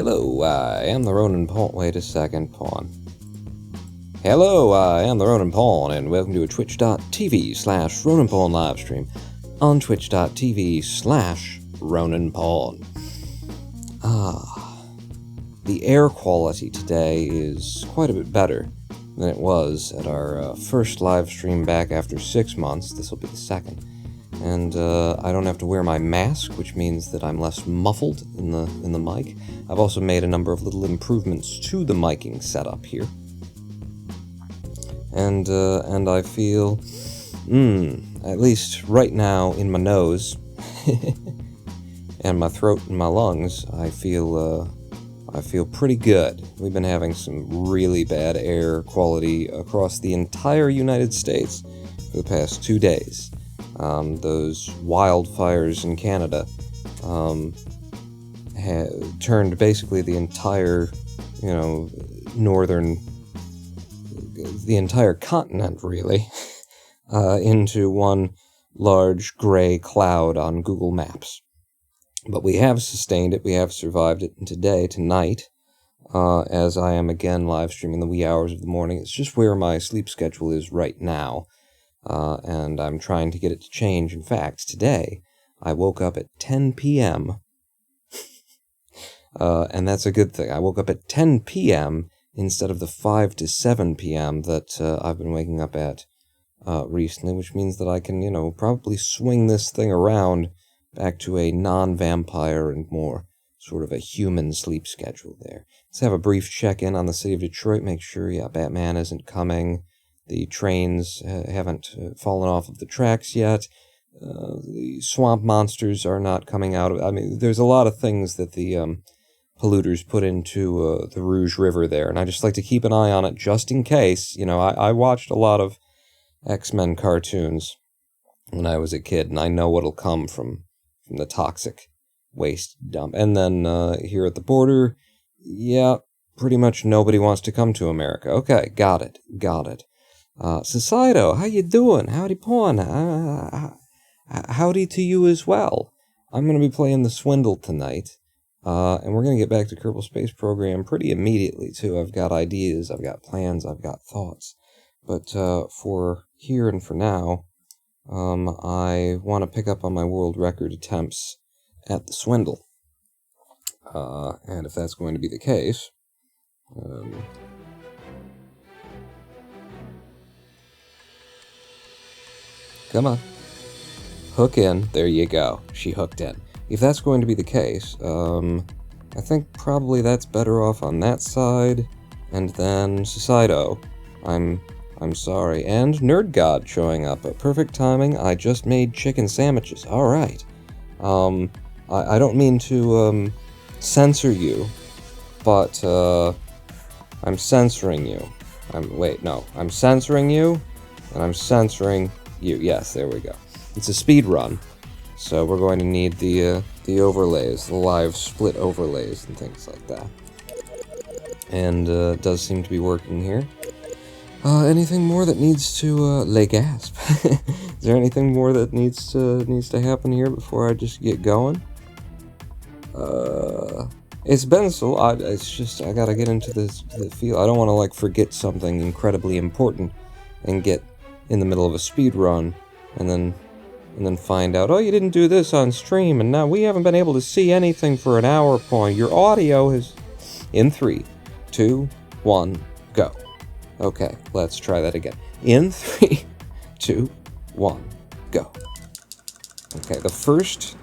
Hello, I am the Ronin Pawn. Wait a second, Pawn. Hello, I am the Ronin Pawn, and welcome to a twitch.tv/Ronin Pawn livestream on twitch.tv/Ronin Pawn. The air quality today is quite a bit better than it was at our first live stream back after 6 months. This will be the second. And I don't have to wear my mask, which means that I'm less muffled in the mic. I've also made a number of little improvements to the miking setup here. And I feel, at least right now in my nose and my throat and my lungs, I feel pretty good. We've been having some really bad air quality across the entire United States for the past 2 days. Those wildfires in Canada turned basically the entire, the entire continent, really, into one large gray cloud on Google Maps. But we have sustained it, we have survived it, and tonight, as I am again live streaming the wee hours of the morning, it's just where my sleep schedule is right now. And I'm trying to get it to change. In fact, today, I woke up at 10 p.m., and that's a good thing. I woke up at 10 p.m. instead of the 5 to 7 p.m. that I've been waking up at recently, which means that I can, probably swing this thing around back to a non-vampire and more sort of a human sleep schedule there. Let's have a brief check-in on the city of Detroit, make sure, Batman isn't coming. The trains haven't fallen off of the tracks yet. The swamp monsters are not coming out of... I mean, there's a lot of things that the polluters put into the Rouge River there, and I just like to keep an eye on it just in case. I watched a lot of X-Men cartoons when I was a kid, and I know what'll come from the toxic waste dump. And then here at the border, pretty much nobody wants to come to America. Okay, got it. Societo, how you doing? Howdy, Pawn. Howdy to you as well. I'm going to be playing the Swindle tonight, and we're going to get back to Kerbal Space Program pretty immediately, too. I've got ideas, I've got plans, I've got thoughts. But for here and for now, I want to pick up on my world record attempts at the Swindle. And if that's going to be the case... Come on. Hook in. There you go. She hooked in. If that's going to be the case, I think probably that's better off on that side. And then Societo. I'm sorry. And Nerd God showing up. Perfect timing. I just made chicken sandwiches. Alright. I don't mean to censor you, but I'm censoring you. I'm censoring you, and I'm censoring you. Yes, there we go. It's a speedrun, so we're going to need the overlays, the live split overlays and things like that. And it does seem to be working here. Anything more that needs to lay gasp? Is there anything more that needs to happen here before I just get going? It's been so odd. It's just I gotta get into the feel. I don't want to forget something incredibly important and get in the middle of a speed run, and then find out, oh, you didn't do this on stream, and now we haven't been able to see anything for an hour. Point. Your audio is in 3, 2, 1, go. Okay, let's try that again. In 3, 2, 1, go. Okay, the first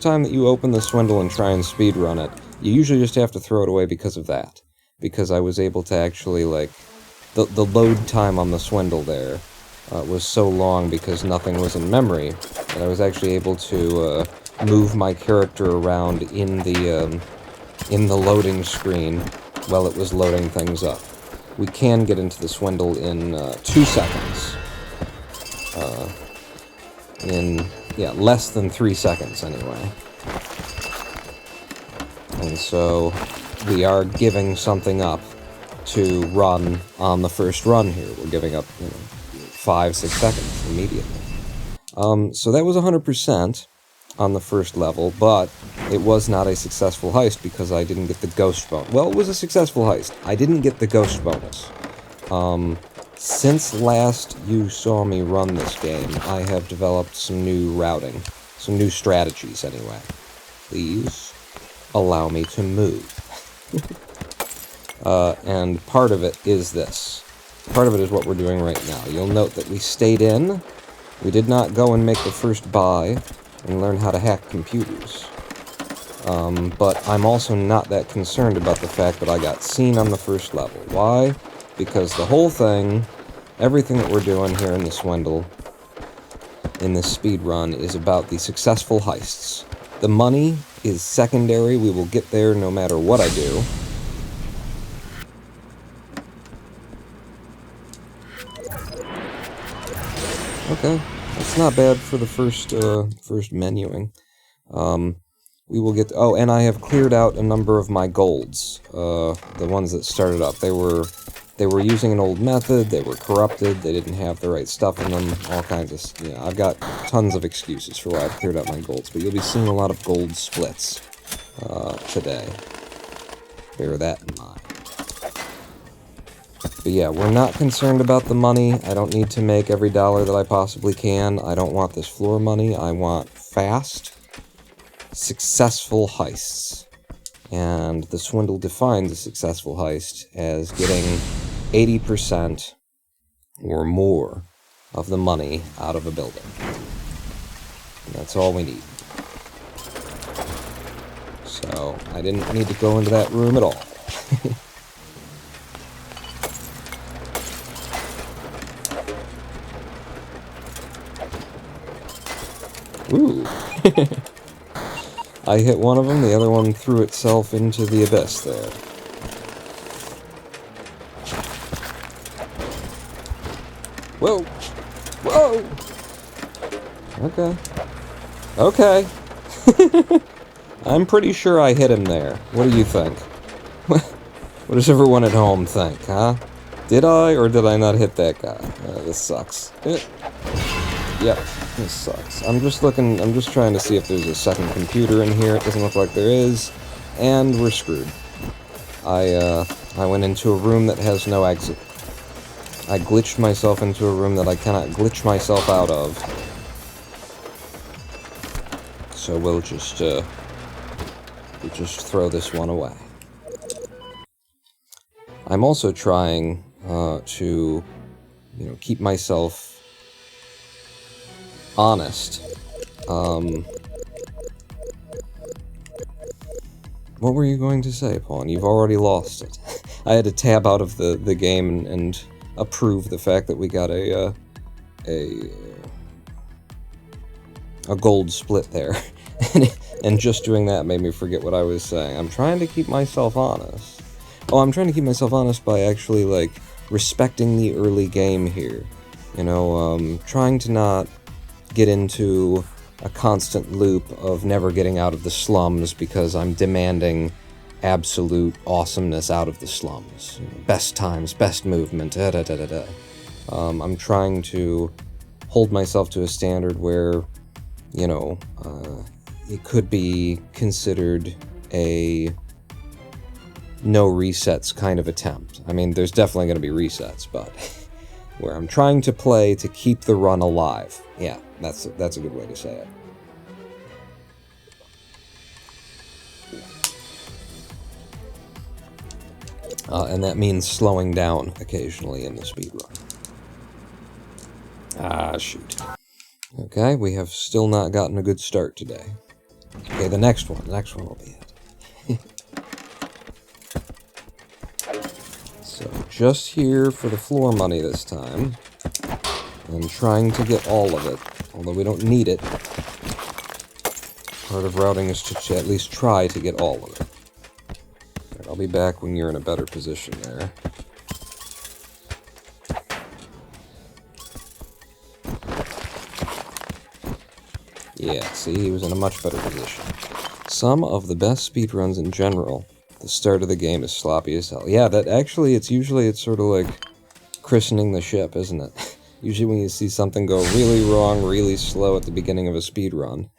time that you open the Swindle and try and speed run it, you usually just have to throw it away because of that. Because I was able to actually the load time on the Swindle there. Was so long because nothing was in memory, that I was actually able to move my character around in the loading screen while it was loading things up. We can get into the Swindle in 2 seconds. Less than 3 seconds anyway. And so we are giving something up to run on the first run here. We're giving up 5-6 seconds immediately. So that was 100% on the first level, but it was not a successful heist because I didn't get the ghost bonus. Well, it was a successful heist. I didn't get the ghost bonus. Since last you saw me run this game, I have developed some new routing. Some new strategies, anyway. Please allow me to move. And part of it is this. Part of it is what we're doing right now. You'll note that we stayed in. We did not go and make the first buy and learn how to hack computers. But I'm also not that concerned about the fact that I got seen on the first level. Why? Because the whole thing, everything that we're doing here in the Swindle, in this speedrun, is about the successful heists. The money is secondary. We will get there no matter what I do. Okay, that's not bad for the first menuing. We will get... Oh, and I have cleared out a number of my golds. The ones that started up. They were using an old method, they were corrupted, they didn't have the right stuff in them, all kinds of... Yeah, I've got tons of excuses for why I've cleared out my golds, but you'll be seeing a lot of gold splits today. Bear that in mind. But yeah, we're not concerned about the money. I don't need to make every dollar that I possibly can. I don't want this floor money. I want fast, successful heists. And the Swindle defines a successful heist as getting 80% or more of the money out of a building. And that's all we need. So, I didn't need to go into that room at all. Ooh. I hit one of them, the other one threw itself into the abyss there. Whoa! Whoa! Okay. Okay. I'm pretty sure I hit him there. What do you think? What does everyone at home think, huh? Did I or did I not hit that guy? This sucks. Yep. This sucks. I'm just trying to see if there's a second computer in here. It doesn't look like there is. And we're screwed. I went into a room that has no exit. I glitched myself into a room that I cannot glitch myself out of. So we'll just throw this one away. I'm also trying to, keep myself honest. What were you going to say, Pawn? You've already lost it. I had to tab out of the game and approve the fact that we got a gold split there. And just doing that made me forget what I was saying. I'm trying to keep myself honest. Oh, I'm trying to keep myself honest by actually, respecting the early game here. Trying to not get into a constant loop of never getting out of the slums because I'm demanding absolute awesomeness out of the slums. Best times, best movement, I'm trying to hold myself to a standard where, it could be considered a no resets kind of attempt. I mean, there's definitely going to be resets, but where I'm trying to play to keep the run alive. Yeah, that's a good way to say it. And that means slowing down occasionally in the speedrun. Ah, shoot. Okay, we have still not gotten a good start today. Okay, the next one will be it. So, just here for the floor money this time. And trying to get all of it, although we don't need it. Part of routing is to at least try to get all of it. Right, I'll be back when you're in a better position there. Yeah, see, he was in a much better position. Some of the best speedruns in general, the start of the game is sloppy as hell. Yeah, it's usually sort of like christening the ship, isn't it? Usually when you see something go really wrong, really slow at the beginning of a speedrun.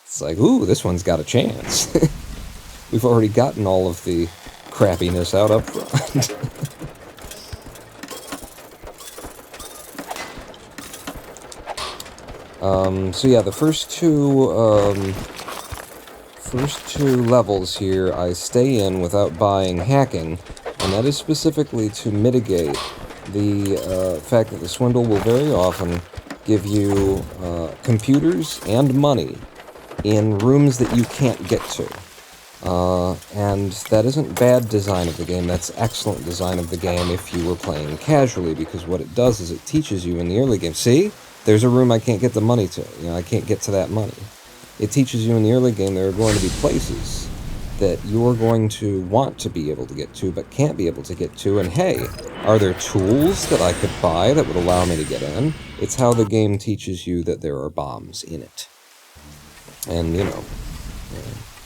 It's like, ooh, this one's got a chance. We've already gotten all of the crappiness out up front. So yeah, the first two levels here I stay in without buying hacking, and that is specifically to mitigate the fact that the Swindle will very often give you computers and money in rooms that you can't get to. And that isn't bad design of the game, that's excellent design of the game if you were playing casually, because what it does is it teaches you in the early game, see? There's a room I can't get the money to, I can't get to that money. It teaches you in the early game there are going to be places that you're going to want to be able to get to, but can't be able to get to, and hey, are there tools that I could buy that would allow me to get in? It's how the game teaches you that there are bombs in it. And,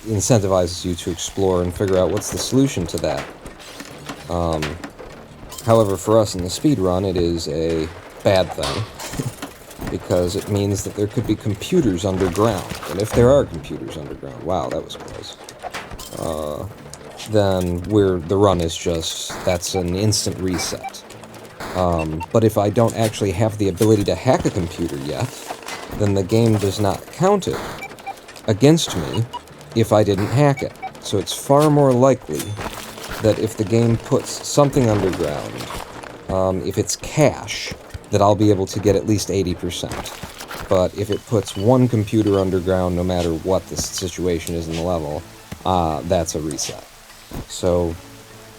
incentivizes you to explore and figure out what's the solution to that. However, for us in the speedrun, it is a bad thing, because it means that there could be computers underground, and if there are computers underground, wow, that was close, then the run is just, that's an instant reset. But if I don't actually have the ability to hack a computer yet, then the game does not count it against me if I didn't hack it. So it's far more likely that if the game puts something underground, if it's cache, that I'll be able to get at least 80%. But if it puts one computer underground, no matter what the situation is in the level, that's a reset. So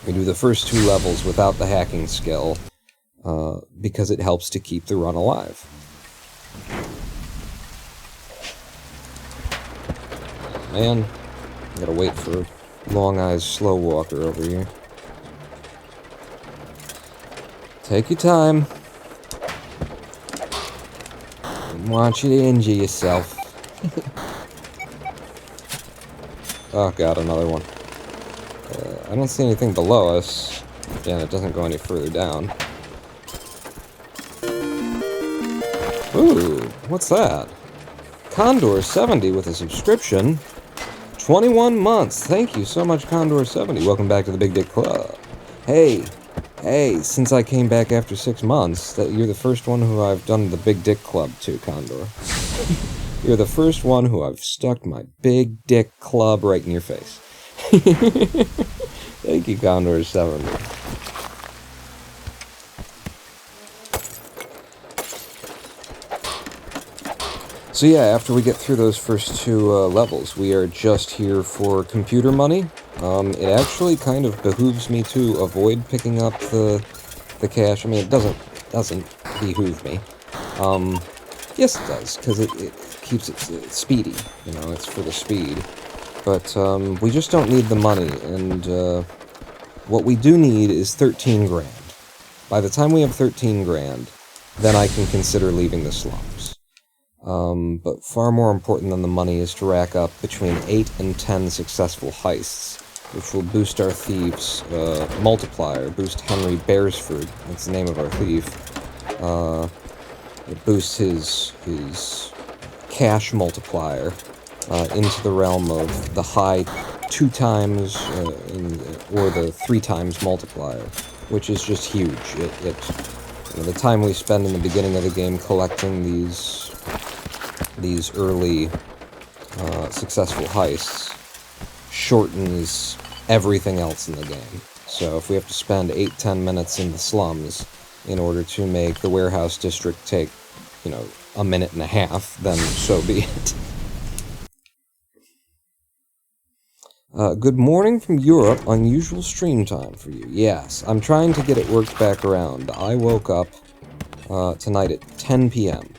we do the first two levels without the hacking skill, because it helps to keep the run alive. Man, I gotta wait for Long Eyes Slow Walker over here. Take your time. I want you to injure yourself. Oh god, another one. I don't see anything below us. Again, it doesn't go any further down. Ooh, what's that? Condor70 with a subscription. 21 months. Thank you so much, Condor70. Welcome back to the Big Dick Club. Hey, since I came back after 6 months, you're the first one who I've done the Big Dick Club to, Condor. You're the first one who I've stuck my Big Dick Club right in your face. Thank you, Condor70. So yeah, after we get through those first two levels, we are just here for computer money. It actually kind of behooves me to avoid picking up the cash. I mean, it doesn't behoove me. Yes, it does, because it keeps it speedy. It's for the speed. But we just don't need the money, and what we do need is 13 grand. By the time we have 13 grand, then I can consider leaving the slums. But far more important than the money is to rack up between 8 and 10 successful heists, which will boost our thieves' multiplier, boost Henry Beresford, that's the name of our thief. It boosts his cash multiplier into the realm of the high 2 times or the 3 times multiplier, which is just huge. The time we spend in the beginning of the game collecting these early successful heists shortens everything else in the game. So if we have to spend 8-10 minutes in the slums in order to make the warehouse district take, a minute and a half, then so be it. Good morning from Europe. Unusual stream time for you. Yes, I'm trying to get it worked back around. I woke up tonight at 10 p.m.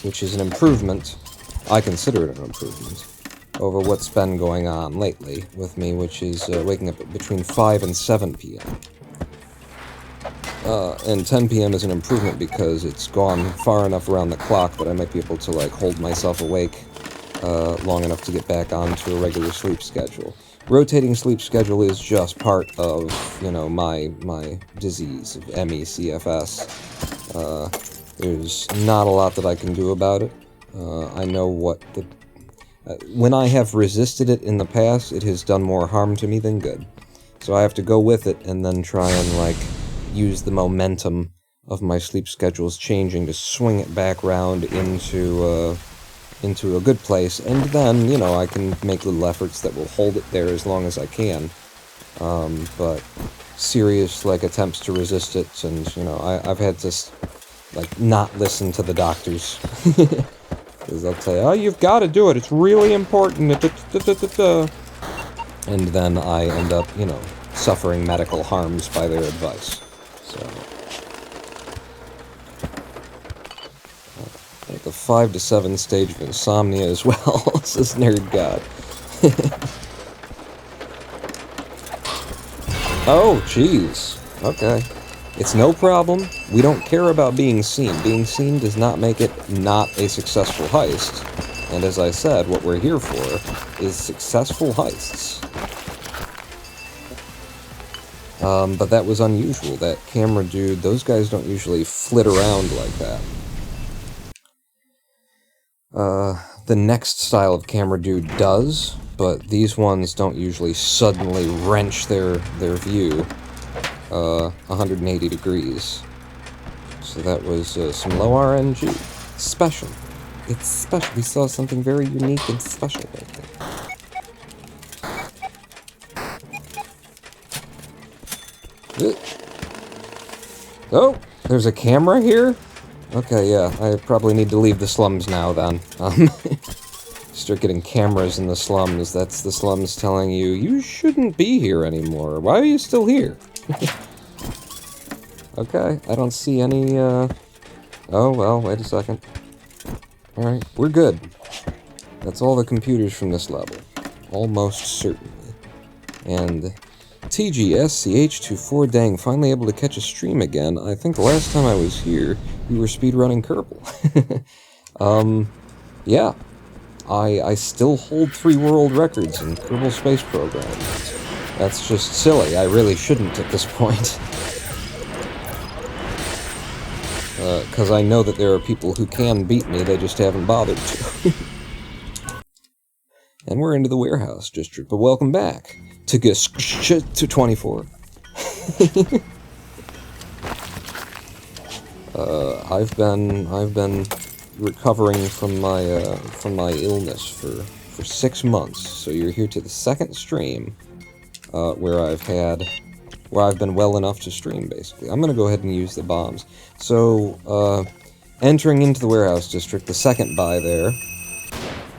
Which is an improvement. I consider it an improvement over what's been going on lately with me, which is waking up between 5 and 7 p.m. And 10 p.m. is an improvement because it's gone far enough around the clock that I might be able to, hold myself awake long enough to get back onto a regular sleep schedule. Rotating sleep schedule is just part of, my disease of ME/CFS. There's not a lot that I can do about it. I know what the... when I have resisted it in the past, it has done more harm to me than good. So I have to go with it and then try and, like, use the momentum of my sleep schedules changing to swing it back round into a good place, and then, you know, I can make little efforts that will hold it there as long as I can. But serious, like, attempts to resist it, and, you know, I've had to, like, not listen to the doctors. Because they'll tell you, oh, you've got to do it, it's really important, and then I end up, you know, suffering medical harms by their advice. So... the 5 to 7 stage of insomnia as well, says Nerd God. Oh, jeez. Okay. It's no problem. We don't care about being seen. Being seen does not make it not a successful heist. And as I said, what we're here for is successful heists. But that was unusual. That camera dude, those guys don't usually flit around like that. The next style of camera dude does, but these ones don't usually suddenly wrench their view 180 degrees. So that was some low RNG. Special. It's special. We saw something very unique and special right there. Oh, there's a camera here? Okay, yeah, I probably need to leave the slums now, then. Start getting cameras in the slums. That's the slums telling you, you shouldn't be here anymore. Why are you still here? Okay, I don't see any, Oh, well, wait a second. Alright, we're good. That's all the computers from this level. Almost certainly. And... TGSCH24 dang, finally able to catch a stream again. I think the last time I was here, we were speedrunning Kerbal. Yeah. I still hold 3 world records in Kerbal Space Program. That's just silly. I really shouldn't at this point. Because I know that there are people who can beat me, they just haven't bothered to. And we're into the warehouse district, but welcome back to 24. I've been recovering from my illness for 6 months. So you're here to the second stream where I've been well enough to stream, basically. I'm gonna go ahead and use the bombs. So entering into the warehouse district, the second buy there.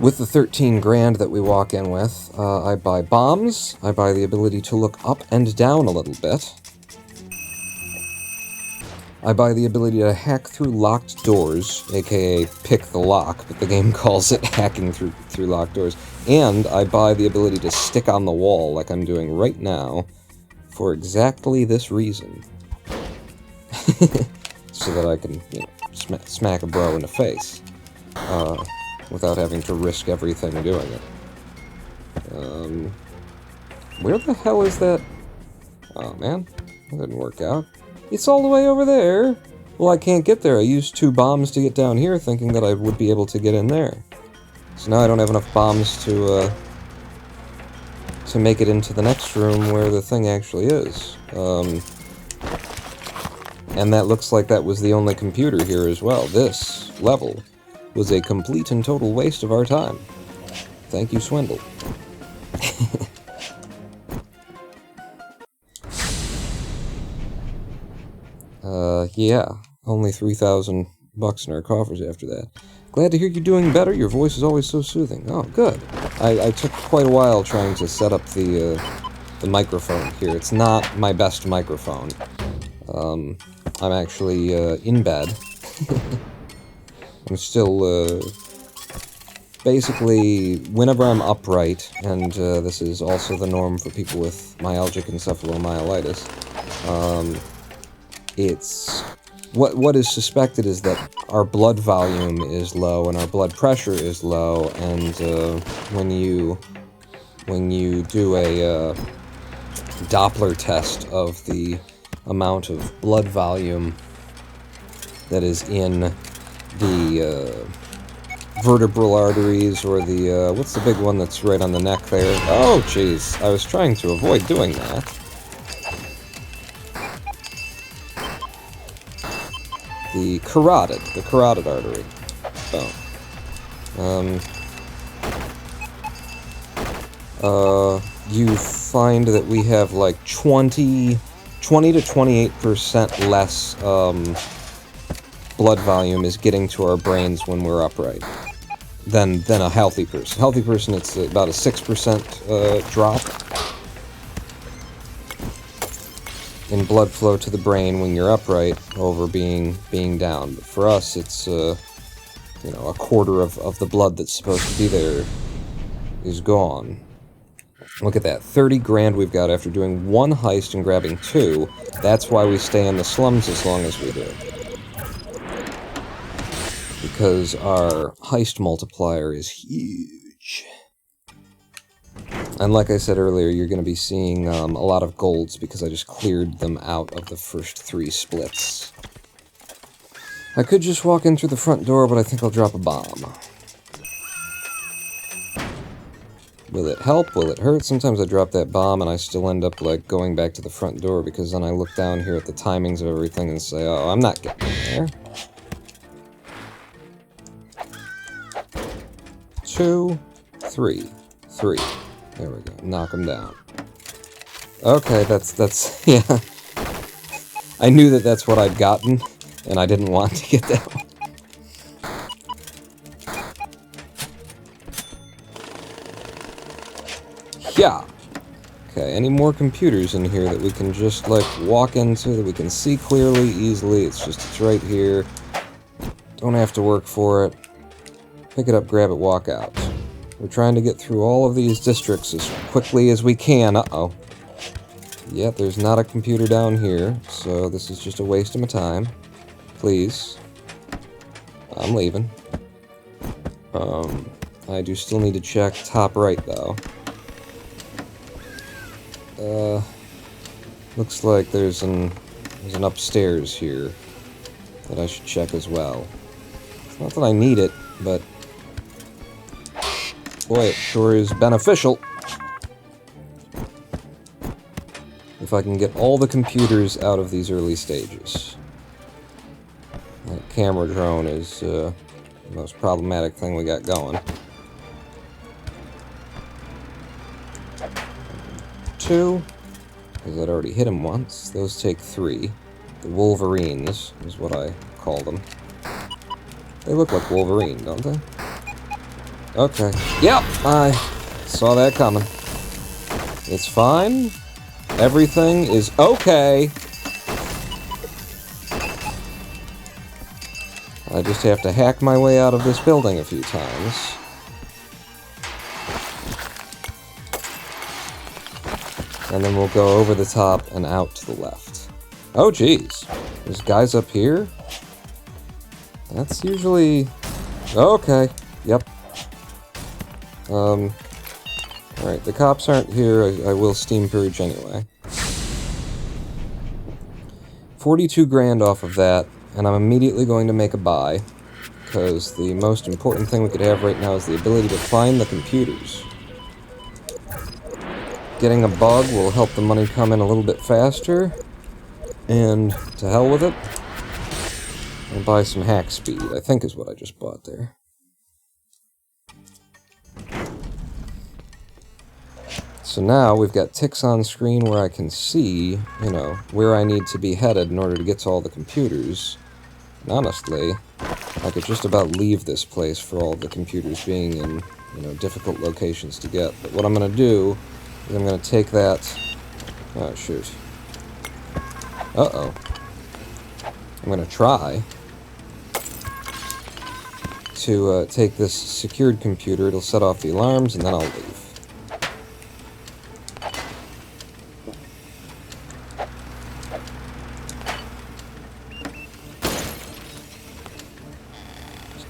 With the 13 grand that we walk in with, I buy bombs, I buy the ability to look up and down a little bit. I buy the ability to hack through locked doors, aka pick the lock, but the game calls it hacking through locked doors. And I buy the ability to stick on the wall, like I'm doing right now, for exactly this reason. So that I can, you know, smack a bro in the face. Without having to risk everything doing it. Where the hell is that? Oh man, that didn't work out. It's all the way over there! Well, I can't get there. I used 2 bombs to get down here, thinking that I would be able to get in there. So now I don't have enough bombs to make it into the next room where the thing actually is. And that looks like that was the only computer here as well. This level was a complete and total waste of our time. Thank you, Swindle. Yeah, only 3,000 bucks in our coffers after that. Glad to hear you're doing better, your voice is always so soothing. Oh, good. I took quite a while trying to set up the microphone here. It's not my best microphone. I'm actually, in bed. I'm still, basically, whenever I'm upright, and this is also the norm for people with myalgic encephalomyelitis, it's... What is suspected is that our blood volume is low and our blood pressure is low, and when you do a Doppler test of the amount of blood volume that is in the vertebral arteries, or the, what's the big one that's right on the neck there? Oh, jeez. I was trying to avoid doing that. The carotid artery. You find that we have like 20 to 28% less, blood volume is getting to our brains when we're upright than a healthy person. Healthy person, it's about a 6% drop in blood flow to the brain when you're upright over being down. But for us, it's you know, a quarter of the blood that's supposed to be there is gone. Look at that, 30 grand we've got after doing one heist and grabbing 2. That's why we stay in the slums as long as we do. Because our heist multiplier is huge. And like I said earlier, you're going to be seeing a lot of golds because I just cleared them out of the first 3 splits. I could just walk in through the front door, but I think I'll drop a bomb. Will it help? Will it hurt? Sometimes I drop that bomb and I still end up, like, going back to the front door because then I look down here at the timings of everything and say, oh, I'm not getting there. 2, 3. 3. There we go. Knock him down. Okay, that's, yeah. I knew that that's what I'd gotten, and I didn't want to get that one. Yeah. Okay, any more computers in here that we can just, like, walk into, that we can see clearly, easily? It's right here. Don't have to work for it. Pick it up, grab it, walk out. We're trying to get through all of these districts as quickly as we can. Uh-oh. Yep, there's not a computer down here, so this is just a waste of my time. Please. I'm leaving. I do still need to check top right, though. Looks like there's an upstairs here that I should check as well. It's not that I need it, but boy, it sure is beneficial. If I can get all the computers out of these early stages. That camera drone is the most problematic thing we got going. 2, because I'd already hit him once. Those take 3. The Wolverines is what I call them. They look like Wolverine, don't they? Okay. Yep, I saw that coming. It's fine. Everything is okay. I just have to hack my way out of this building a few times. And then we'll go over the top and out to the left. Oh, geez. There's guys up here? That's usually... Okay. Yep. Alright, the cops aren't here. I will steam purge anyway. 42 grand off of that, and I'm immediately going to make a buy, because the most important thing we could have right now is the ability to find the computers. Getting a bug will help the money come in a little bit faster, and to hell with it. I'll buy some hack speed, I think is what I just bought there. So now we've got ticks on screen where I can see, you know, where I need to be headed in order to get to all the computers. And honestly, I could just about leave this place for all the computers being in, you know, difficult locations to get. But what I'm going to do is I'm going to take that... Oh, shoot. Uh-oh. I'm going to try to take this secured computer. It'll set off the alarms, and then I'll leave.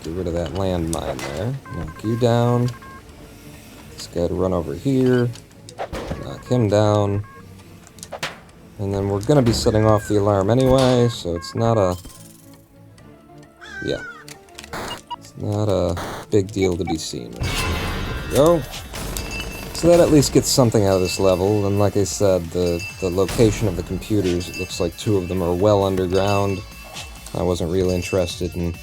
Get rid of that landmine there. Knock you down. This guy to run over here. Knock him down. And then we're going to be setting off the alarm anyway, so it's not a... Yeah. It's not a big deal to be seen. There we go. So that at least gets something out of this level, and like I said, the location of the computers, it looks like 2 of them are well underground. I wasn't really interested in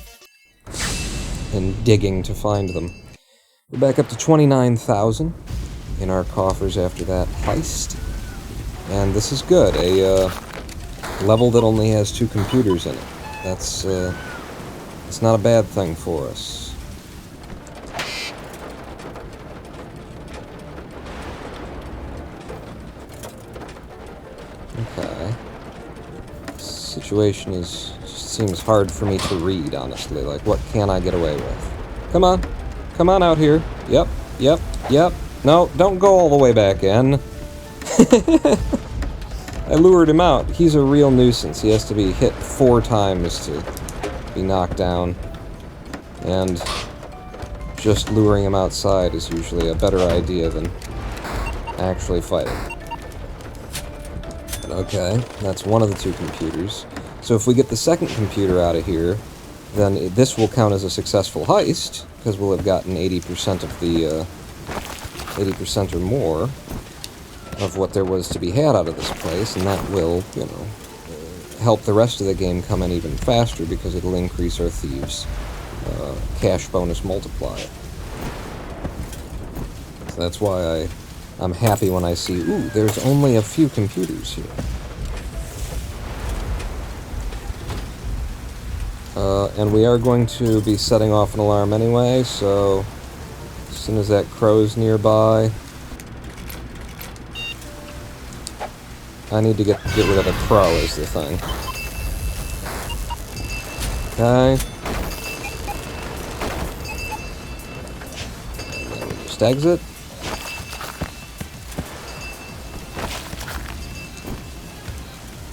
digging to find them. We're back up to 29,000 in our coffers after that heist. And this is good, a level that only has 2 computers in it. That's, it's not a bad thing for us. Okay. Situation just seems hard for me to read, honestly. Like, what can I get away with? Come on. Come on out here. Yep. Yep. Yep. No, don't go all the way back in. I lured him out. He's a real nuisance. He has to be hit 4 times to be knocked down. And just luring him outside is usually a better idea than actually fighting. Okay, that's one of the 2 computers. So if we get the second computer out of here, then this will count as a successful heist, because we'll have gotten 80% of the, 80% or more of what there was to be had out of this place, and that will, you know, help the rest of the game come in even faster, because it'll increase our thieves' cash bonus multiplier. So that's why I'm happy when I see, ooh, there's only a few computers here. And we are going to be setting off an alarm anyway, so as soon as that crow's nearby, I need to get rid of the crow is the thing. Okay. And then we just exit.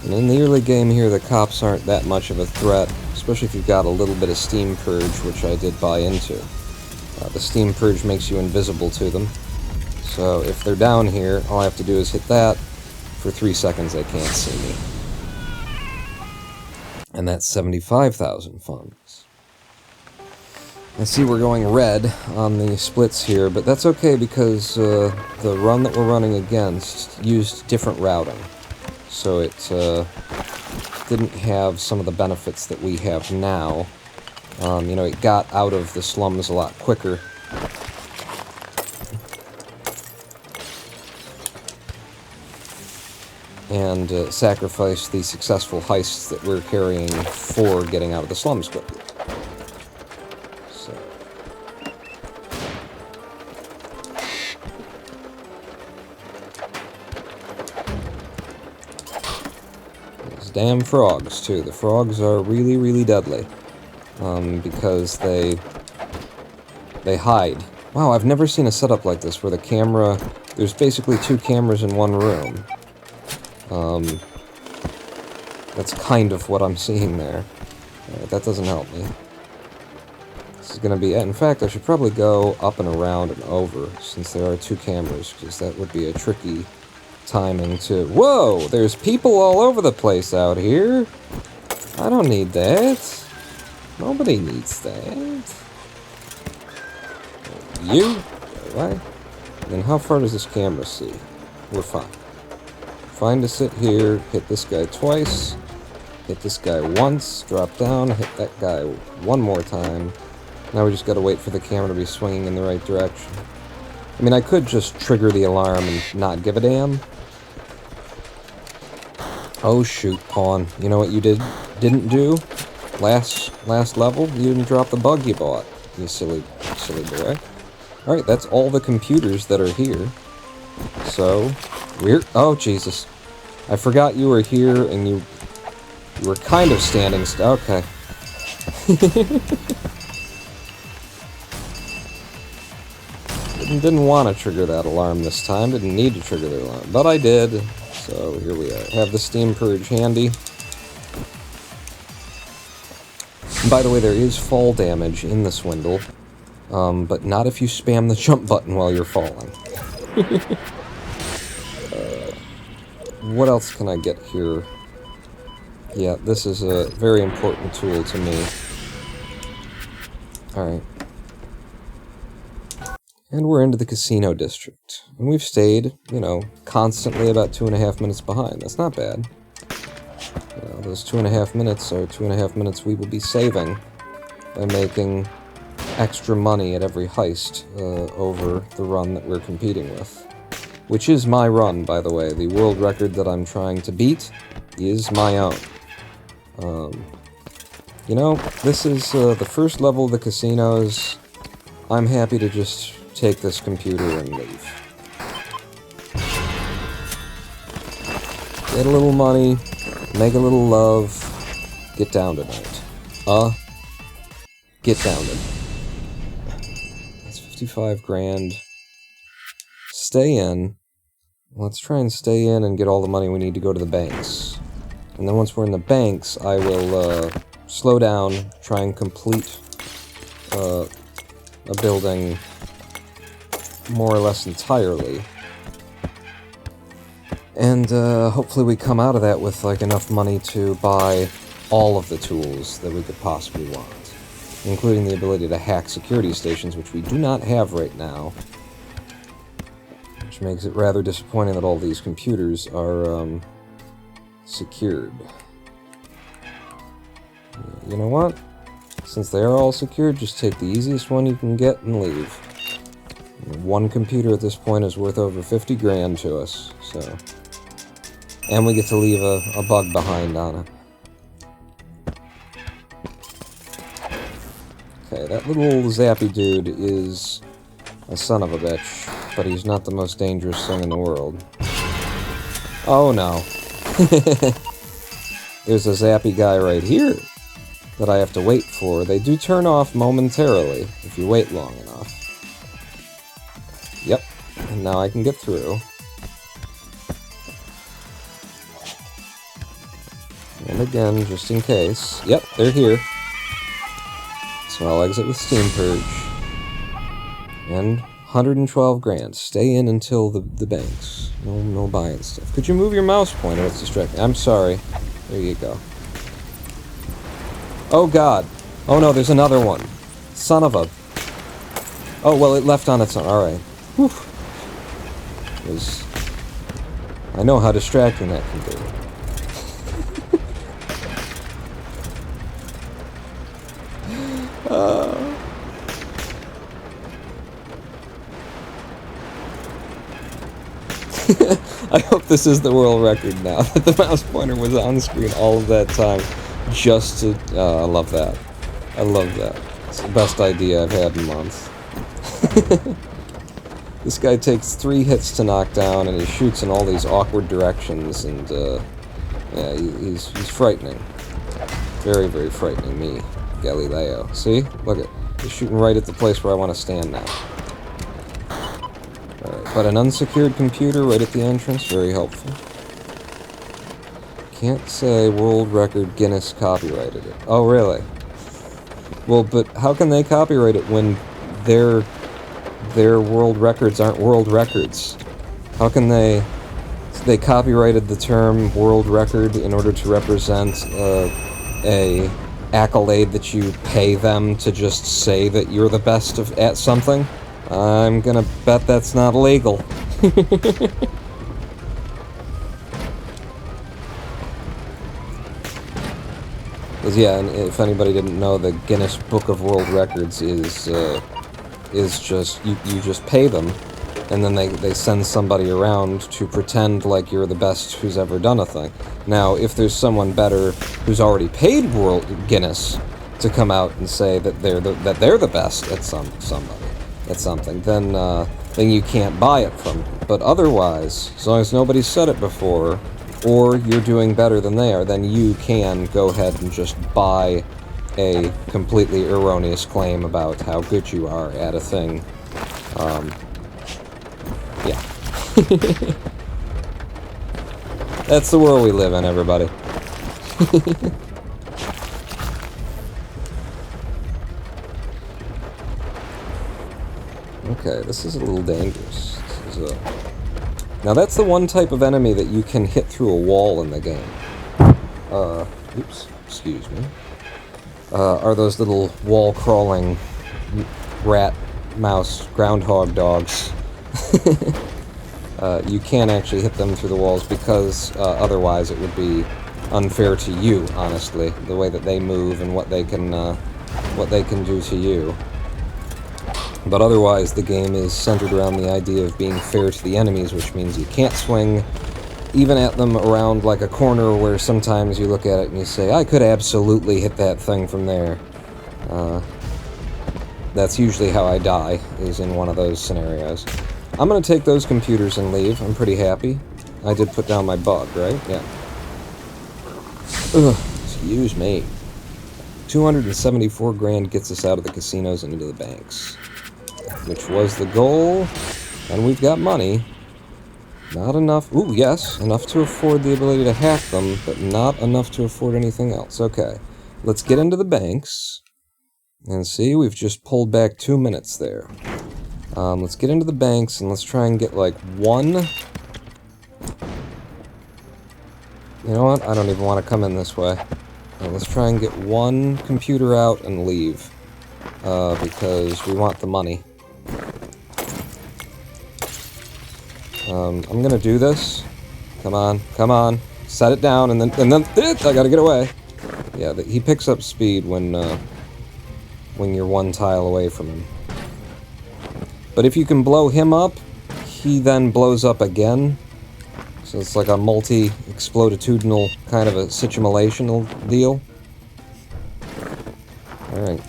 And in the early game here, the cops aren't that much of a threat, especially if you've got a little bit of Steam Purge, which I did buy into. The Steam Purge makes you invisible to them. So if they're down here, all I have to do is hit that. For 3 seconds, they can't see me. And that's 75,000 funds. I see we're going red on the splits here, but that's okay because the run that we're running against used different routing. So it didn't have some of the benefits that we have now. You know, it got out of the slums a lot quicker. And sacrificed the successful heists that we're carrying for getting out of the slums quickly. So. These damn frogs, too. The frogs are really, really deadly. Because they hide. Wow, I've never seen a setup like this where the camera... There's basically 2 cameras in one room. That's kind of what I'm seeing there. That doesn't help me. This is going to be... In fact, I should probably go up and around and over, since there are 2 cameras, because that would be a tricky timing to... Whoa! There's people all over the place out here! I don't need that. Nobody needs that. You? Right? Then how far does this camera see? We're fine. Fine to sit here, hit this guy twice, hit this guy once, drop down, hit that guy one more time. Now we just gotta wait for the camera to be swinging in the right direction. I mean, I could just trigger the alarm and not give a damn. Oh shoot, Pawn. You know what you didn't do? Last level? You didn't drop the bug you bought, you silly boy. Alright, that's all the computers that are here. So... Oh, Jesus. I forgot you were here, and you were kind of standing still. Okay. Didn't want to trigger that alarm this time. Didn't need to trigger the alarm. But I did. So, here we are. Have the Steam Purge handy. And by the way, there is fall damage in the Swindle. But not if you spam the jump button while you're falling. What else can I get here? Yeah, this is a very important tool to me. Alright. And we're into the casino district. And we've stayed, you know, constantly about 2.5 minutes behind. That's not bad. You know, those 2.5 minutes are 2.5 minutes we will be saving by making extra money at every heist over the run that we're competing with. Which is my run, by the way. The world record that I'm trying to beat is my own. You know, this is the first level of the casinos. I'm happy to just take this computer and leave. Get a little money, make a little love, get down tonight. Get down tonight. That's 55 grand. Stay in. Let's try and stay in and get all the money we need to go to the banks. And then once we're in the banks, I will slow down, try and complete a building more or less entirely. And hopefully we come out of that with like enough money to buy all of the tools that we could possibly want, including the ability to hack security stations, which we do not have right now. Which makes it rather disappointing that all these computers are secured. You know what? Since they are all secured, just take the easiest one you can get and leave. One computer at this point is worth over 50 grand to us, so... And we get to leave a bug behind on it. Okay, that little zappy dude is a son of a bitch, but he's not the most dangerous thing in the world. Oh no. There's a zappy guy right here that I have to wait for. They do turn off momentarily if you wait long enough. Yep, and now I can get through. And again, just in case. Yep, they're here. So I'll exit with Steam Purge. And 112 grand. Stay in until the banks. No buying stuff. Could you move your mouse pointer? It's distracting. I'm sorry. There you go. Oh god. Oh no, there's another one. Son of a... Oh, well, it left on its own. Alright. Whew. I know how distracting that can be. I hope this is the world record now, that the mouse pointer was on screen all of that time, just to... I love that. I love that. It's the best idea I've had in months. This guy takes 3 hits to knock down, and he shoots in all these awkward directions, and, yeah, he's frightening. Very, very frightening, me, Galileo. See? Look at... He's shooting right at the place where I want to stand now. Alright, but an unsecured computer right at the entrance, very helpful. Can't say world record Guinness copyrighted it. Oh, really? Well, but how can they copyright it when their world records aren't world records? How can they copyrighted the term world record in order to represent a accolade that you pay them to just say that you're the best at something? I'm gonna bet that's not legal. Because yeah, and if anybody didn't know, the Guinness Book of World Records is just, you just pay them, and then they send somebody around to pretend like you're the best who's ever done a thing. Now, if there's someone better who's already paid World Guinness to come out and say that they're the best at something, then you can't buy it from them. But otherwise, as long as nobody's said it before, or you're doing better than they are, then you can go ahead and just buy a completely erroneous claim about how good you are at a thing. Yeah. That's the world we live in, everybody. Okay, this is a little dangerous. Now that's the one type of enemy that you can hit through a wall in the game. Oops, excuse me. Are those little wall-crawling rat mouse groundhog dogs. You can't actually hit them through the walls because otherwise it would be unfair to you, honestly, the way that they move and what they can do to you. But otherwise, the game is centered around the idea of being fair to the enemies, which means you can't swing even at them around like a corner where sometimes you look at it and you say, I could absolutely hit that thing from there. That's usually how I die, is in one of those scenarios. I'm gonna take those computers and leave. I'm pretty happy. I did put down my bug, right? Yeah. Ugh, excuse me. 274 grand gets us out of the casinos and into the banks. Which was the goal. And we've got money. Not enough. Ooh, yes. Enough to afford the ability to hack them, but not enough to afford anything else. Okay. Let's get into the banks. And see, we've just pulled back 2 minutes there. Let's get into the banks and let's try and get like one. You know what? I don't even want to come in this way. Let's try and get one computer out and leave. Because we want the money. I'm gonna do this. Come on, come on. Set it down and then I gotta get away. Yeah, he picks up speed when you're one tile away from him. But if you can blow him up, he then blows up again. So it's like a multi-exploditudinal kind of a situational deal. Alright.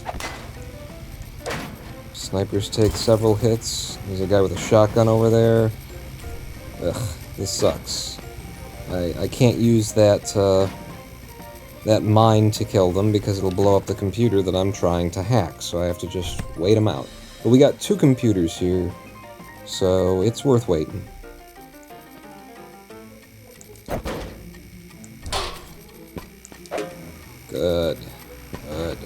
Snipers take several hits. There's a guy with a shotgun over there. Ugh, this sucks. I can't use that mine to kill them because it'll blow up the computer that I'm trying to hack, so I have to just wait them out. But we got 2 computers here, so it's worth waiting. Good. Good.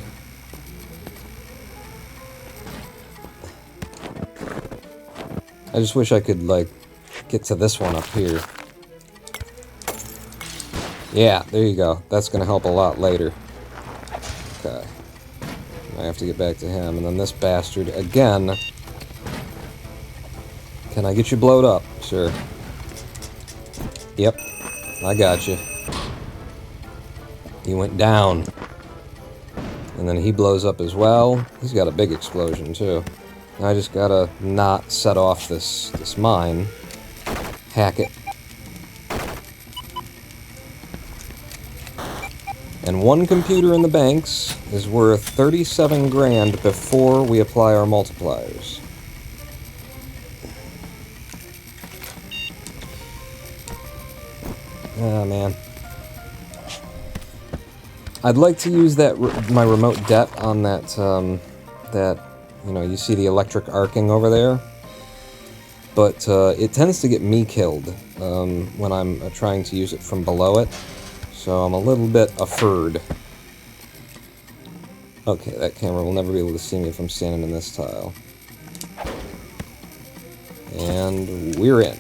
I just wish I could, like, get to this one up here. Yeah, there you go. That's gonna help a lot later. Okay. I have to get back to him, and then this bastard again. Can I get you blowed up? Sure. Yep. I got you. He went down. And then he blows up as well. He's got a big explosion, too. I just gotta not set off this mine. Hack it. And one computer in the banks is worth 37 grand before we apply our multipliers. Ah, man. I'd like to use my remote det on that, you know, you see the electric arcing over there? But it tends to get me killed when I'm trying to use it from below it. So I'm a little bit afraid. Okay, that camera will never be able to see me if I'm standing in this tile. And we're in.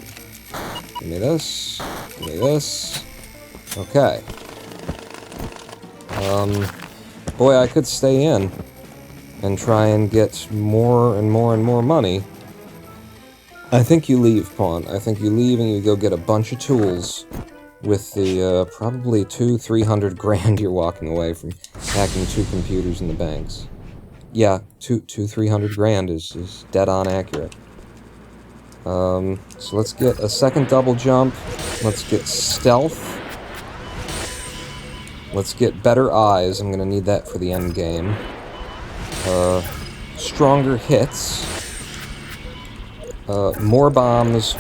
Give me this. Give me this. Okay. Boy, I could stay in and try and get more and more and more money. I think you leave, Pawn. I think you leave and you go get a bunch of tools with the, probably 200-300 grand you're walking away from hacking 2 computers in the banks. Yeah, 200-300 grand is dead on accurate. So let's get a second double jump. Let's get stealth. Let's get better eyes. I'm gonna need that for the end game. Stronger hits. More bombs,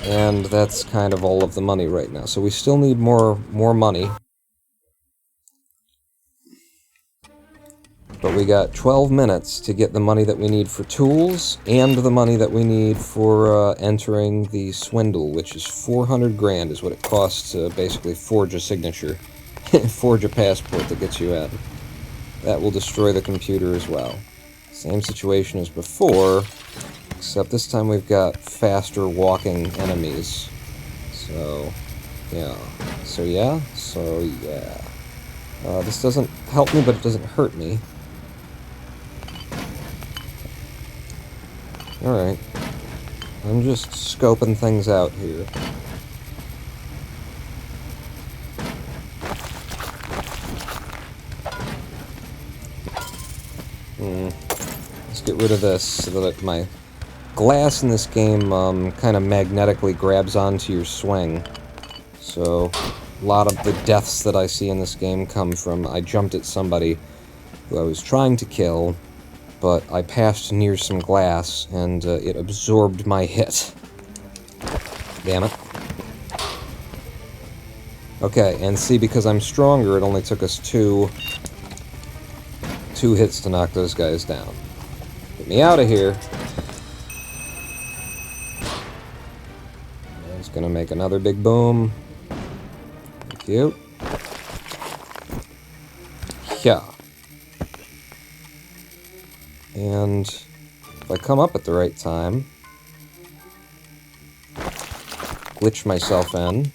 and that's kind of all of the money right now. So we still need more money. But we got 12 minutes to get the money that we need for tools, and the money that we need for entering the Swindle, which is 400 grand is what it costs to basically forge a signature. Forge a passport that gets you in. That will destroy the computer as well. Same situation as before, except this time we've got faster walking enemies. So, yeah. This doesn't help me, but it doesn't hurt me. Alright. I'm just scoping things out here. Let's get rid of this so that my glass in this game kind of magnetically grabs onto your swing. So a lot of the deaths that I see in this game come from I jumped at somebody who I was trying to kill, but I passed near some glass and it absorbed my hit. Damn it. Okay, and see, because I'm stronger, it only took us two hits to knock those guys down. Get me out of here. It's gonna make another big boom. Thank you. Yeah. And if I come up at the right time, glitch myself in,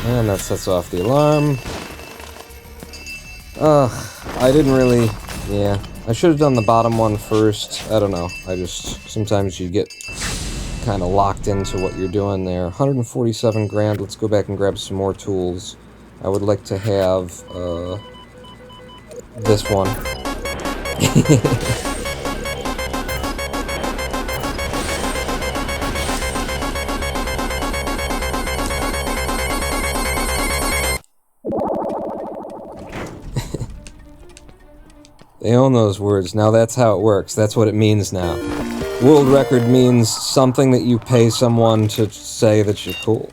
and that sets off the alarm. I didn't really... yeah. I should have done the bottom one first. I don't know. Sometimes you get kind of locked into what you're doing there. 147 grand. Let's go back and grab some more tools. I would like to have, this one. They own those words. Now that's how it works. That's what it means now. World record means something that you pay someone to say that you're cool.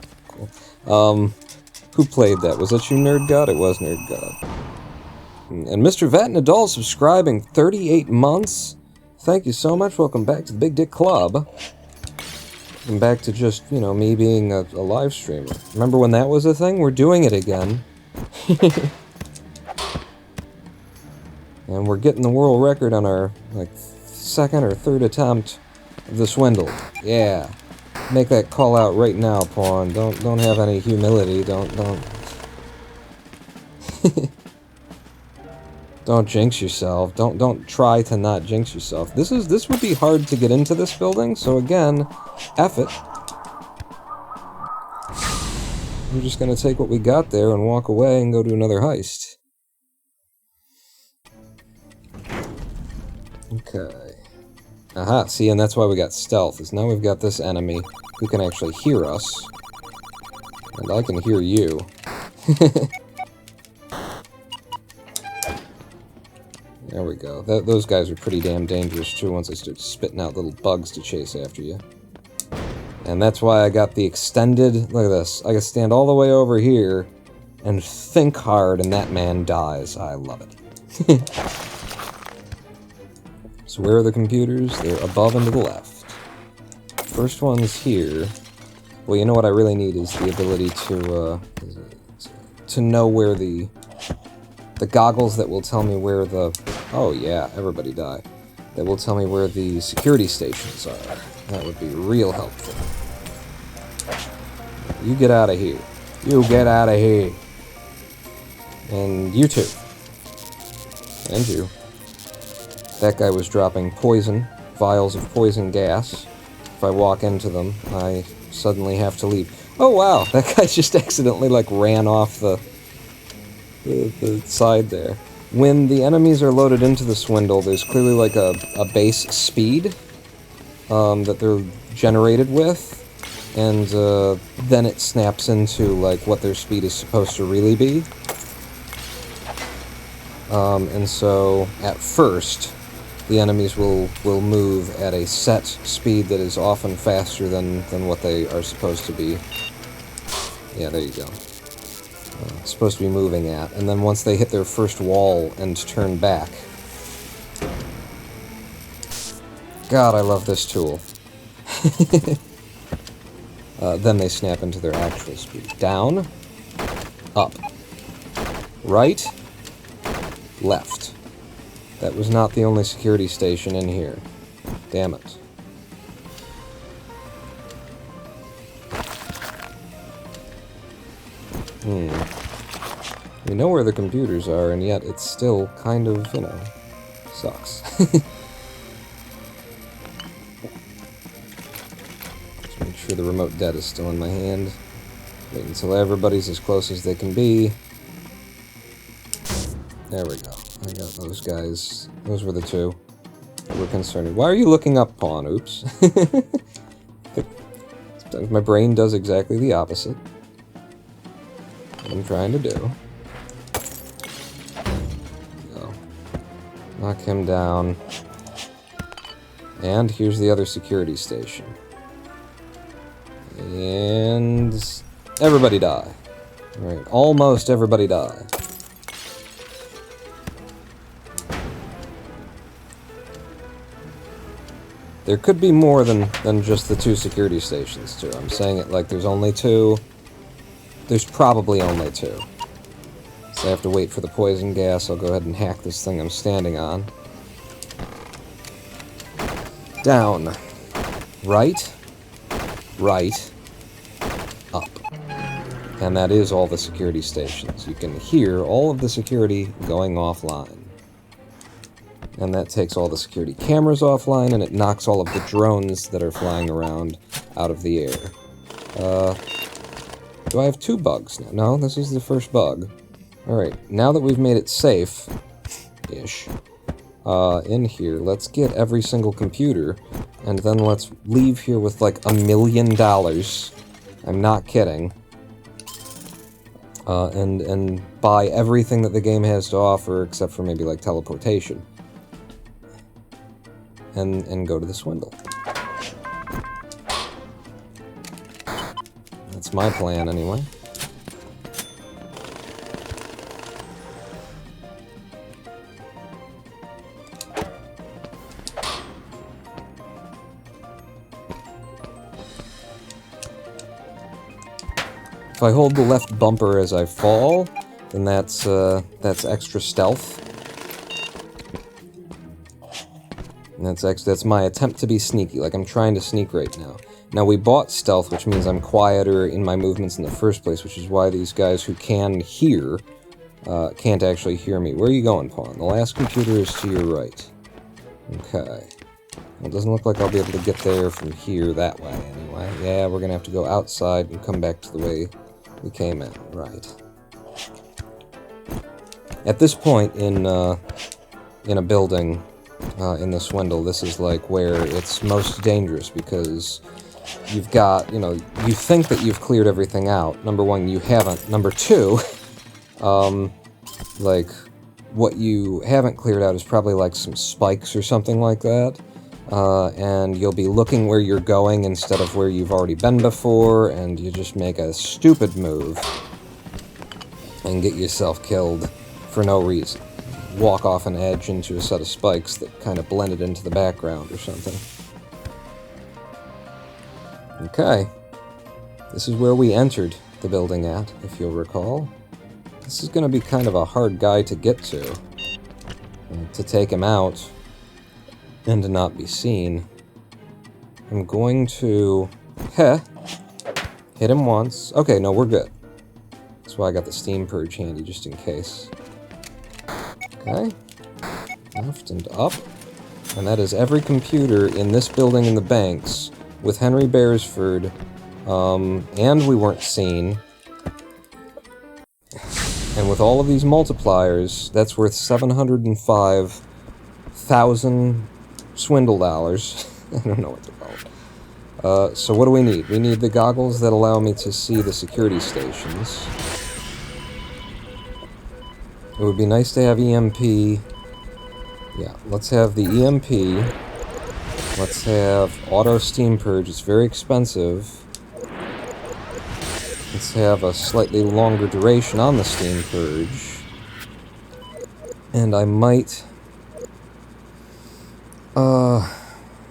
Who played that? Was that you, Nerd God? It was Nerd God. And Mr. Vat Nadal subscribing 38 months. Thank you so much. Welcome back to the Big Dick Club. And back to just, you know, me being a live streamer. Remember when that was a thing? We're doing it again. And we're getting the world record on our, like, second or third attempt of the Swindle. Yeah. Make that call out right now, Pawn. Don't have any humility. Don't. Don't jinx yourself. Don't try to not jinx yourself. This would be hard to get into this building, so again, F it. I'm just gonna take what we got there and walk away and go to another heist. Okay. Aha, see, and that's why we got stealth, is now we've got this enemy who can actually hear us. And I can hear you. There we go. Those guys are pretty damn dangerous, too, once they start spitting out little bugs to chase after you. And that's why I got the extended... Look at this. I can stand all the way over here and think hard, and that man dies. I love it. So where are the computers? They're above and to the left. First one's here. Well, you know what I really need is the ability to know where the goggles that will tell me where the... Oh yeah, everybody died. That will tell me where the security stations are. That would be real helpful. You get out of here. You get out of here. And you too. And you. That guy was dropping poison, vials of poison gas. If I walk into them, I suddenly have to leave. Oh wow, that guy just accidentally, like, ran off the side there. When the enemies are loaded into the Swindle, there's clearly, like, a base speed that they're generated with, and then it snaps into, like, what their speed is supposed to really be. And so, at first, the enemies will move at a set speed that is often faster than what they are supposed to be. Yeah, there you go. Supposed to be moving at. And then once they hit their first wall and turn back... God, I love this tool. Then they snap into their actual speed. Down. Up. Right. Left. That was not the only security station in here. Damn it. We know where the computers are, and yet it's still kind of, you know, sucks. the remote dead is still in my hand. Wait until everybody's as close as they can be. There we go. I got those guys. Those were the two that were concerning. Why are you looking up, Pawn? Oops. Sometimes my brain does exactly the opposite. What I'm trying to do. Go. Knock him down. And here's the other security station. And everybody die. Alright, almost everybody die. There could be more than just the two security stations, too. I'm saying it like there's only two. There's probably only two. So I have to wait for the poison gas. I'll go ahead and hack this thing I'm standing on. Down. Right. Right. Up. And that is all the security stations. You can hear all of the security going offline. And that takes all the security cameras offline, and it knocks all of the drones that are flying around out of the air. Do I have two bugs now? No, this is the first bug. Alright, now that we've made it safe-ish, in here, let's get every single computer, and then let's leave here with like $1 million. I'm not kidding. And buy everything that the game has to offer, except for maybe like teleportation. And go to the Swindle. That's my plan, anyway. If I hold the left bumper as I fall, then that's extra stealth. And that's my attempt to be sneaky, like I'm trying to sneak right now. Now, we bought stealth, which means I'm quieter in my movements in the first place, which is why these guys who can hear can't actually hear me. Where are you going, Pawn? The last computer is to your right. Okay. Well, it doesn't look like I'll be able to get there from here that way, anyway. Yeah, we're gonna have to go outside and come back to the way we came in. Right. At this point in a building, in the Swindle, this is like where it's most dangerous, because you've got, you think that you've cleared everything out. Number one, you haven't. Number two, like, what you haven't cleared out is probably like some spikes or something like that, and you'll be looking where you're going instead of where you've already been before, and you just make a stupid move and get yourself killed for no reason. Walk off an edge into a set of spikes that kind of blended into the background or something. Okay. This is where we entered the building at, if you'll recall. This is going to be kind of a hard guy to get to take him out, and to not be seen. I'm going to... hit him once. Okay, no, we're good. That's why I got the steam purge handy, just in case. Okay, left and up, and that is every computer in this building in the banks with Henry Beresford, and we weren't seen, and with all of these multipliers, that's worth 705,000 Swindle dollars. I don't know what they're called. So what do we need? We need the goggles that allow me to see the security stations. It would be nice to have EMP. Yeah, let's have the EMP. Let's have auto steam purge. It's very expensive. Let's have a slightly longer duration on the steam purge. And I might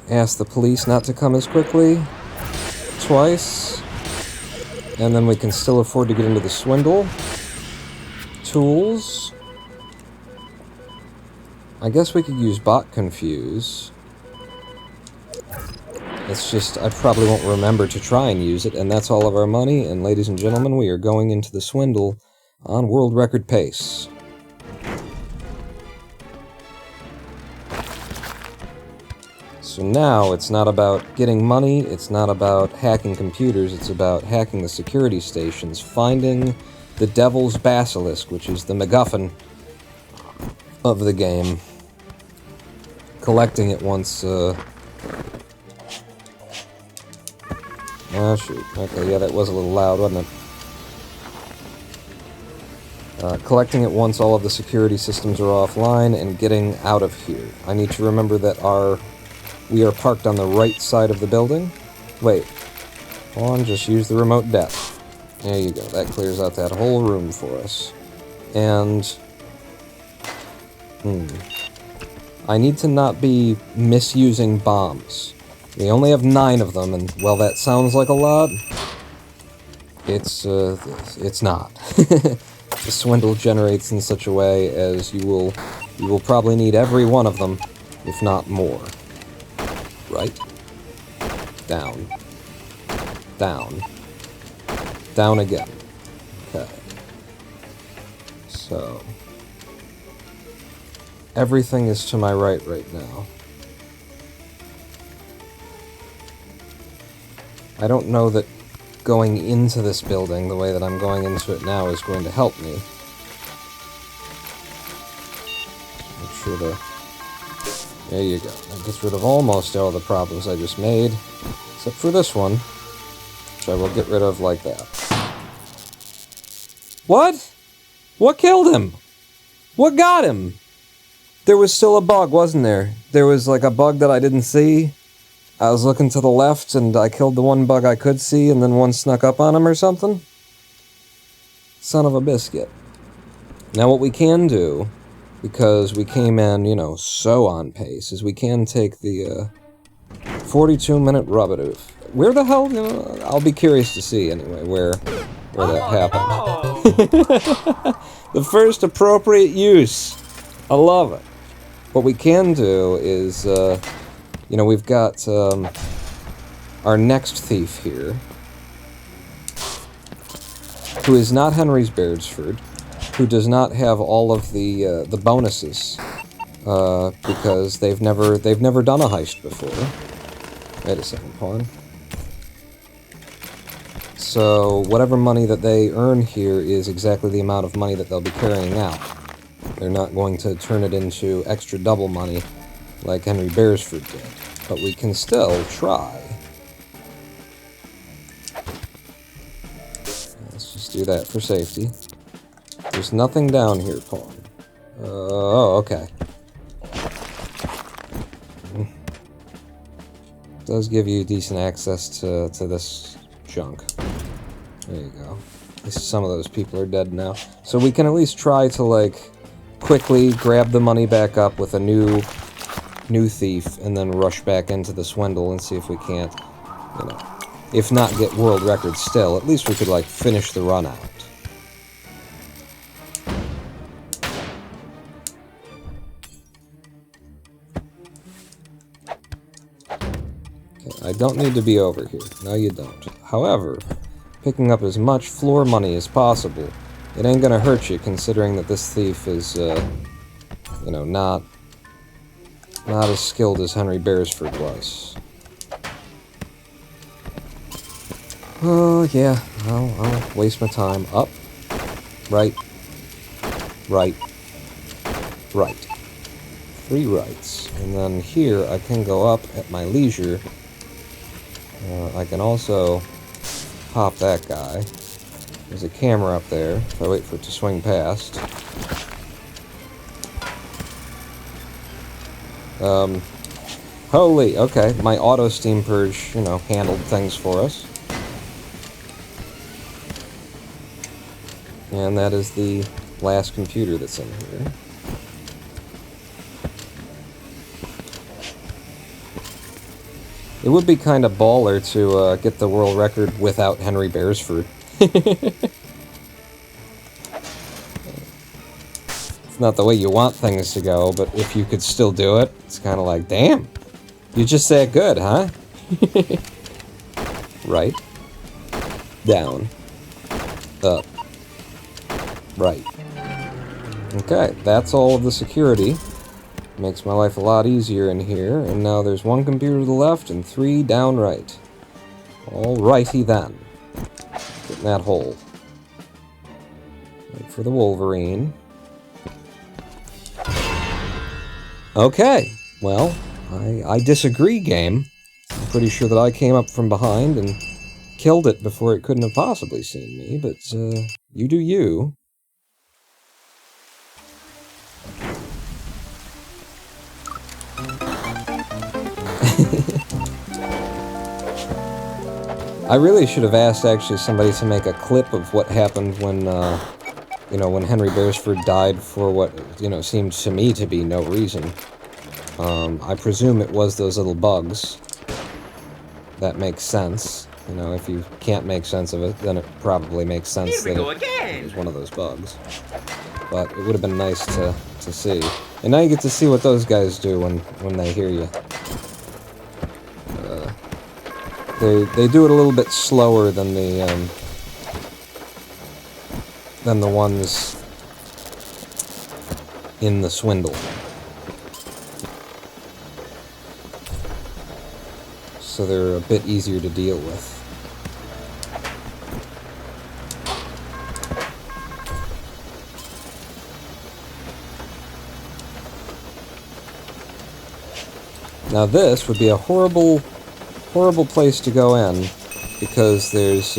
ask the police not to come as quickly. Twice. And then we can still afford to get into the Swindle. Tools. I guess we could use bot confuse. It's just, I probably won't remember to try and use it, and that's all of our money, and ladies and gentlemen, we are going into the Swindle on world record pace. So now it's not about getting money, it's not about hacking computers, it's about hacking the security stations, finding the Devil's Basilisk, which is the MacGuffin of the game, collecting it once, oh shoot, okay, yeah, that was a little loud, wasn't it? Collecting it once all of the security systems are offline, and getting out of here. I need to remember that we are parked on the right side of the building. Wait, hold on, just use the remote depth. There you go, that clears out that whole room for us. And, I need to not be misusing bombs. We only have 9 of them, and while that sounds like a lot, it's not. The Swindle generates in such a way as you will probably need every one of them, if not more. Right? Down. Down. Down again. Okay. So, everything is to my right now. I don't know that going into this building the way that I'm going into it now is going to help me. Make sure to... There you go. That gets rid of almost all the problems I just made, except for this one, which I will get rid of like that. What? What killed him? What got him? There was still a bug, wasn't there? There was like a bug that I didn't see. I was looking to the left, and I killed the one bug I could see, and then one snuck up on him or something? Son of a biscuit. Now what we can do, because we came in, you know, so on pace, is we can take the 42-minute rub-a-doof. Where the hell? You know, I'll be curious to see, anyway, where that happened. The first appropriate use. I love it. What we can do is... you know, we've got our next thief here, who is not Henry's Beresford, who does not have all of the bonuses, because they've never done a heist before. Wait a second, hold on. So whatever money that they earn here is exactly the amount of money that they'll be carrying out. They're not going to turn it into extra double money like Henry Beresford did, but we can still try. Let's just do that for safety. There's nothing down here, Paul. Oh, okay. Does give you decent access to this junk. There you go. At least some of those people are dead now. So we can at least try to, like, quickly grab the money back up with a new thief, and then rush back into the Swindle and see if we can't, you know, if not get world records still, at least we could, like, finish the run out. Okay, I don't need to be over here. No, you don't. However, picking up as much floor money as possible, it ain't gonna hurt you, considering that this thief is, you know, not as skilled as Henry Beresford was. Oh, yeah. I'll waste my time. Up. Right. Right. Right. 3 rights. And then here, I can go up at my leisure. I can also pop that guy. There's a camera up there, if I wait for it to swing past. Holy, okay, my auto steam purge, you know, handled things for us. And that is the last computer that's in here. It would be kind of baller to get the world record without Henry Beresford. It's not the way you want things to go, but if you could still do it, it's kind of like, damn, you just that good, huh? Right. Down. Up. Right. Okay, that's all of the security. Makes my life a lot easier in here, and now there's one computer to the left and 3 down right. Alrighty then. Get in that hole. Wait for the Wolverine. Okay, well, I disagree, game. I'm pretty sure that I came up from behind and killed it before it couldn't have possibly seen me, but, you do you. I really should have asked, actually, somebody to make a clip of what happened when, you know, when Henry Beresford died for what, you know, seemed to me to be no reason. I presume it was those little bugs. That makes sense. You know, if you can't make sense of it, then it probably makes sense that it was one of those bugs. But it would have been nice to see. And now you get to see what those guys do when they hear you. They do it a little bit slower than the ones in the Swindle. So they're a bit easier to deal with. Now this would be a horrible place to go in, because there's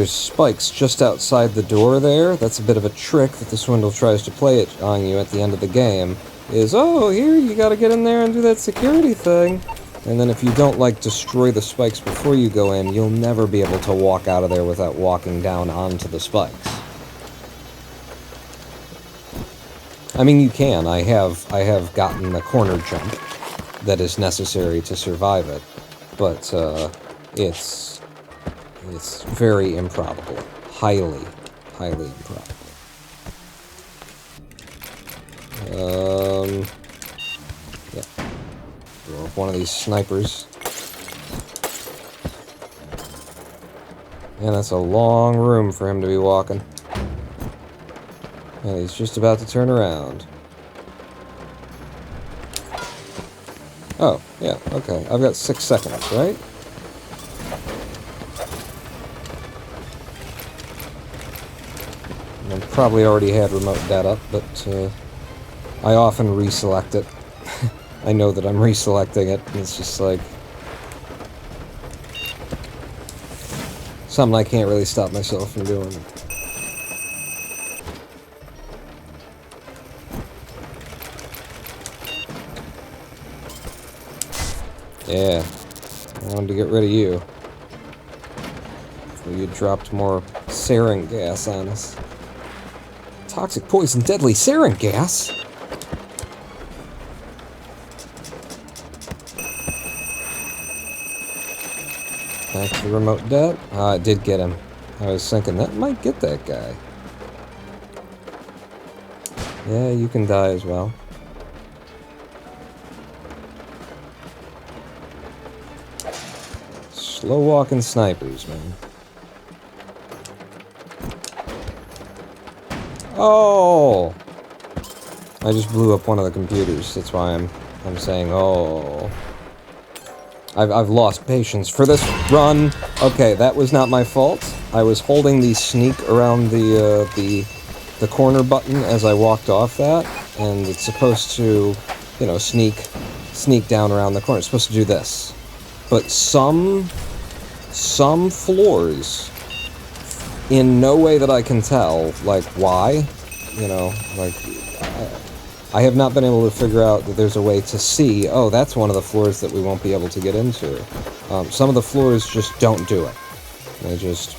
spikes just outside the door there. That's a bit of a trick that the Swindle tries to play it on you at the end of the game. Is, oh, here, you gotta get in there and do that security thing. And then if you don't, like, destroy the spikes before you go in, you'll never be able to walk out of there without walking down onto the spikes. I mean, you can. I have gotten the corner jump that is necessary to survive it, but, it's very improbable. Highly improbable. Yeah. Throw up one of these snipers. Man, that's a long room for him to be walking. And he's just about to turn around. Oh, yeah, okay. I've got 6 seconds, right? I probably already had remote data, but I often reselect it. I know that I'm reselecting it, and it's just like something I can't really stop myself from doing. Yeah, I wanted to get rid of you. Before you dropped more sarin gas on us. Toxic, poison, deadly sarin gas? Back to the remote det. Ah, it did get him. I was thinking that might get that guy. Yeah, you can die as well. Slow walking snipers, man. Oh! I just blew up one of the computers. That's why I'm saying, oh. I've lost patience for this run. Okay, that was not my fault. I was holding the sneak around the corner button as I walked off that, and it's supposed to, you know, sneak down around the corner. It's supposed to do this. But some floors, in no way that I can tell, like, why, you know, like, I have not been able to figure out that there's a way to see, oh, that's one of the floors that we won't be able to get into. Some of the floors just don't do it. It just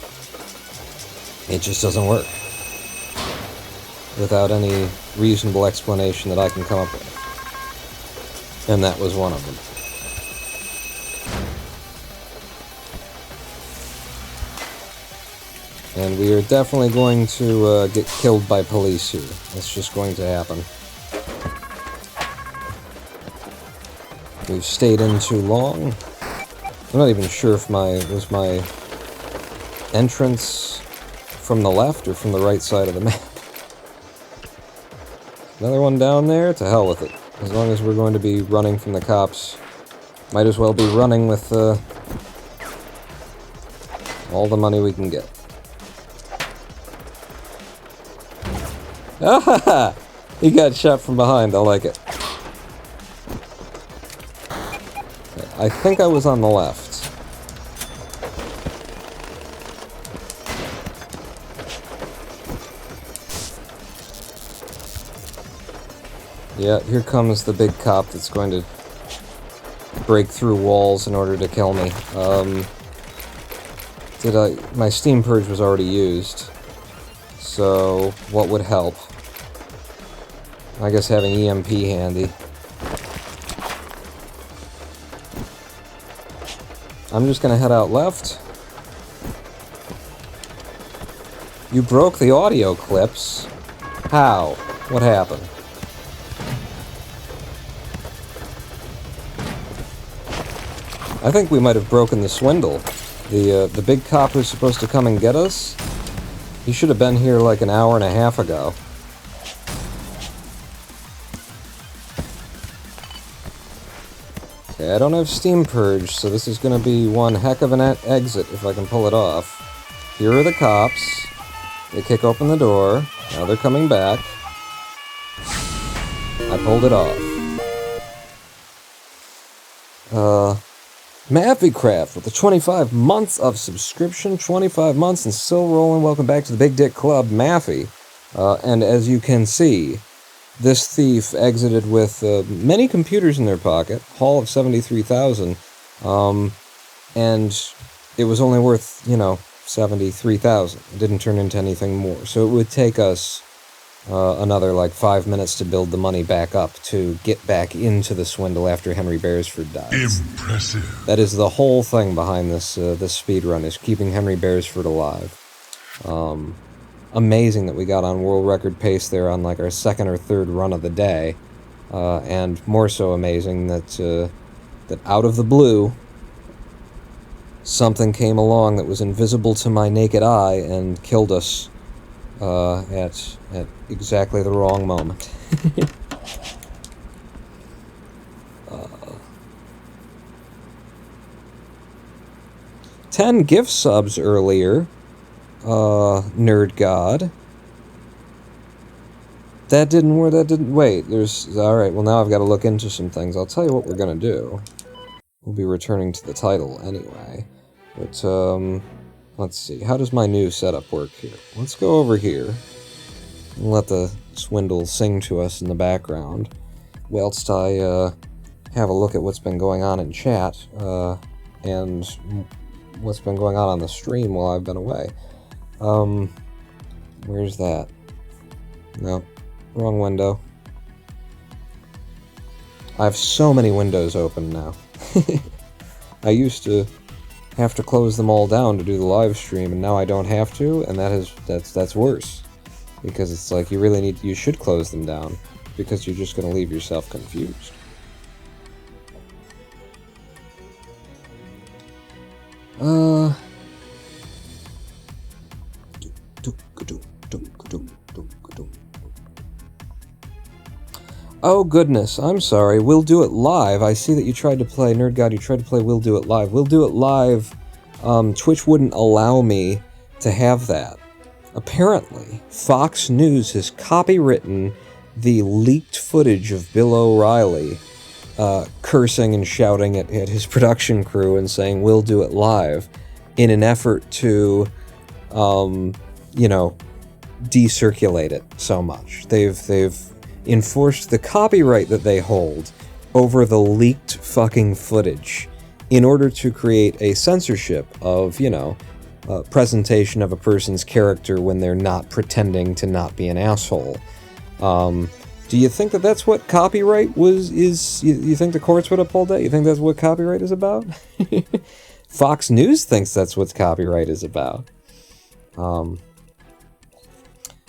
doesn't work. Without any reasonable explanation that I can come up with. And that was one of them. And we are definitely going to get killed by police here. That's just going to happen. We've stayed in too long. I'm not even sure if was my entrance from the left or from the right side of the map. Another one down there? To hell with it. As long as we're going to be running from the cops, might as well be running with all the money we can get. Ah! He got shot from behind. I like it. Okay, I think I was on the left. Yeah, here comes the big cop that's going to break through walls in order to kill me. My Steam Purge was already used, so what would help? I guess having EMP handy. I'm just gonna head out left. You broke the audio clips? How? What happened? I think we might have broken the Swindle. The big cop who's supposed to come and get us, he should have been here like an hour and a half ago. Okay, I don't have Steam Purge, so this is gonna be one heck of an exit if I can pull it off. Here are the cops. They kick open the door. Now they're coming back. I pulled it off. Maffycraft with the 25 months of subscription, 25 months and still rolling. Welcome back to the Big Dick Club, Maffy. And as you can see, this thief exited with many computers in their pocket, haul of 73,000, and it was only worth, 73,000. It didn't turn into anything more. So it would take us another, 5 minutes to build the money back up to get back into the Swindle after Henry Beresford dies. Impressive. That is the whole thing behind this speedrun, is keeping Henry Beresford alive. Amazing that we got on world record pace there on our second or third run of the day, and more so amazing that that out of the blue, something came along that was invisible to my naked eye and killed us at exactly the wrong moment. 10 gift subs earlier. Nerd God. That didn't work. Wait, alright, well now I've got to look into some things. I'll tell you what we're gonna do. We'll be returning to the title anyway. But, let's see. How does my new setup work here? Let's go over here and let the Swindle sing to us in the background, whilst I, have a look at what's been going on in chat, and what's been going on the stream while I've been away. Where's that? No, wrong window. I have so many windows open now. I used to have to close them all down to do the live stream, and now I don't have to, and that's worse. Because it's like you should close them down, because you're just gonna leave yourself confused. Oh goodness, I'm sorry. We'll Do It Live. I see that you tried to play, Nerd God, you tried to play We'll Do It Live. We'll Do It Live, Twitch wouldn't allow me to have that. Apparently, Fox News has copywritten the leaked footage of Bill O'Reilly cursing and shouting at his production crew and saying, "We'll do it live," in an effort to, decirculate it so much. They've enforced the copyright that they hold over the leaked fucking footage in order to create a censorship of, presentation of a person's character when they're not pretending to not be an asshole. Do you think that that's what copyright is? You think the courts would uphold that? You think that's what copyright is about? Fox News thinks that's what copyright is about. And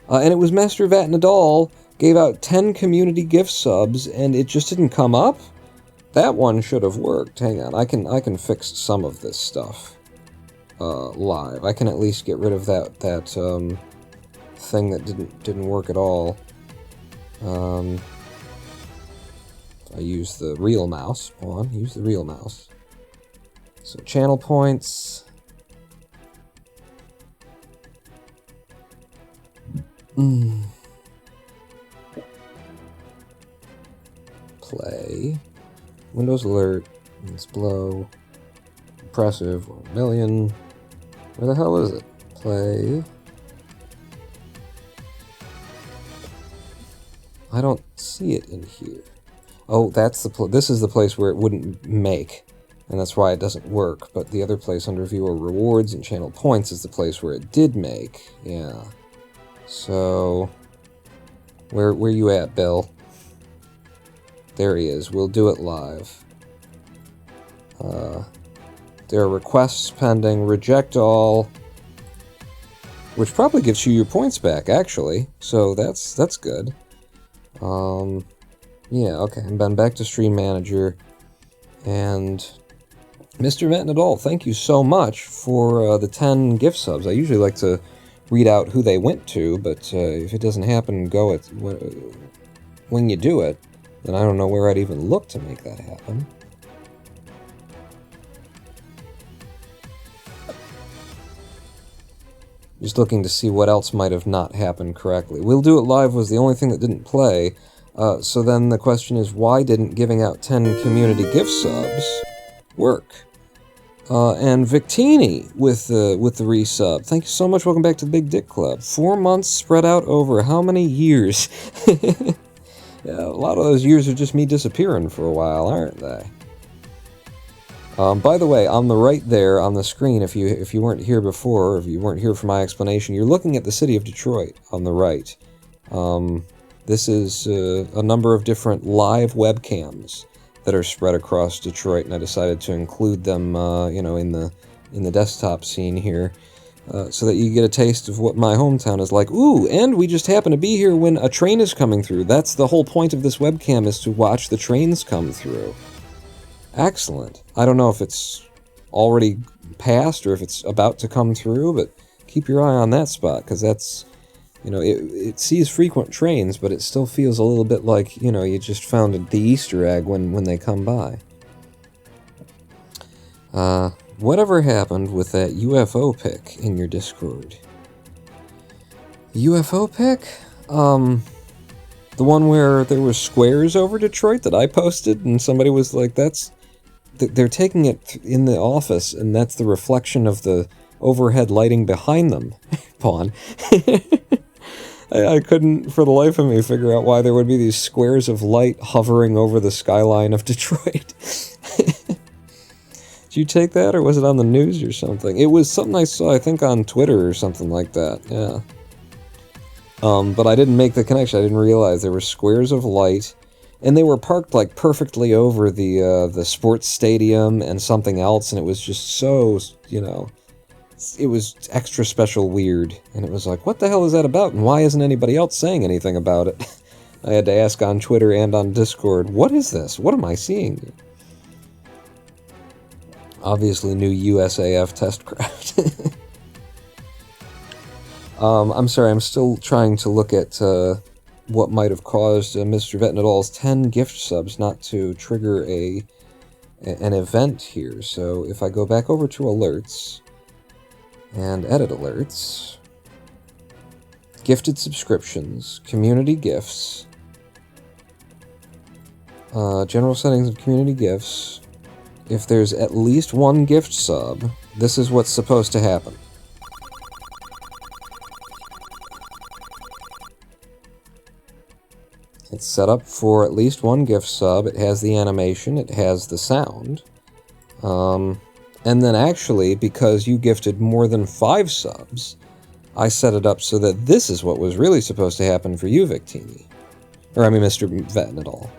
it was Master Vat Nadal gave out 10 community gift subs, and it just didn't come up? That one should have worked. Hang on, I can fix some of this stuff live. I can at least get rid of that thing that didn't work at all. I use the real mouse. Hold on, use the real mouse. So channel points. Play. Windows alert. Let's blow. Impressive. 1 million. Where the hell is it? Play. I don't see it in here. Oh, that's the this is the place where it wouldn't make, and that's why it doesn't work. But the other place under viewer rewards and channel points is the place where it did make. Yeah. So where you at, Bill? There he is. We'll do it live. There are requests pending. Reject all. Which probably gives you your points back, actually. So that's good. Yeah, okay. I'm back to Stream Manager. And Mr. Vent Nadal, thank you so much for the 10 gift subs. I usually like to read out who they went to, but if it doesn't happen, when you do it, then I don't know where I'd even look to make that happen. Just looking to see what else might have not happened correctly. We'll Do It Live was the only thing that didn't play, so then the question is, why didn't giving out 10 community gift subs work? And Victini with the resub. Thank you so much, welcome back to the Big Dick Club. 4 months spread out over how many years? Yeah, a lot of those years are just me disappearing for a while, aren't they? By the way, on the right there on the screen, if you weren't here before, or if you weren't here for my explanation, you're looking at the city of Detroit on the right. This is a number of different live webcams that are spread across Detroit, and I decided to include them, in the desktop scene here, so that you get a taste of what my hometown is like. Ooh, and we just happen to be here when a train is coming through. That's the whole point of this webcam, is to watch the trains come through. Excellent. I don't know if it's already passed or if it's about to come through, but keep your eye on that spot, because that's, it sees frequent trains, but it still feels a little bit like, you just found the Easter egg when they come by. Whatever happened with that UFO pic in your Discord? UFO pic? The one where there were squares over Detroit that I posted, and somebody was like, they're taking it in the office, and that's the reflection of the overhead lighting behind them. Pawn. I couldn't, for the life of me, figure out why there would be these squares of light hovering over the skyline of Detroit. Did you take that, or was it on the news or something? It was something I saw, I think, on Twitter or something like that, yeah. But I didn't make the connection. I didn't realize there were squares of light, and they were parked like perfectly over the sports stadium and something else, and it was just so, it was extra special weird, and it was like, what the hell is that about, and why isn't anybody else saying anything about it? I had to ask on Twitter and on Discord, what is this? What am I seeing? Obviously new USAF test craft. I'm sorry, I'm still trying to look at what might have caused Mr. Vetnadal's 10 gift subs not to trigger an event here. So if I go back over to alerts and edit alerts, gifted subscriptions, community gifts, general settings of community gifts, if there's at least one gift sub, this is what's supposed to happen. It's set up for at least one gift sub, it has the animation, it has the sound. And then actually, because you gifted more than 5 subs, I set it up so that this is what was really supposed to happen for you, Victini. Or, I mean, Mr. Vetnadal.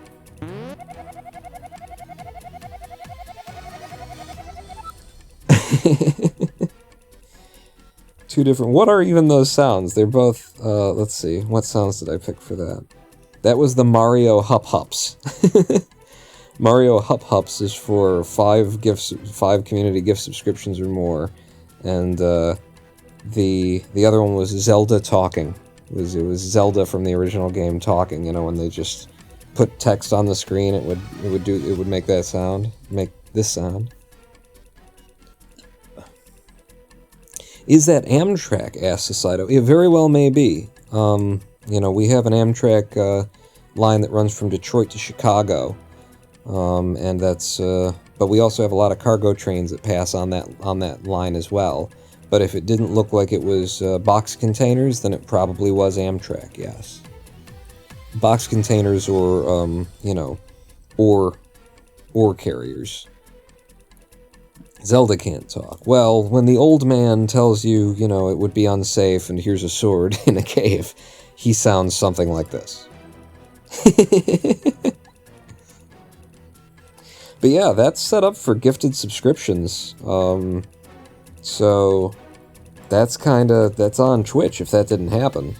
Two different... What are even those sounds? They're both... let's see. What sounds did I pick for that? That was the Mario Hup Hups. Mario Hup Hups is for 5 community gift subscriptions or more. And the other one was Zelda Talking. It was Zelda from the original game talking. You know, when they just put text on the screen, it would make that sound, make this sound. Is that Amtrak? Asks Saito. It very well may be. You know, we have an Amtrak line that runs from Detroit to Chicago, and that's. But we also have a lot of cargo trains that pass on that line as well. But if it didn't look like it was box containers, then it probably was Amtrak. Yes. Box containers or you know, ore carriers. Zelda can't talk. Well, when the old man tells you, you know, it would be unsafe and here's a sword in a cave, he sounds something like this. But yeah, that's set up for gifted subscriptions. So that's on Twitch if that didn't happen.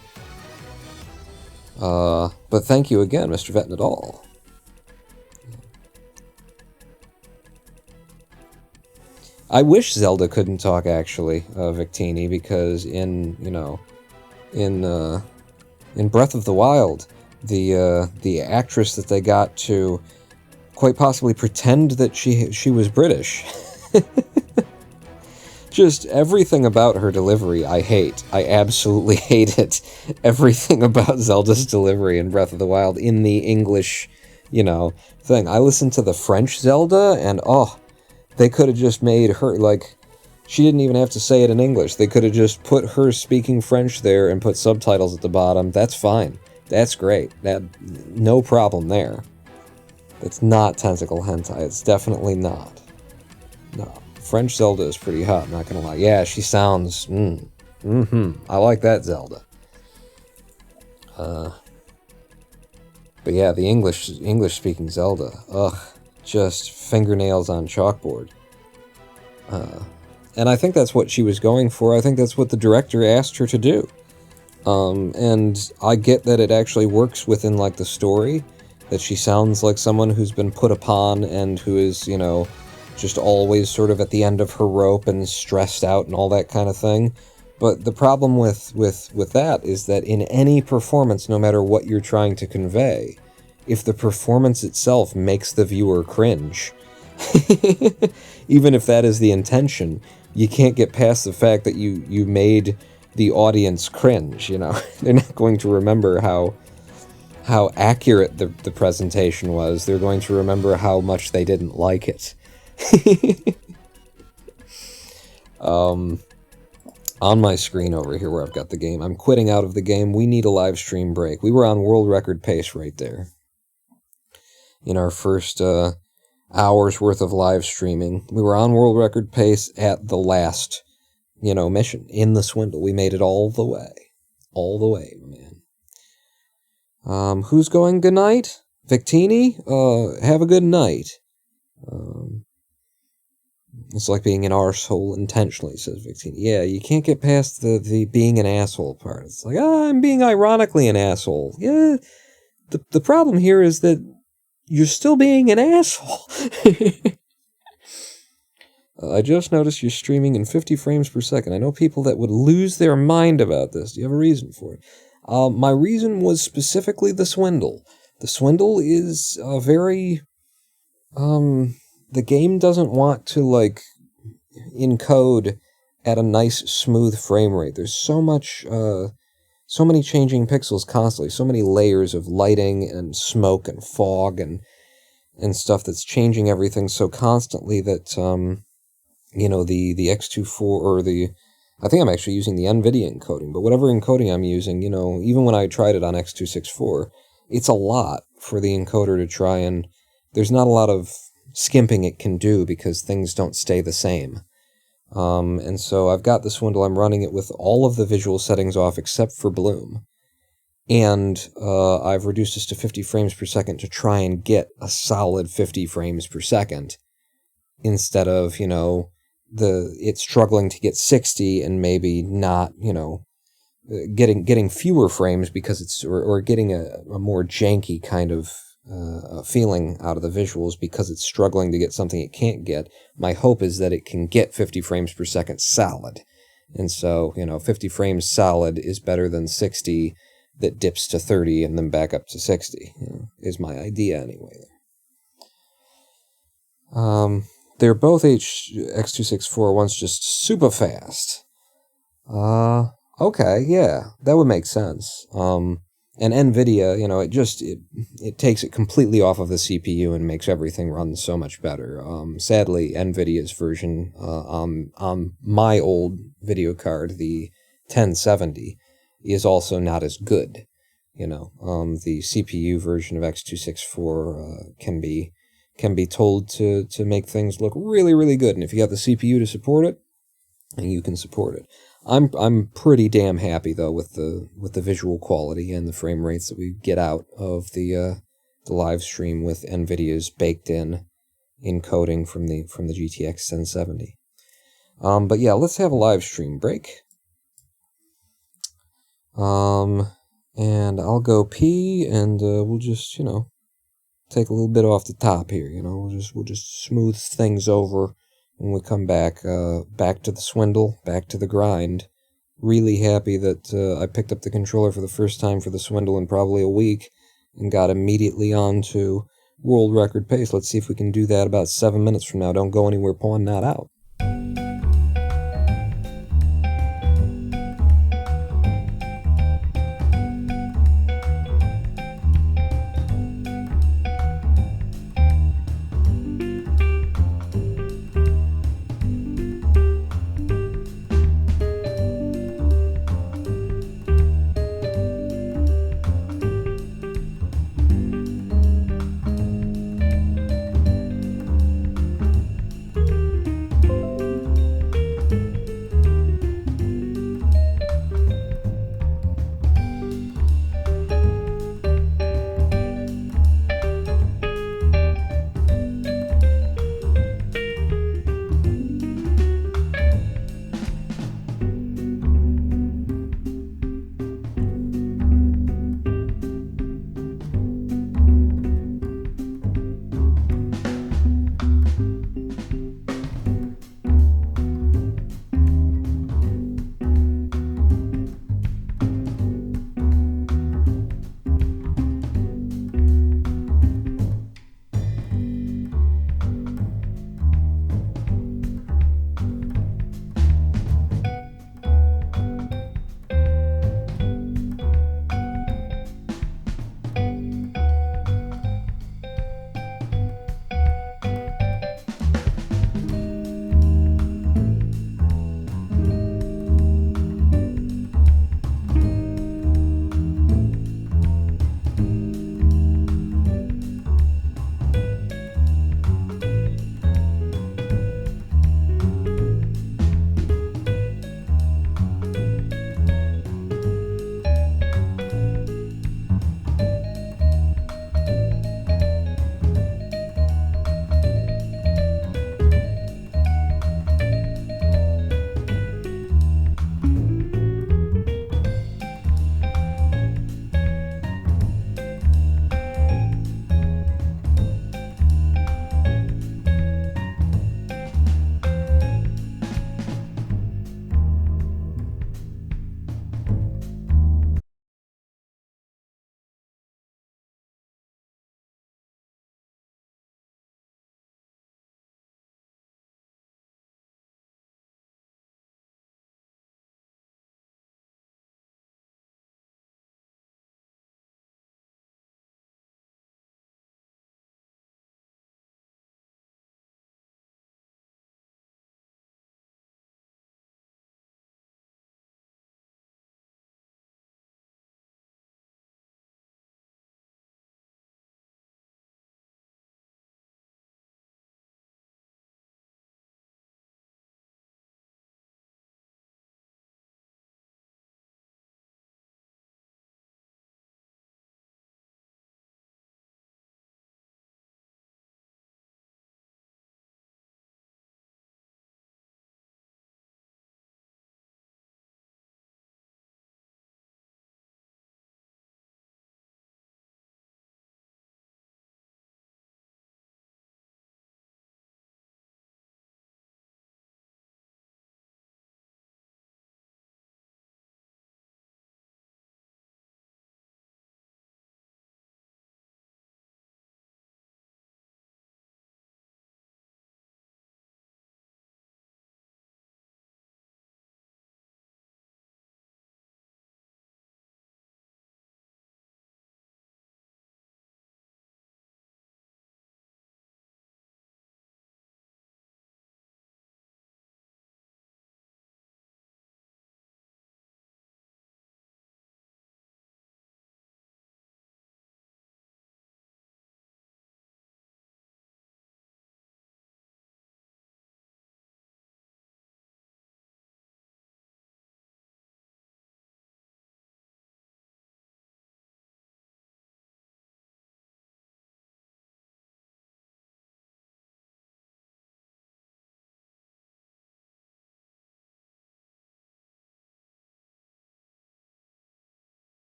But thank you again, Mr. Vetnadal. I wish Zelda couldn't talk, actually, Victini, because in Breath of the Wild, the actress that they got to quite possibly pretend that she was British. Just everything about her delivery I hate. I absolutely hate it. Everything about Zelda's delivery in Breath of the Wild in the English, you know, thing. I listened to the French Zelda, and oh, they could have just made her, like, she didn't even have to say it in English. They could have just put her speaking French there and put subtitles at the bottom. That's fine. That's great. No problem there. It's not tentacle hentai. It's definitely not. No. French Zelda is pretty hot, not gonna lie. Yeah, she sounds, I like that Zelda. But yeah, the English-speaking Zelda, ugh, just fingernails on chalkboard. And I think that's what she was going for. I think that's what the director asked her to do. And I get that it actually works within, like, the story, that she sounds like someone who's been put upon and who is, you know, just always sort of at the end of her rope and stressed out and all that kind of thing. But the problem with that is that in any performance, no matter what you're trying to convey, if the performance itself makes the viewer cringe, even if that is the intention, you can't get past the fact that you made the audience cringe, you know? They're not going to remember how accurate the presentation was. They're going to remember how much they didn't like it. On my screen over here where I've got the game, I'm quitting out of the game. We need a live stream break. We were on world record pace right there. In our first hour's worth of live streaming, we were on world record pace at the last, you know, mission in the Swindle. We made it all the way, man. Who's going good night? Victini? Have a good night. It's like being an arsehole intentionally, says Victini. Yeah, you can't get past the being an asshole part. It's like, I'm being ironically an asshole. Yeah, the problem here is that you're still being an asshole. I just noticed you're streaming in 50 frames per second. I know people that would lose their mind about this. Do you have a reason for it? My reason was specifically the Swindle. The Swindle is very... the game doesn't want to, like, encode at a nice, smooth frame rate. There's so many changing pixels constantly, so many layers of lighting and smoke and fog and stuff that's changing everything so constantly that, you know, the X24 or I think I'm actually using the NVIDIA encoding, but whatever encoding I'm using, you know, even when I tried it on X264, it's a lot for the encoder to try and... There's not a lot of skimping it can do because things don't stay the same. And so I've got the Swindle, I'm running it with all of the visual settings off except for bloom. And I've reduced this to 50 frames per second to try and get a solid 50 frames per second instead of, you know, it's struggling to get 60 and maybe not, you know, getting fewer frames because it's, or getting a more janky kind of feeling out of the visuals because it's struggling to get something it can't get. My hope is that it can get 50 frames per second solid And so, 50 frames solid is better than 60 that dips to 30 and then back up to 60, is my idea anyway. They're both X264, one's just super fast. Okay, yeah, that would make sense. And NVIDIA, it takes it completely off of the CPU and makes everything run so much better. Sadly, NVIDIA's version on my old video card, the 1070, is also not as good. The CPU version of X264 can be told to make things look really, really good. And if you have the CPU to support it, you can support it. I'm pretty damn happy though with the visual quality and the frame rates that we get out of the live stream with NVIDIA's baked in encoding from the GTX 1070. But yeah, let's have a live stream break. And I'll go pee, and we'll just take a little bit off the top here. We'll just smooth things over. When we come back, back to the Swindle, back to the grind. Really happy that I picked up the controller for the first time for the Swindle in probably a week and got immediately on to world record pace. Let's see if we can do that about 7 minutes from now. Don't go anywhere, pawn not out.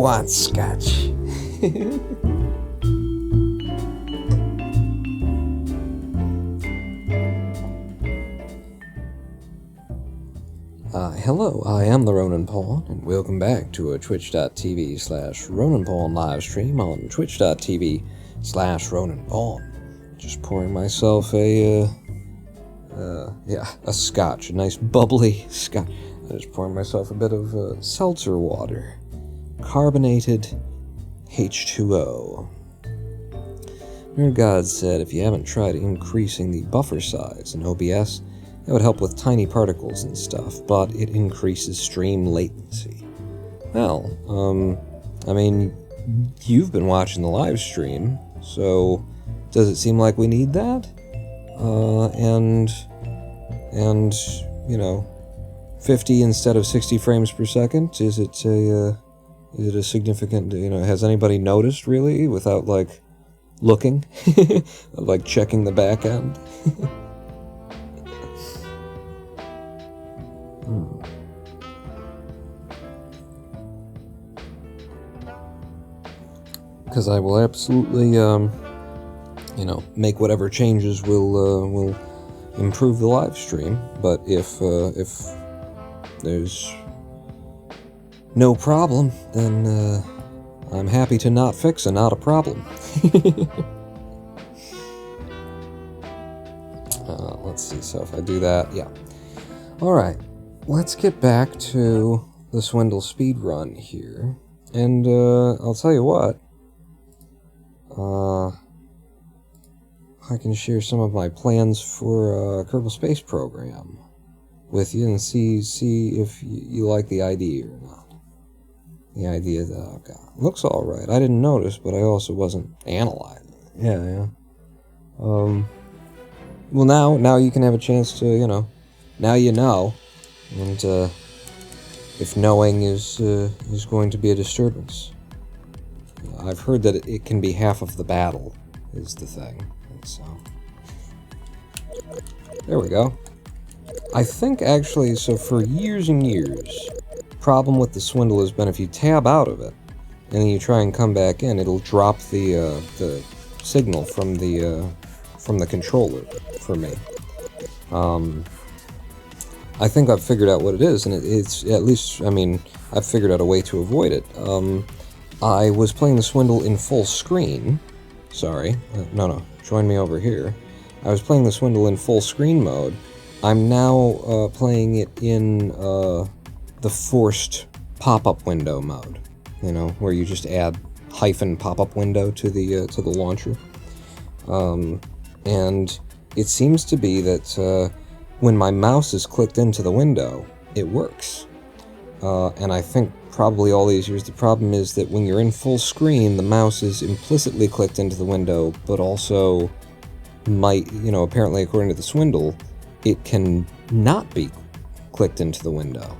want scotch? Hello, I am the Ronin Pawn, and welcome back to a twitch.tv/Ronin Pawn live stream on twitch.tv/Ronin Pawn. Just pouring myself a scotch, a nice bubbly scotch. I'm just pouring myself a bit of seltzer water, carbonated H2O. Nerd God said if you haven't tried increasing the buffer size in OBS, that would help with tiny particles and stuff, but it increases stream latency. Well, I mean, you've been watching the live stream, so does it seem like we need that? And you know, 50 instead of 60 frames per second? Is it a significant, you know, has anybody noticed really without like looking? Like checking the back end? Because I will absolutely, you know, make whatever changes will improve the live stream. But if there's no problem, then I'm happy to not fix a not a problem. Let's see. So if I do that, yeah. All right. Let's get back to the Swindle speedrun here, and I'll tell you what, I can share some of my plans for Kerbal Space Program with you and see if you like the idea or not. The idea that, oh god, looks alright. I didn't notice, but I also wasn't analyzing. Yeah. Well, now you can have a chance to, you know, now you know. And if knowing is going to be a disturbance, I've heard that it can be half of the battle, is the thing. And so there we go. I think actually, so for years and years, problem with the Swindle has been if you tab out of it and then you try and come back in, it'll drop the signal from the controller for me. I think I've figured out what it is, and it's, at least, I mean, I've figured out a way to avoid it. I was playing the Swindle in full screen. Sorry. No, join me over here. I was playing the Swindle in full screen mode. I'm now playing it in the forced pop-up window mode. You know, where you just add hyphen pop-up window to the launcher. And it seems to be that when my mouse is clicked into the window, it works. And I think probably all these years, the problem is that when you're in full screen, the mouse is implicitly clicked into the window, but also might, you know, apparently according to the Swindle, it can not be clicked into the window.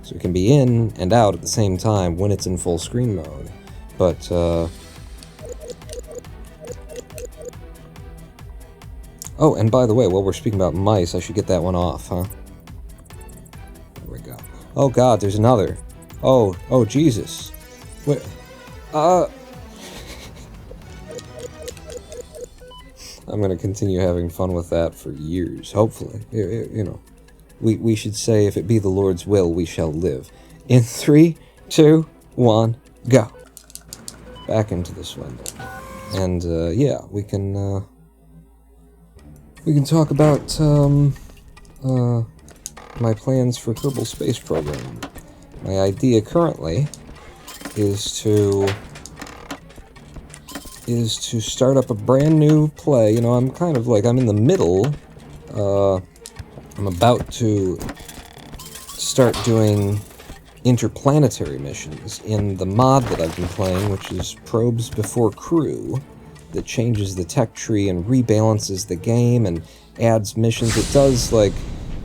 So it can be in and out at the same time when it's in full screen mode. But, oh, and by the way, while we're speaking about mice, I should get that one off, huh? There we go. Oh god, there's another. Oh, Jesus. Wait, I'm gonna continue having fun with that for years, hopefully. You know, we should say, if it be the Lord's will, we shall live. In 3, 2, 1, go. Back into the Swindle. And, yeah, we can talk about, my plans for Kerbal Space Program. My idea currently is to start up a brand new play. You know, I'm kind of like, I'm in the middle. I'm about to start doing interplanetary missions in the mod that I've been playing, which is Probes Before Crew, that changes the tech tree and rebalances the game and adds missions. It does, like,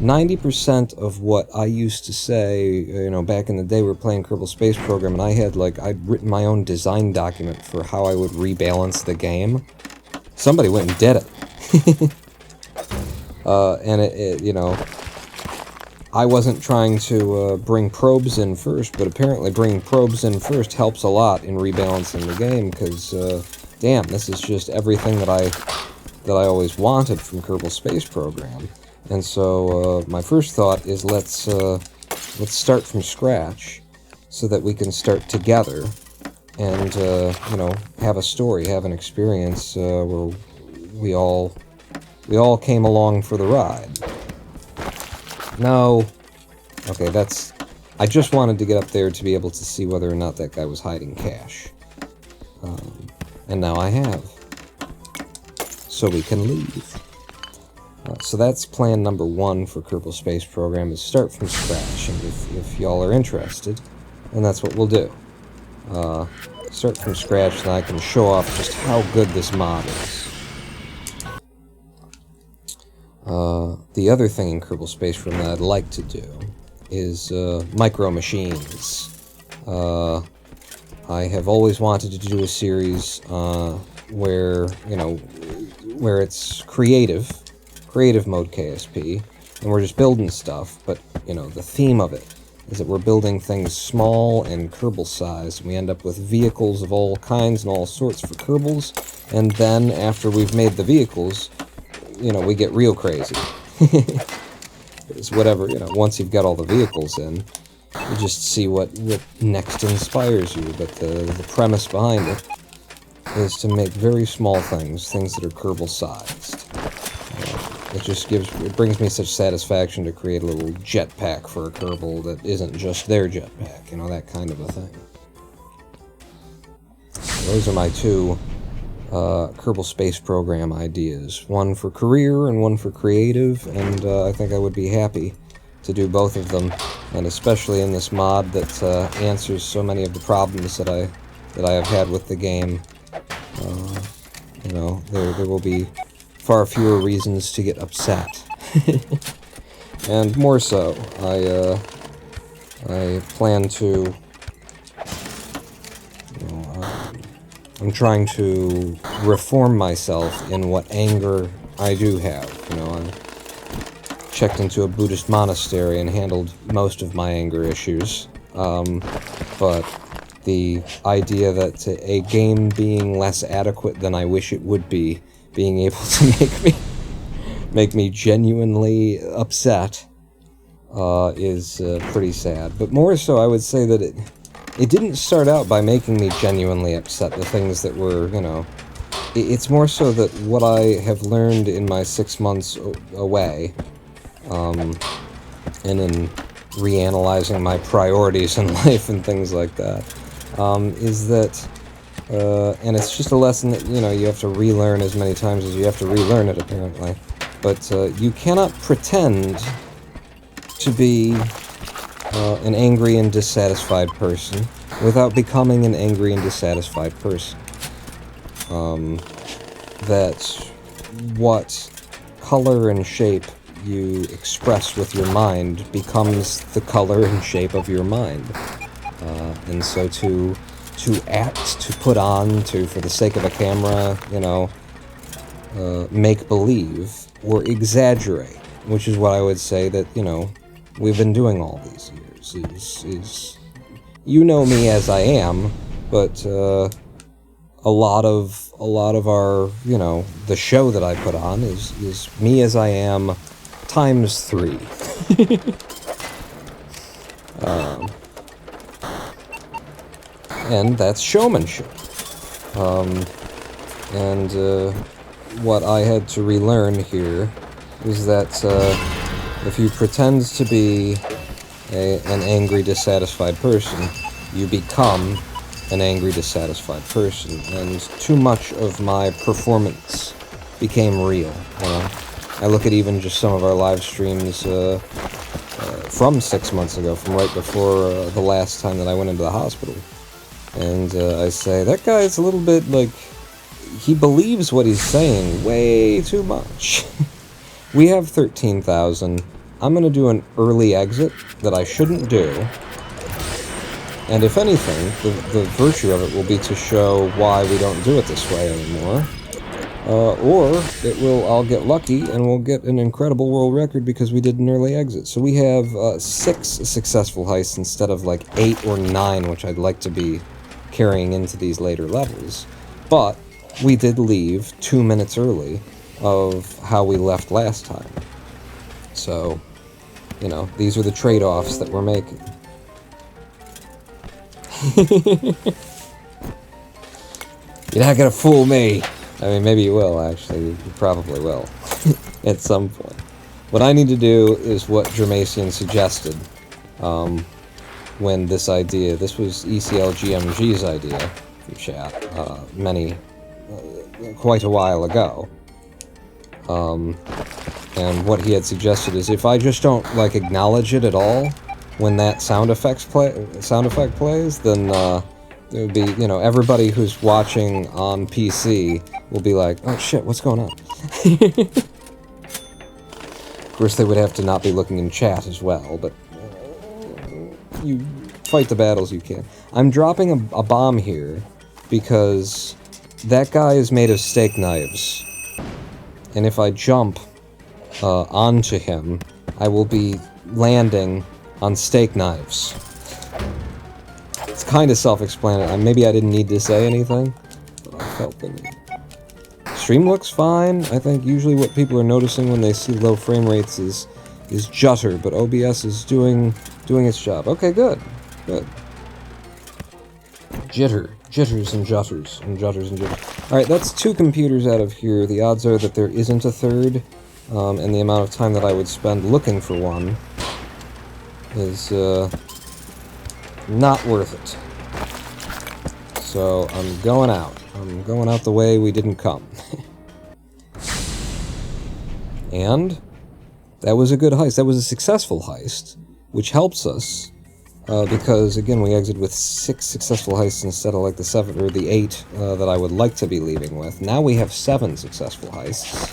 90% of what I used to say, you know, back in the day we were playing Kerbal Space Program, and I had, like, I'd written my own design document for how I would rebalance the game. Somebody went and did it. And it, you know, I wasn't trying to bring probes in first, but apparently bringing probes in first helps a lot in rebalancing the game, because, damn, this is just everything that I always wanted from Kerbal Space Program. And so, my first thought is let's start from scratch, so that we can start together, and, you know, have a story, have an experience, where we all came along for the ride. No. Okay, I just wanted to get up there to be able to see whether or not that guy was hiding cash. And now I have. So we can leave. So that's plan number 1 for Kerbal Space Program, is start from scratch. And if y'all are interested, then that's what we'll do. Start from scratch, and I can show off just how good this mod is. The other thing in Kerbal Space Program that I'd like to do is micro machines. I have always wanted to do a series where, you know, where it's creative mode KSP, and we're just building stuff, but, you know, the theme of it is that we're building things small and Kerbal-sized, and we end up with vehicles of all kinds and all sorts for Kerbals, and then, after we've made the vehicles, you know, we get real crazy. It's whatever, you know, once you've got all the vehicles in, you just see what next inspires you, but the premise behind it is to make very small things that are Kerbal-sized. It brings me such satisfaction to create a little jetpack for a Kerbal that isn't just their jetpack, you know, that kind of a thing. So those are my 2 Kerbal Space Program ideas. One for career and one for creative, and I think I would be happy to do both of them, and especially in this mod that answers so many of the problems that I have had with the game. You know, there will be far fewer reasons to get upset. And more so, I plan to, you know, I'm trying to reform myself in what anger I do have. You know, I checked into a Buddhist monastery and handled most of my anger issues. But the idea that a game being less adequate than I wish it would be, being able to make me genuinely upset, is pretty sad. But more so, I would say that it didn't start out by making me genuinely upset, the things that were, you know... It's more so that what I have learned in my 6 months away, and in reanalyzing my priorities in life and things like that, is that... and it's just a lesson that, you know, you have to relearn as many times as you have to relearn it, apparently. But you cannot pretend to be an angry and dissatisfied person without becoming an angry and dissatisfied person. That what color and shape you express with your mind becomes the color and shape of your mind. And so to act, to put on, for the sake of a camera, you know, make believe or exaggerate, which is what I would say that, you know, we've been doing all these years, is you know me as I am, but a lot of our, you know, the show that I put on is me as I am times 3. And that's showmanship. And what I had to relearn here is that if you pretend to be an angry, dissatisfied person, you become an angry, dissatisfied person. And too much of my performance became real. You know? I look at even just some of our live streams from 6 months ago, from right before the last time that I went into the hospital. And I say, that guy's a little bit, like, he believes what he's saying way too much. We have 13,000. I'm gonna do an early exit that I shouldn't do. And if anything, the virtue of it will be to show why we don't do it this way anymore. or I'll get lucky and we'll get an incredible world record because we did an early exit. So we have 6 successful heists instead of like 8 or 9, which I'd like to be carrying into these later levels. But we did leave 2 minutes early of how we left last time. So, you know, these are the trade-offs that we're making. You're not gonna fool me! I mean, maybe you will, actually. You probably will. At some point. What I need to do is what Germasian suggested when this was ECLGMG's idea from chat, quite a while ago. And what he had suggested is if I just don't, like, acknowledge it at all when that sound effect plays, then it would be, you know, everybody who's watching on PC will be like, oh shit, what's going on? Of course, they would have to not be looking in chat as well, but you fight the battles you can. I'm dropping a bomb here because that guy is made of steak knives. And if I jump onto him, I will be landing on steak knives. It's kind of self-explanatory. Maybe I didn't need to say anything, but I felt the need. Stream looks fine. I think usually what people are noticing when they see low frame rates is jutter, but OBS is doing its job. Okay, good. Good. Jitters and jutters, and jutters and jitters. Alright, that's 2 computers out of here. The odds are that there isn't a third, and the amount of time that I would spend looking for one is not worth it. So I'm going out. I'm going out the way we didn't come. And that was a good heist. That was a successful heist, which helps us because, again, we exited with 6 successful heists instead of like the 7 or the 8 that I would like to be leaving with. Now we have 7 successful heists.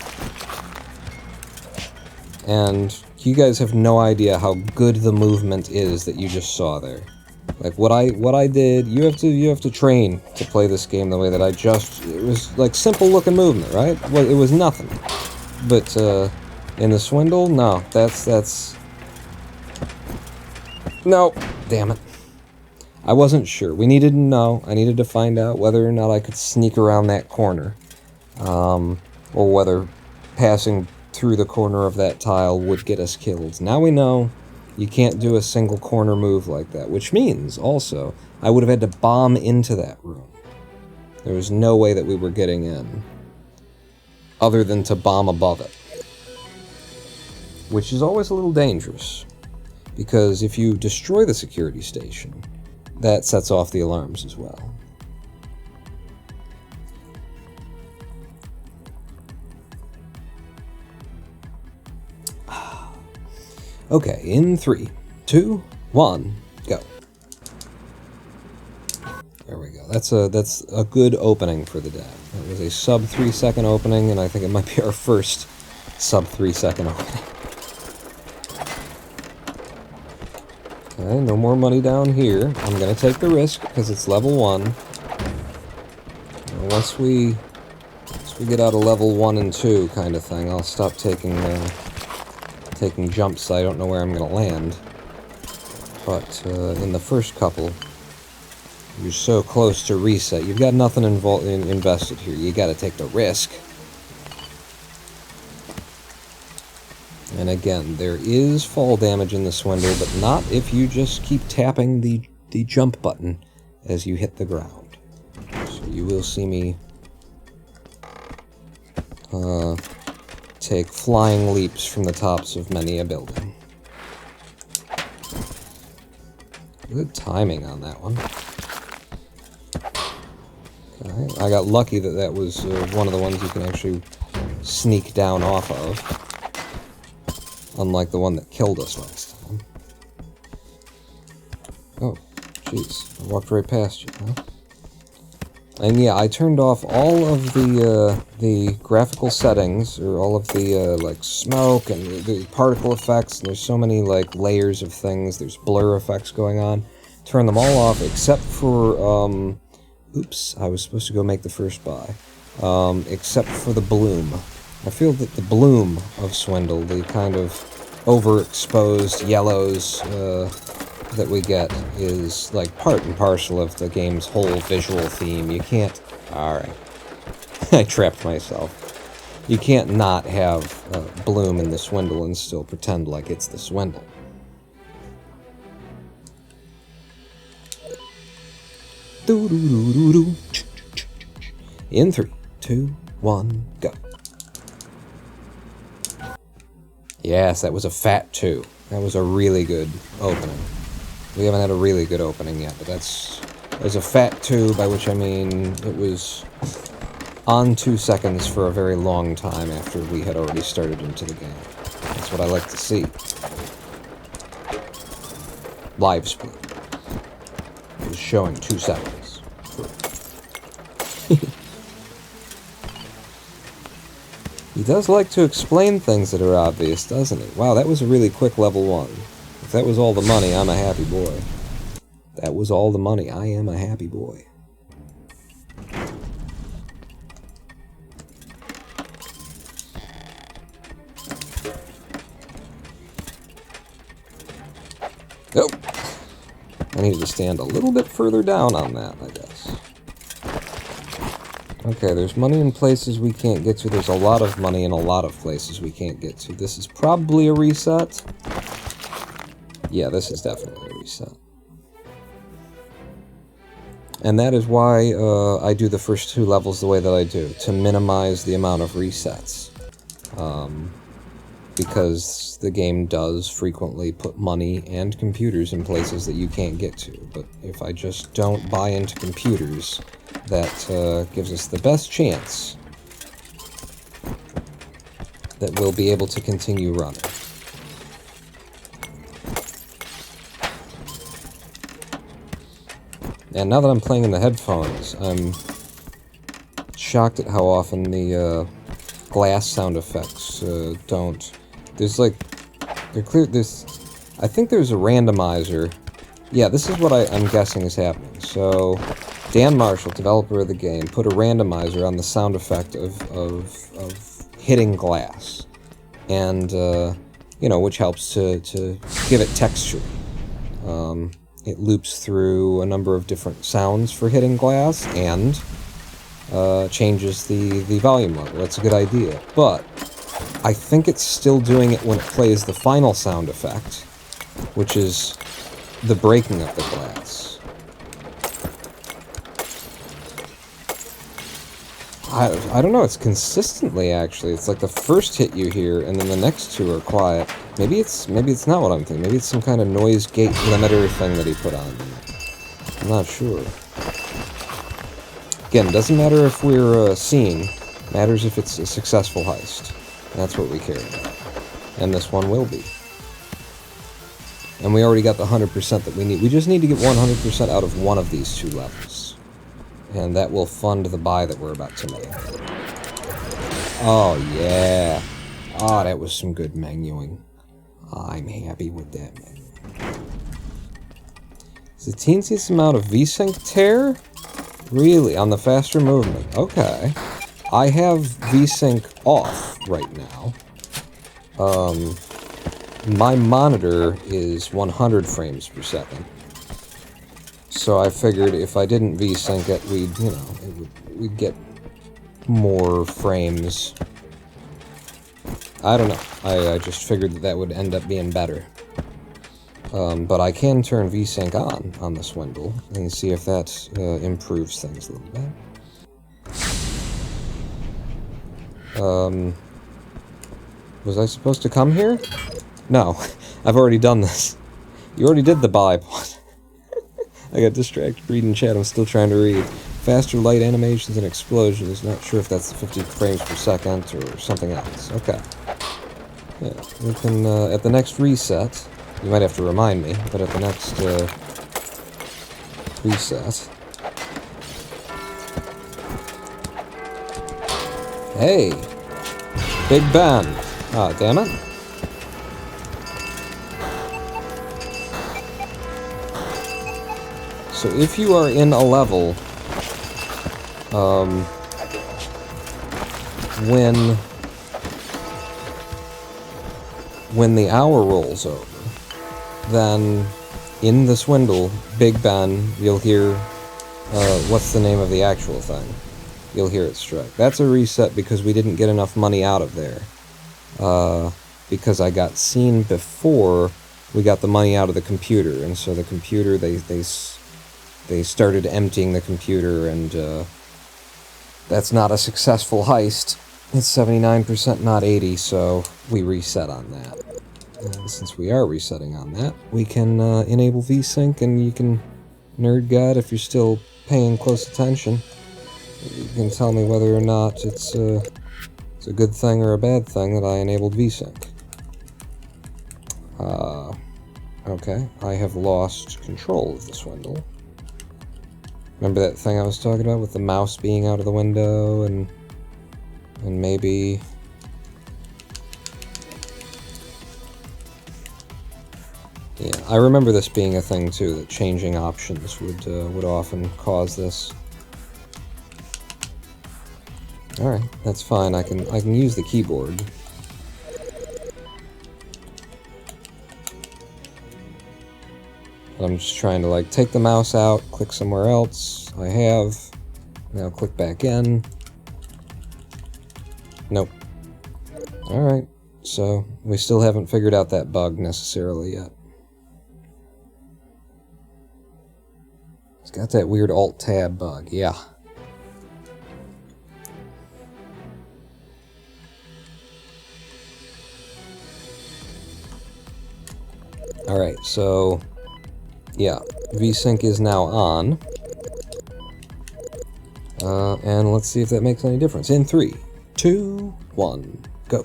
And you guys have no idea how good the movement is that you just saw there. Like what I did, you have to train to play this game the way that it was like simple looking movement, right? Well, it was nothing. But in the Swindle, no, that's no, damn it. I wasn't sure. We needed to know. I needed to find out whether or not I could sneak around that corner, or whether passing through the corner of that tile would get us killed. Now we know you can't do a single corner move like that, which means, also, I would have had to bomb into that room. There was no way that we were getting in, other than to bomb above it. Which is always a little dangerous, because if you destroy the security station, that sets off the alarms as well. Okay, in 3, 2, 1, go. There we go. That's a good opening for the day. That was a sub 3 second opening, and I think it might be our first sub 3 second opening. Okay, no more money down here. I'm gonna take the risk because it's level 1. Once we get out of level 1 and 2 kind of thing, I'll stop taking jumps. I don't know where I'm gonna land. But in the first couple, you're so close to reset. You've got nothing invested here. You gotta take the risk. And again, there is fall damage in the Swindle, but not if you just keep tapping the jump button as you hit the ground. So you will see me take flying leaps from the tops of many a building. Good timing on that one. Okay, I got lucky that was one of the ones you can actually sneak down off of. Unlike the one that killed us last time. Oh, jeez. I walked right past you, huh? And yeah, I turned off all of the graphical settings, or all of the, like, smoke and the particle effects, and there's so many, like, layers of things, there's blur effects going on. Turn them all off, except for, oops, I was supposed to go make the first buy. except for the bloom. I feel that the bloom of Swindle, the kind of overexposed yellows that we get, is like part and parcel of the game's whole visual theme. You can't... Alright. I trapped myself. You can't not have bloom in the Swindle and still pretend like it's the Swindle. In 3, 2, 1, go. Yes, that was a fat 2. That was a really good opening. We haven't had a really good opening yet, but that was a fat 2, by which I mean it was on 2 seconds for a very long time after we had already started into the game. That's what I like to see. Live split. It was showing 2 seconds. He does like to explain things that are obvious, doesn't he? Wow, that was a really quick level 1. If that was all the money, I'm a happy boy. That was all the money. I am a happy boy. Oh! I need to stand a little bit further down on that, I guess. Okay, there's money in places we can't get to. There's a lot of money in a lot of places we can't get to. This is probably a reset. Yeah, this is definitely a reset. And that is why I do the first 2 levels the way that I do, to minimize the amount of resets. Because the game does frequently put money and computers in places that you can't get to. But if I just don't buy into computers, that gives us the best chance that we'll be able to continue running. And now that I'm playing in the headphones, I'm shocked at how often the glass sound effects don't... There's like... They're clear... There's... I think there's a randomizer. Yeah, this is what I'm guessing is happening. So, Dan Marshall, developer of the game, put a randomizer on the sound effect of hitting glass. And, you know, which helps to give it texture. It loops through a number of different sounds for hitting glass, and changes the volume level. That's a good idea. But I think it's still doing it when it plays the final sound effect, which is the breaking of the glass. I don't know, it's consistently, actually. It's like the first hit you hear, and then the next 2 are quiet. Maybe it's not what I'm thinking. Maybe it's some kind of noise gate limiter thing that he put on. I'm not sure. Again, it doesn't matter if we're seeing. It matters if it's a successful heist. That's what we care about. And this one will be. And we already got the 100% that we need. We just need to get 100% out of one of these 2 levels. And that will fund the buy that we're about to make. Oh, yeah. Oh, that was some good menuing. I'm happy with that menu. Is the teensiest amount of VSync tear? Really? On the faster movement? Okay. I have VSync off right now. My monitor is 100 frames per second. So I figured if I didn't VSync it, we'd get more frames. I don't know. I just figured that would end up being better. But I can turn VSync on the Swindle and see if that improves things a little bit. Was I supposed to come here? No, I've already done this. You already did the buy part. I got distracted reading chat. I'm still trying to read. Faster light animations and explosions. Not sure if that's 50 frames per second or something else. Okay. Yeah, we can, at the next reset, you might have to remind me, but at the next, reset... Hey! Big Ben! Ah, damn it. So if you are in a level, when the hour rolls over, then in the Swindle, Big Ben, you'll hear, what's the name of the actual thing? You'll hear it strike. That's a reset because we didn't get enough money out of there. Because I got seen before we got the money out of the computer, and so the computer, they started emptying the computer, and that's not a successful heist. It's 79%, not 80, so we reset on that. And since we are resetting on that, we can enable VSync, and you can, Nerd God, if you're still paying close attention, you can tell me whether or not it's a good thing or a bad thing that I enabled VSync. Okay, I have lost control of the Swindle. Remember that thing I was talking about with the mouse being out of the window and maybe... Yeah, I remember this being a thing too, that changing options would often cause this. Alright, that's fine. I can use the keyboard. I'm just trying to, like, take the mouse out, click somewhere else. I have. Now click back in. Nope. Alright, so we still haven't figured out that bug necessarily yet. It's got that weird Alt-Tab bug, yeah. Alright, so... yeah, VSync is now on. And let's see if that makes any difference. In 3, 2, 1, go.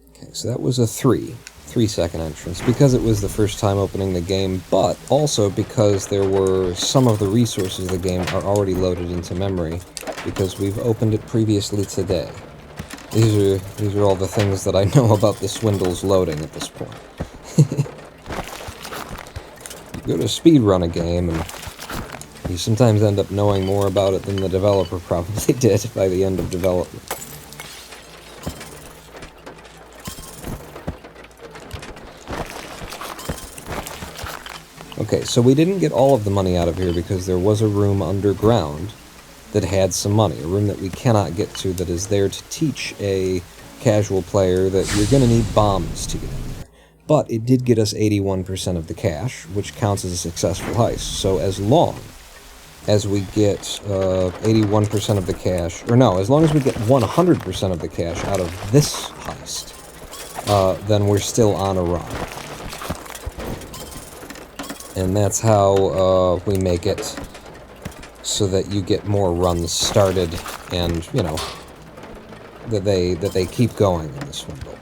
Okay, so that was a 3-second entrance, because it was the first time opening the game, but also because there were some of the resources of the game are already loaded into memory, because we've opened it previously today. These are all the things that I know about the Swindle's loading at this point. You go to speedrun a game, and you sometimes end up knowing more about it than the developer probably did by the end of development. Okay, so we didn't get all of the money out of here because there was a room underground that had some money, a room that we cannot get to that is there to teach a casual player that you're going to need bombs to get in there. But it did get us 81% of the cash, which counts as a successful heist. So as long as we get 81% of the cash, or no, as long as we get 100% of the cash out of this heist, then we're still on a run. And that's how we make it so that you get more runs started, and, you know, that they keep going in the Swindle.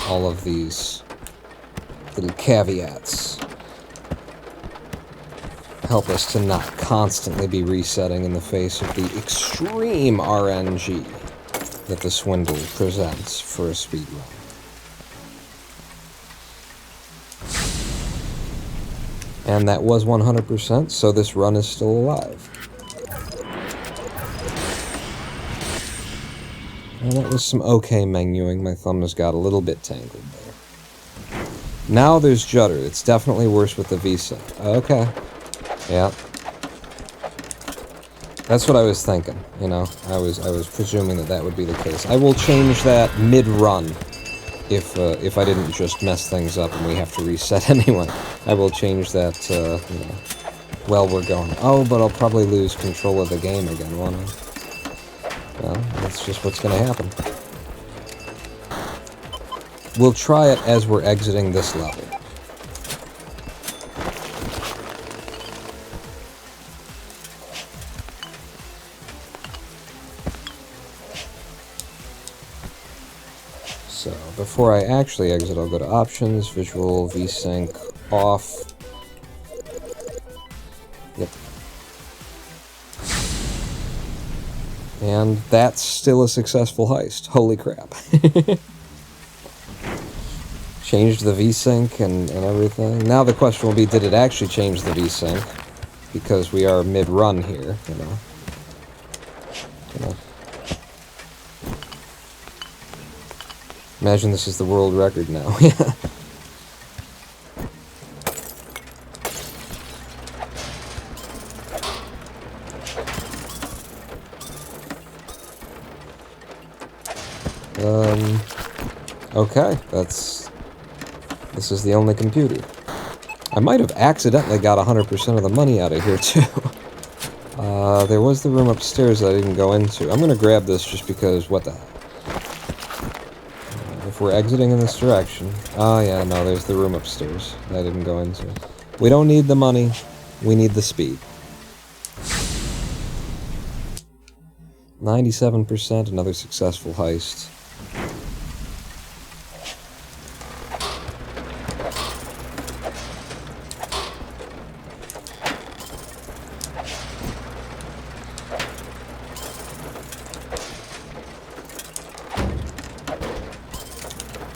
All of these little caveats help us to not constantly be resetting in the face of the extreme RNG that the Swindle presents for a speedrun. And that was 100%, so this run is still alive. And that was some okay menuing. My thumb has got a little bit tangled there. Now there's judder. It's definitely worse with the VSync. Okay. Yeah. That's what I was thinking, you know. I was presuming that that would be the case. I will change that mid-run. If I didn't just mess things up and we have to reset anyway. I will change that, you know, while we're going. Oh, but I'll probably lose control of the game again, won't I? Well, that's just what's going to happen. We'll try it as we're exiting this level. So, before I actually exit, I'll go to Options, Visual, VSync, Off. Yep. And that's still a successful heist. Holy crap. Changed the VSync and everything. Now the question will be, did it actually change the VSync? because we are mid-run here, you know. Imagine this is the world record now. Yeah. Okay, this is the only computer. I might have accidentally got 100% of the money out of here, too. There was the room upstairs that I didn't go into. I'm gonna grab this just because, what the hell? If we're exiting in this direction... Oh, yeah, no, there's the room upstairs that I didn't go into. We don't need the money, we need the speed. 97%, another successful heist.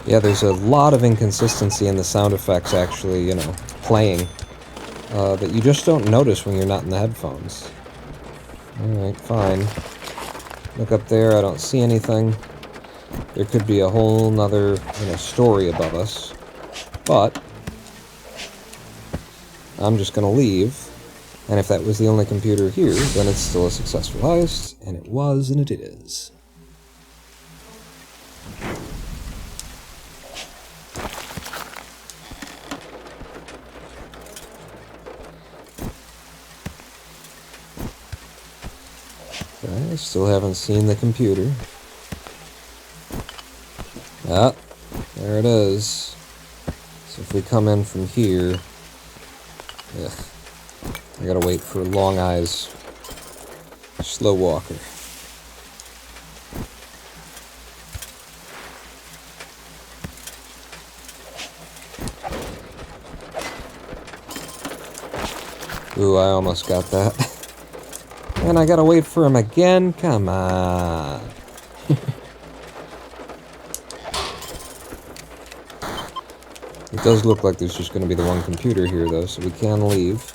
Yeah, there's a lot of inconsistency in the sound effects actually, you know, playing, that you just don't notice when you're not in the headphones. Alright, fine. Look up there, I don't see anything. There could be a whole nother, you know, story above us. But I'm just gonna leave. And if that was the only computer here, then it's still a successful heist. And it was, and it is. Okay, still haven't seen the computer. Ah, there it is. So if we come in from here... Ugh, I gotta wait for Long Eyes Slow Walker. Ooh, I almost got that. And I gotta wait for him again? Come on. It does look like there's just gonna be the one computer here, though, so we can leave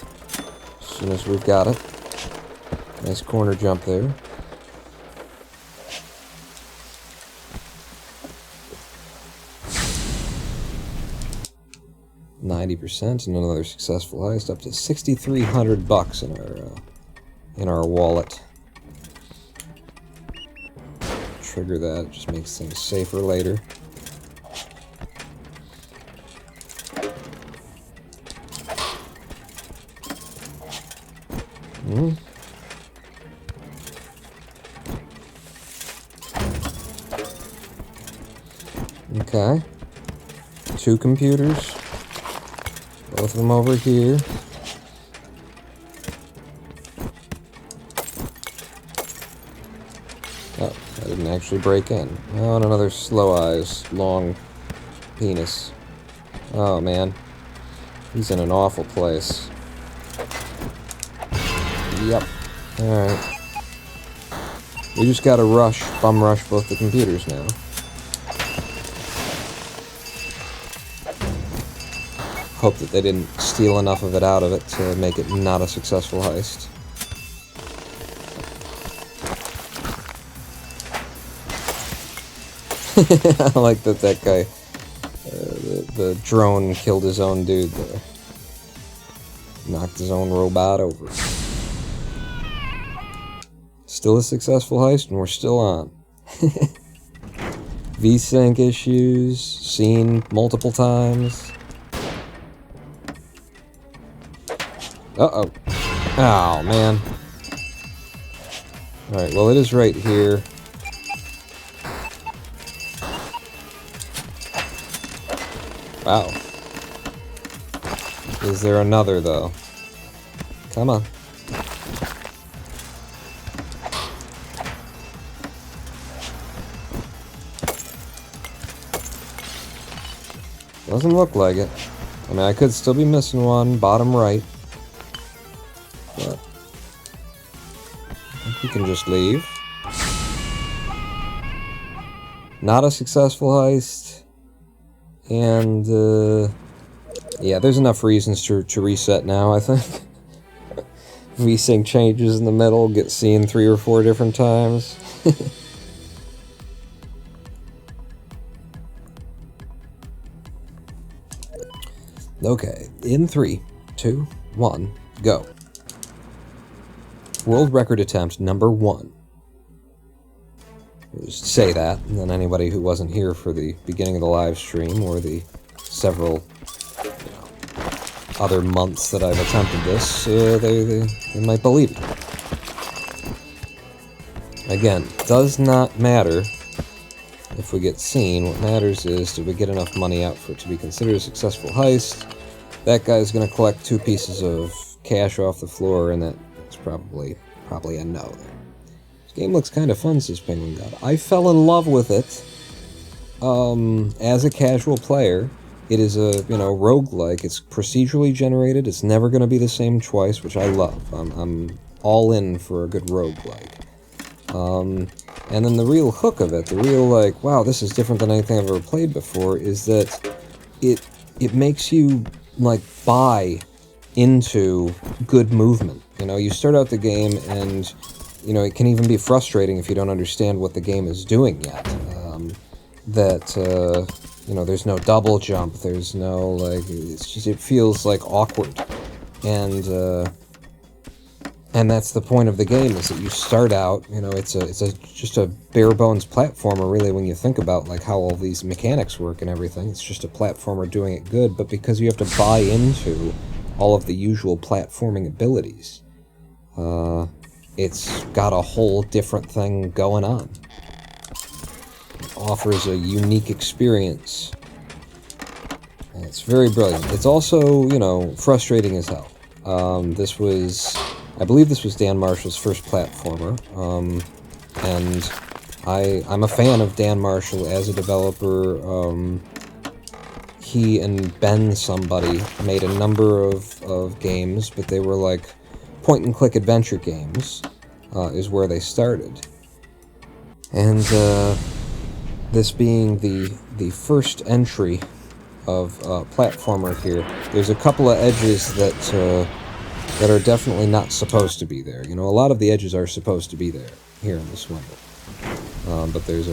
as soon as we've got it. Nice corner jump there. %, and another successful heist, up to $6,300 in our wallet. Trigger that, just makes things safer later. Okay. 2 computers. Both of them over here. Oh, I didn't actually break in. Oh, and another Slow Eyes, long penis. Oh, man. He's in an awful place. Yep. Alright. We just gotta bum rush both the computers now. Hope that they didn't steal enough of it out of it to make it not a successful heist. I like that guy, the drone killed his own dude there. Knocked his own robot over. Still a successful heist, and we're still on. V-Sync issues, seen multiple times. Uh-oh. Oh, man. Alright, well, it is right here. Wow. Is there another, though? Come on. Doesn't look like it. I mean, I could still be missing one, bottom right. But I think we can just leave. Not a successful heist. And, yeah, there's enough reasons to reset now, I think. VSync changes in the middle, get seen 3 or 4 different times. Okay, in 3, 2, 1, go. World record attempt number 1. Just say that, and then anybody who wasn't here for the beginning of the live stream or the several other months that I've attempted this, they might believe it. Again, does not matter if we get seen. What matters is, did we get enough money out for it to be considered a successful heist? That guy's going to collect 2 pieces of cash off the floor, and that's probably a no there. This game looks kind of fun, says Penguin God. I fell in love with it as a casual player. It is a, roguelike. It's procedurally generated. It's never going to be the same twice, which I love. I'm all in for a good roguelike. And then the real hook of it, the real, wow, this is different than anything I've ever played before, is that it makes you, buy into good movement. You start out the game, and, it can even be frustrating if you don't understand what the game is doing yet. There's no double jump, there's no, it feels, awkward. And that's the point of the game, is that you start out, it's just a bare-bones platformer, really, when you think about, how all these mechanics work and everything. It's just a platformer doing it good, but because you have to buy into all of the usual platforming abilities, it's got a whole different thing going on. It offers a unique experience. And it's very brilliant. It's also, frustrating as hell. I believe this was Dan Marshall's first platformer, and I'm a fan of Dan Marshall as a developer. He and Ben somebody made a number of games, but they were point-and-click adventure games, is where they started. And this being the first entry of platformer here, there's a couple of edges that are definitely not supposed to be there. A lot of the edges are supposed to be there here in the Swindle. But there's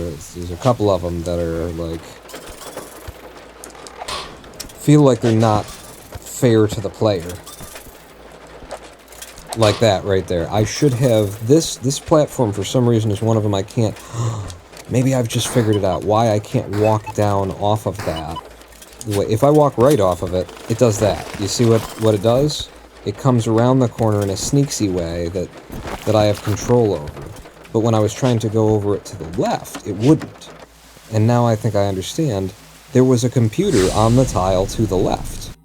a couple of them that are, feel like they're not fair to the player. Like that right there. I should have... This platform, for some reason, is one of them I can't... Maybe I've just figured it out. Why I can't walk down off of that. If I walk right off of it, it does that. You see what it does? It comes around the corner in a sneaky way that I have control over. But when I was trying to go over it to the left, it wouldn't. And now I think I understand. There was a computer on the tile to the left.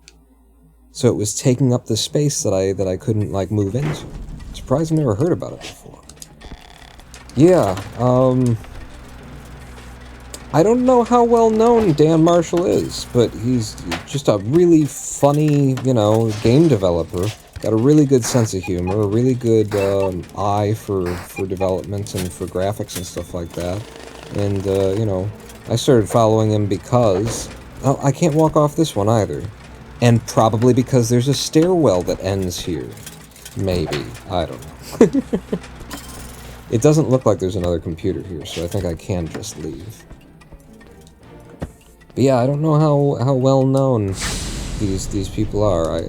So it was taking up the space that I couldn't, move into. I'm surprised I've never heard about it before. Yeah, I don't know how well known Dan Marshall is, but he's just a really funny, game developer. Got a really good sense of humor, a really good eye for development and for graphics and stuff like that. And, I started following him because... Oh, I can't walk off this one either. And probably because there's a stairwell that ends here. Maybe. I don't know. It doesn't look like there's another computer here, so I think I can just leave. But yeah, I don't know how well known these people are.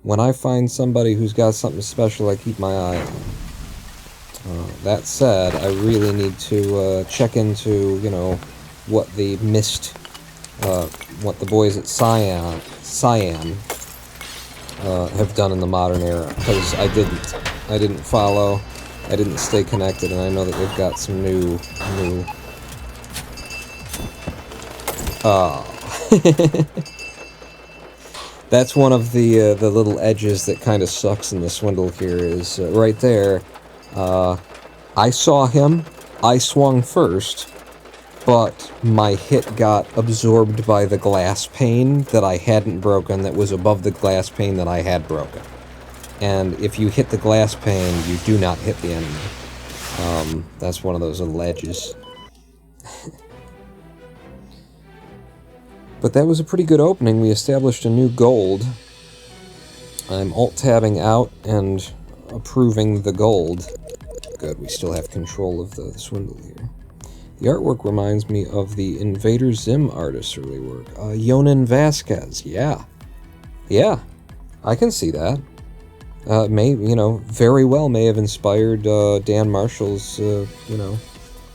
When I find somebody who's got something special, I keep my eye on. That said, I really need to check into, what the what the boys at Cyan have done in the modern era, because I didn't follow, I didn't stay connected, and I know that they've got some new. That's one of the little edges that kind of sucks in the Swindle here, is right there. I saw him, I swung first, but my hit got absorbed by the glass pane that I hadn't broken, that was above the glass pane that I had broken. And if you hit the glass pane, you do not hit the enemy. That's one of those little edges. But that was a pretty good opening. We established a new gold. I'm alt-tabbing out and approving the gold. Good, we still have control of the Swindle here. The artwork reminds me of the Invader Zim artist's early work. Yonan Vasquez, yeah. Yeah, I can see that. Very well may have inspired Dan Marshall's,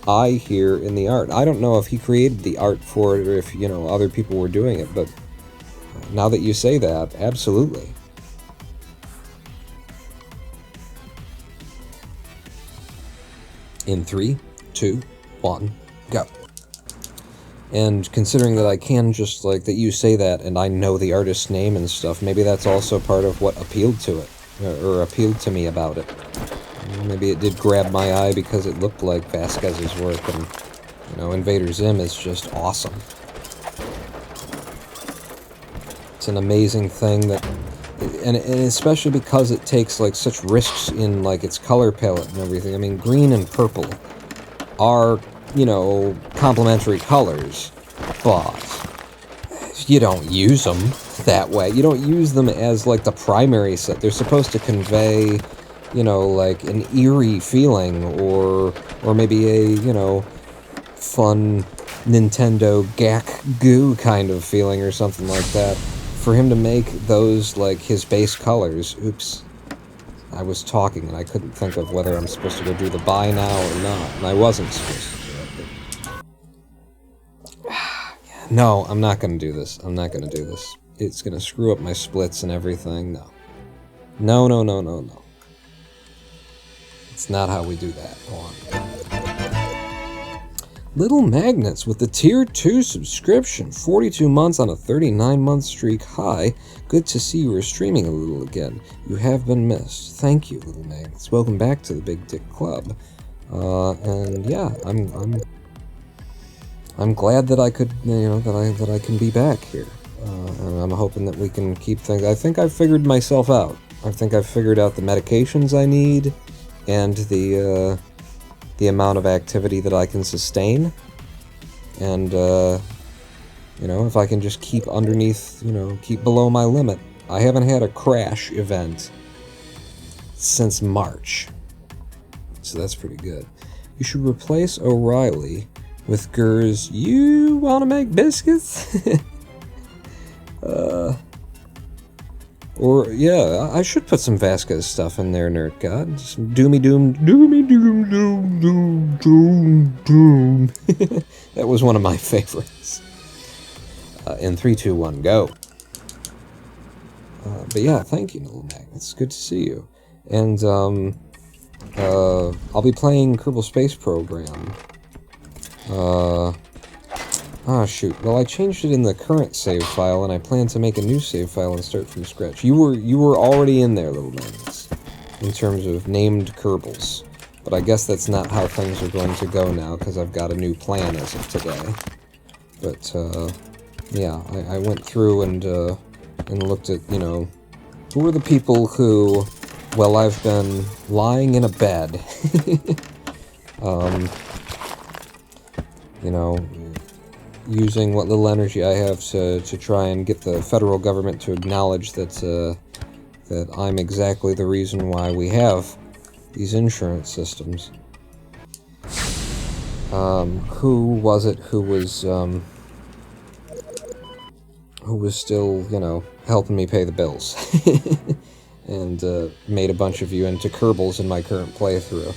eye here in the art. I don't know if he created the art for it or if, other people were doing it, but now that you say that, absolutely. In 3, 2, 1, go. And considering that I can just, that you say that and I know the artist's name and stuff, maybe that's also part of what appealed to it, or appealed to me about it. Maybe it did grab my eye because it looked like Vasquez's work, and, Invader Zim is just awesome. It's an amazing thing that, and especially because it takes, such risks in, its color palette and everything. I mean, green and purple are, complementary colors, but you don't use them that way. You don't use them as, the primary set. They're supposed to convey, an eerie feeling, or maybe a, fun Nintendo gack goo kind of feeling or something like that. For him to make those, his base colors, oops, I was talking and I couldn't think of whether I'm supposed to go do the buy now or not, and I wasn't supposed to do it, but... No, I'm not going to do this. I'm not going to do this. It's going to screw up my splits and everything. No. No, no, no, no, no. It's not how we do that. Go on. Little Magnets with the Tier 2 subscription. 42 months on a 39-month streak. Hi. Good to see you are streaming a little again. You have been missed. Thank you, Little Magnets. Welcome back to the Big Dick Club. And yeah, I'm glad that I could, that I can be back here. And I'm hoping that we can keep things. I think I've figured myself out. I think I've figured out the medications I need and the amount of activity that I can sustain. And, if I can just keep underneath, keep below my limit. I haven't had a crash event since March. So that's pretty good. You should replace O'Reilly with Gurr's "You Wanna Make Biscuits?" Or, yeah, I should put some Vasquez stuff in there, Nerd God. Some doomy doom, doomy doom, doom, doom, doom, doom. That was one of my favorites. In 3, 2, 1, go. But yeah, thank you, Little Magnets. Good to see you. And, I'll be playing Kerbal Space Program. Shoot. Well, I changed it in the current save file, and I plan to make a new save file and start from scratch. You were already in there, Little Magnets, in terms of named Kerbals. But I guess that's not how things are going to go now, because I've got a new plan as of today. But, yeah, I went through and looked at, who are the people who, well, I've been lying in a bed, using what little energy I have to try and get the federal government to acknowledge that I'm exactly the reason why we have these insurance systems. Who was it who was still, helping me pay the bills? And made a bunch of you into Kerbals in my current playthrough.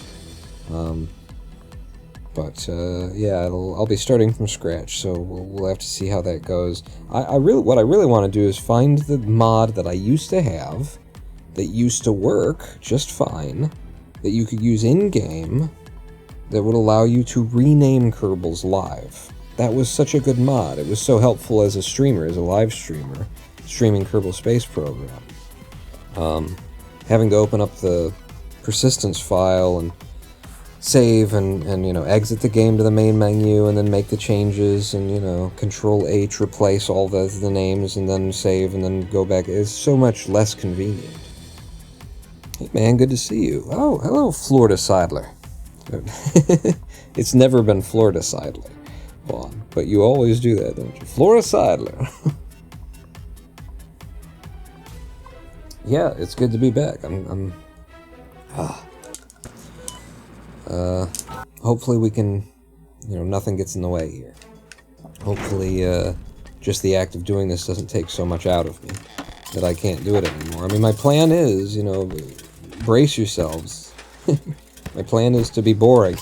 But yeah, I'll be starting from scratch, so we'll have to see how that goes. What I really want to do is find the mod that I used to have, that used to work just fine, that you could use in-game, that would allow you to rename Kerbals live. That was such a good mod. It was so helpful as a streamer, as a live streamer, streaming Kerbal Space Program. Having to open up the persistence file and save and exit the game to the main menu and then make the changes and, Control H, replace all the names and then save and then go back. It's so much less convenient. Hey man, good to see you. Oh, hello, Florida Sidler. It's never been Florida Sidler, Vaughn, but you always do that, don't you? Florida Sidler. Yeah, it's good to be back. I'm Hopefully we can, nothing gets in the way here. Hopefully, just the act of doing this doesn't take so much out of me that I can't do it anymore. I mean, my plan is, brace yourselves. My plan is to be boring.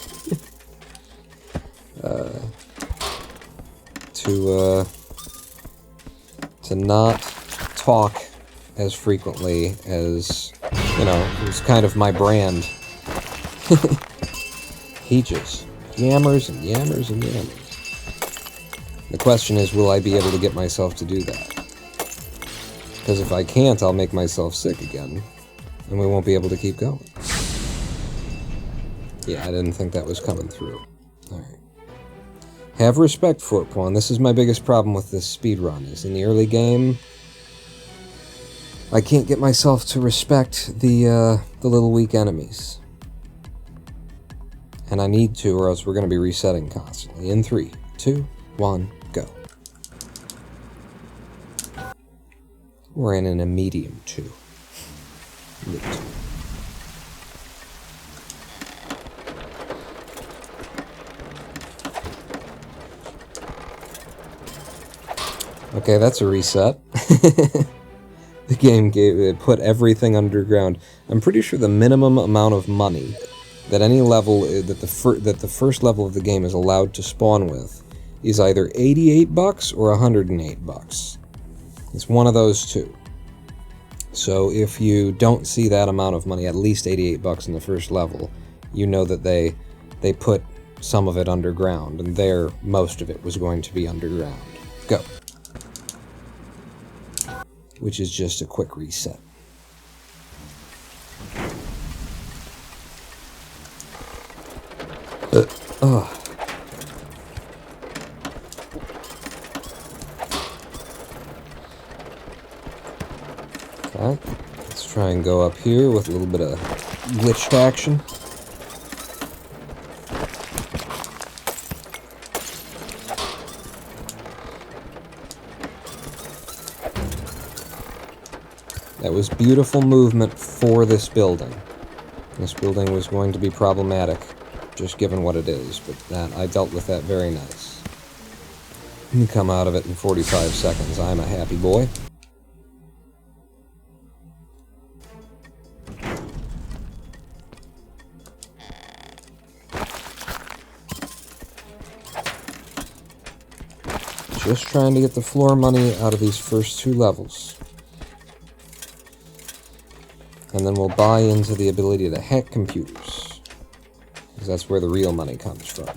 To not talk as frequently as, it was kind of my brand. He just yammers and yammers and yammers. The question is, will I be able to get myself to do that? Because if I can't, I'll make myself sick again, and we won't be able to keep going. Yeah, I didn't think that was coming through. Alright. Have respect for it, Quan. This is my biggest problem with this speedrun, is in the early game, I can't get myself to respect the little weak enemies. And I need to, or else we're going to be resetting constantly. In 3, 2, 1, go. We're in a medium 2. Mid 2. Okay, that's a reset. The game put everything underground. I'm pretty sure the minimum amount of money that any level, that the first level of the game is allowed to spawn with is either $88 or $108. It's one of those two. So if you don't see that amount of money, at least $88 in the first level, you know that they put some of it underground, and there most of it was going to be underground. Go. Which is just a quick reset. Okay, let's try and go up here with a little bit of glitched action. That was beautiful movement for this building. This building was going to be problematic, just given what it is, but I dealt with that very nice. You come out of it in 45 seconds. I'm a happy boy. Just trying to get the floor money out of these first 2 levels. And then we'll buy into the ability to hack computers, because that's where the real money comes from.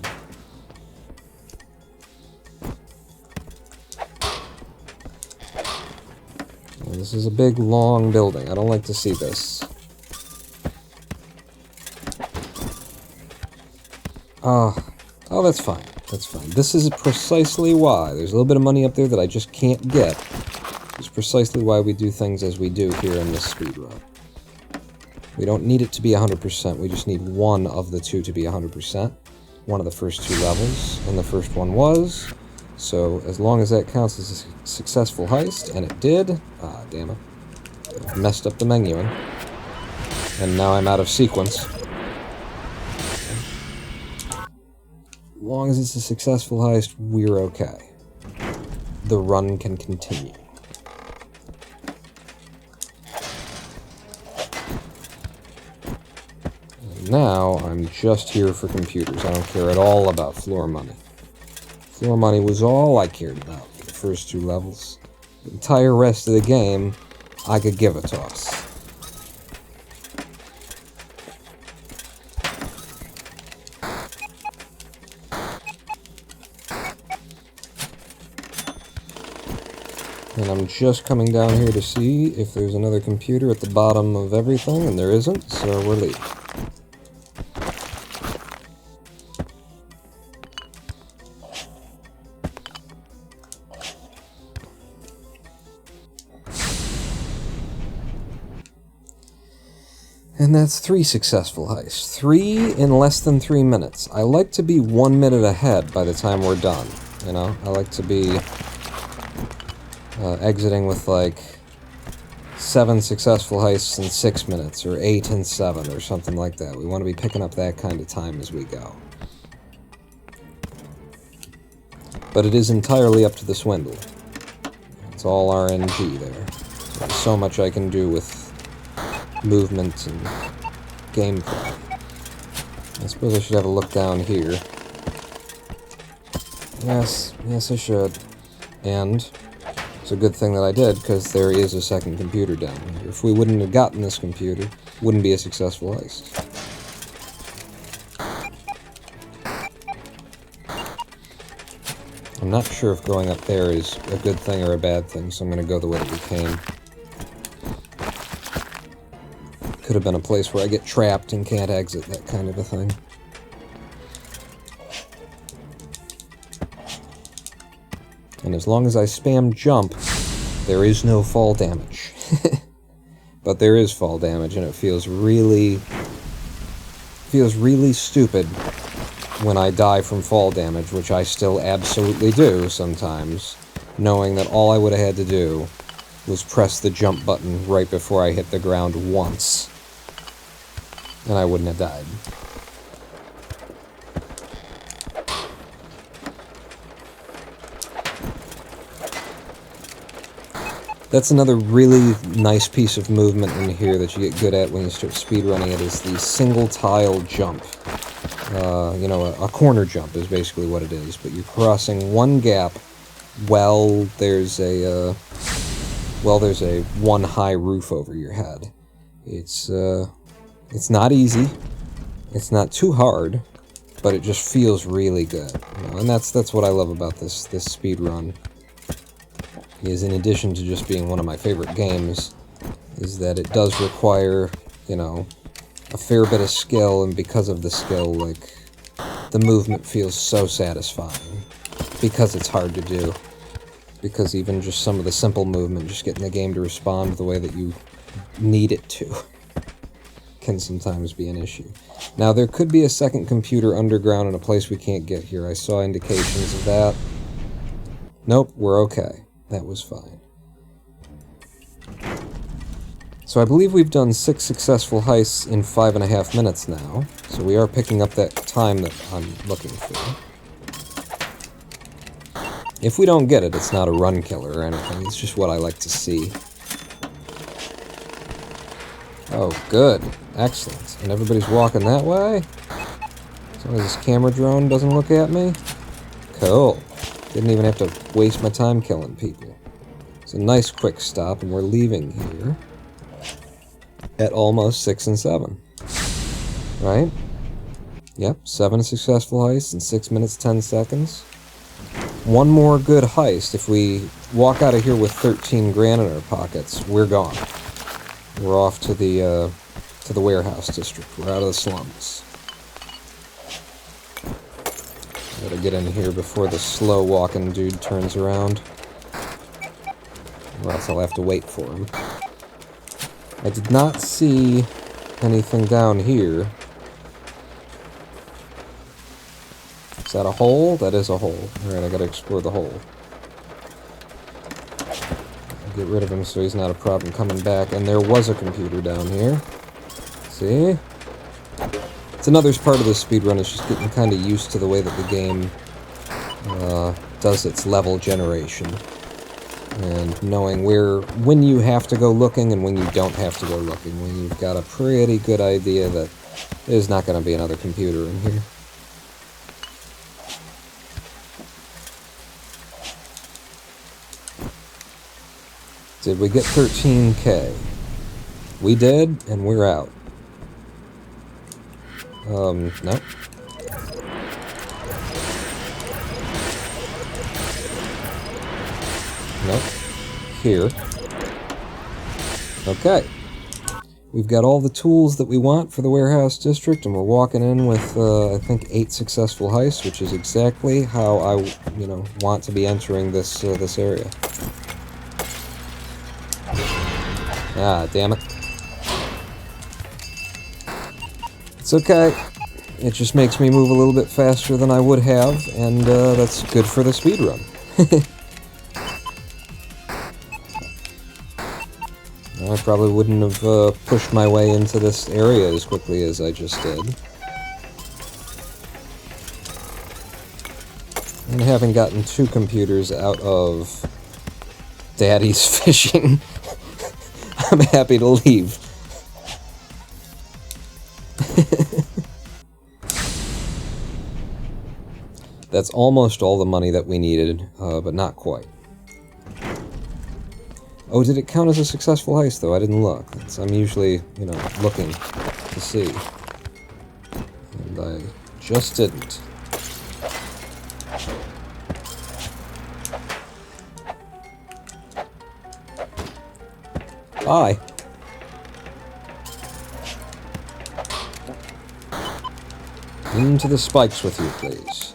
And this is a big, long building. I don't like to see this. Oh, that's fine. That's fine. This is precisely why. There's a little bit of money up there that I just can't get. It's precisely why we do things as we do here in this speedrun. We don't need it to be 100%, we just need one of the 2 to be 100%. One of the first 2 levels, and the first one was. So, as long as that counts as a successful heist, and it did. Ah, damn it. I messed up the menuing. And now I'm out of sequence. As long as it's a successful heist, we're okay. The run can continue. Now, I'm just here for computers. I don't care at all about floor money. Floor money was all I cared about for the first 2 levels. The entire rest of the game, I could give a toss. And I'm just coming down here to see if there's another computer at the bottom of everything, and there isn't, so we're leaving. And that's 3 successful heists. 3 in less than 3 minutes. I like to be 1 minute ahead by the time we're done, you know? I like to be exiting with, like, 7 successful heists in 6 minutes, or 8 in 7, or something like that. We want to be picking up that kind of time as we go. But it is entirely up to the Swindle. It's all RNG there. There's so much I can do with movement and gameplay. I suppose I should have a look down here. Yes, I should. And it's a good thing that I did, because there is a second computer down here. If we wouldn't have gotten this computer, it wouldn't be a successful heist. I'm not sure if going up there is a good thing or a bad thing, so I'm going to go the way that we came. Could have been a place where I get trapped and can't exit, that kind of a thing. And as long as I spam jump, there is no fall damage. But there is fall damage, and it feels really stupid when I die from fall damage, which I still absolutely do sometimes, knowing that all I would have had to do was press the jump button right before I hit the ground once, and I wouldn't have died. That's another really nice piece of movement in here that you get good at when you start speedrunning it, is the single tile jump. You know, a corner jump is basically what it is, but you're crossing one gap while there's a one high roof over your head. It's not easy, it's not too hard, but it just feels really good. You know, and that's what I love about this speedrun. Is in addition to just being one of my favorite games, is that it does require, you know, a fair bit of skill, and because of the skill, like, the movement feels so satisfying. Because it's hard to do. Because even just some of the simple movement, just getting the game to respond the way that you need it to, can sometimes be an issue. Now, there could be a second computer underground in a place we can't get here. I saw indications of that. Nope, we're okay. That was fine. So I believe we've done 6 successful heists in 5.5 minutes now, so we are picking up that time that I'm looking for. If we don't get it, it's not a run killer or anything, it's just what I like to see. Oh, good. Excellent. And everybody's walking that way? As long as this camera drone doesn't look at me? Cool. Didn't even have to waste my time killing people. It's a nice quick stop, and we're leaving here at almost 6 and 7. Right? Yep, 7 successful heists in 6 minutes, 10 seconds. One more good heist. If we walk out of here with 13 grand in our pockets, we're gone. We're off to the warehouse district. We're out of the slums. Gotta get in here before the slow-walking dude turns around. Or else I'll have to wait for him. I did not see anything down here. Is that a hole? That is a hole. Alright, I gotta explore the hole. I'll get rid of him so he's not a problem coming back. And there was a computer down here. See? It's another part of the speedrun, is just getting kind of used to the way that the game does its level generation. And knowing when you have to go looking and when you don't have to go looking. When you've got a pretty good idea that there's not going to be another computer in here. Did we get 13K? We did, and we're out. No. Nope. Here. Okay. We've got all the tools that we want for the warehouse district, and we're walking in with, I think, 8 successful heists, which is exactly how I, want to be entering this area. Ah, damn it. It's okay. It just makes me move a little bit faster than I would have, and that's good for the speedrun. I probably wouldn't have pushed my way into this area as quickly as I just did. And having gotten 2 computers out of Daddy's fishing, I'm happy to leave. That's almost all the money that we needed, but not quite. Oh, did it count as a successful heist, though? I didn't look. I'm usually, you know, looking to see. And I just didn't. Bye. Into the spikes with you, please.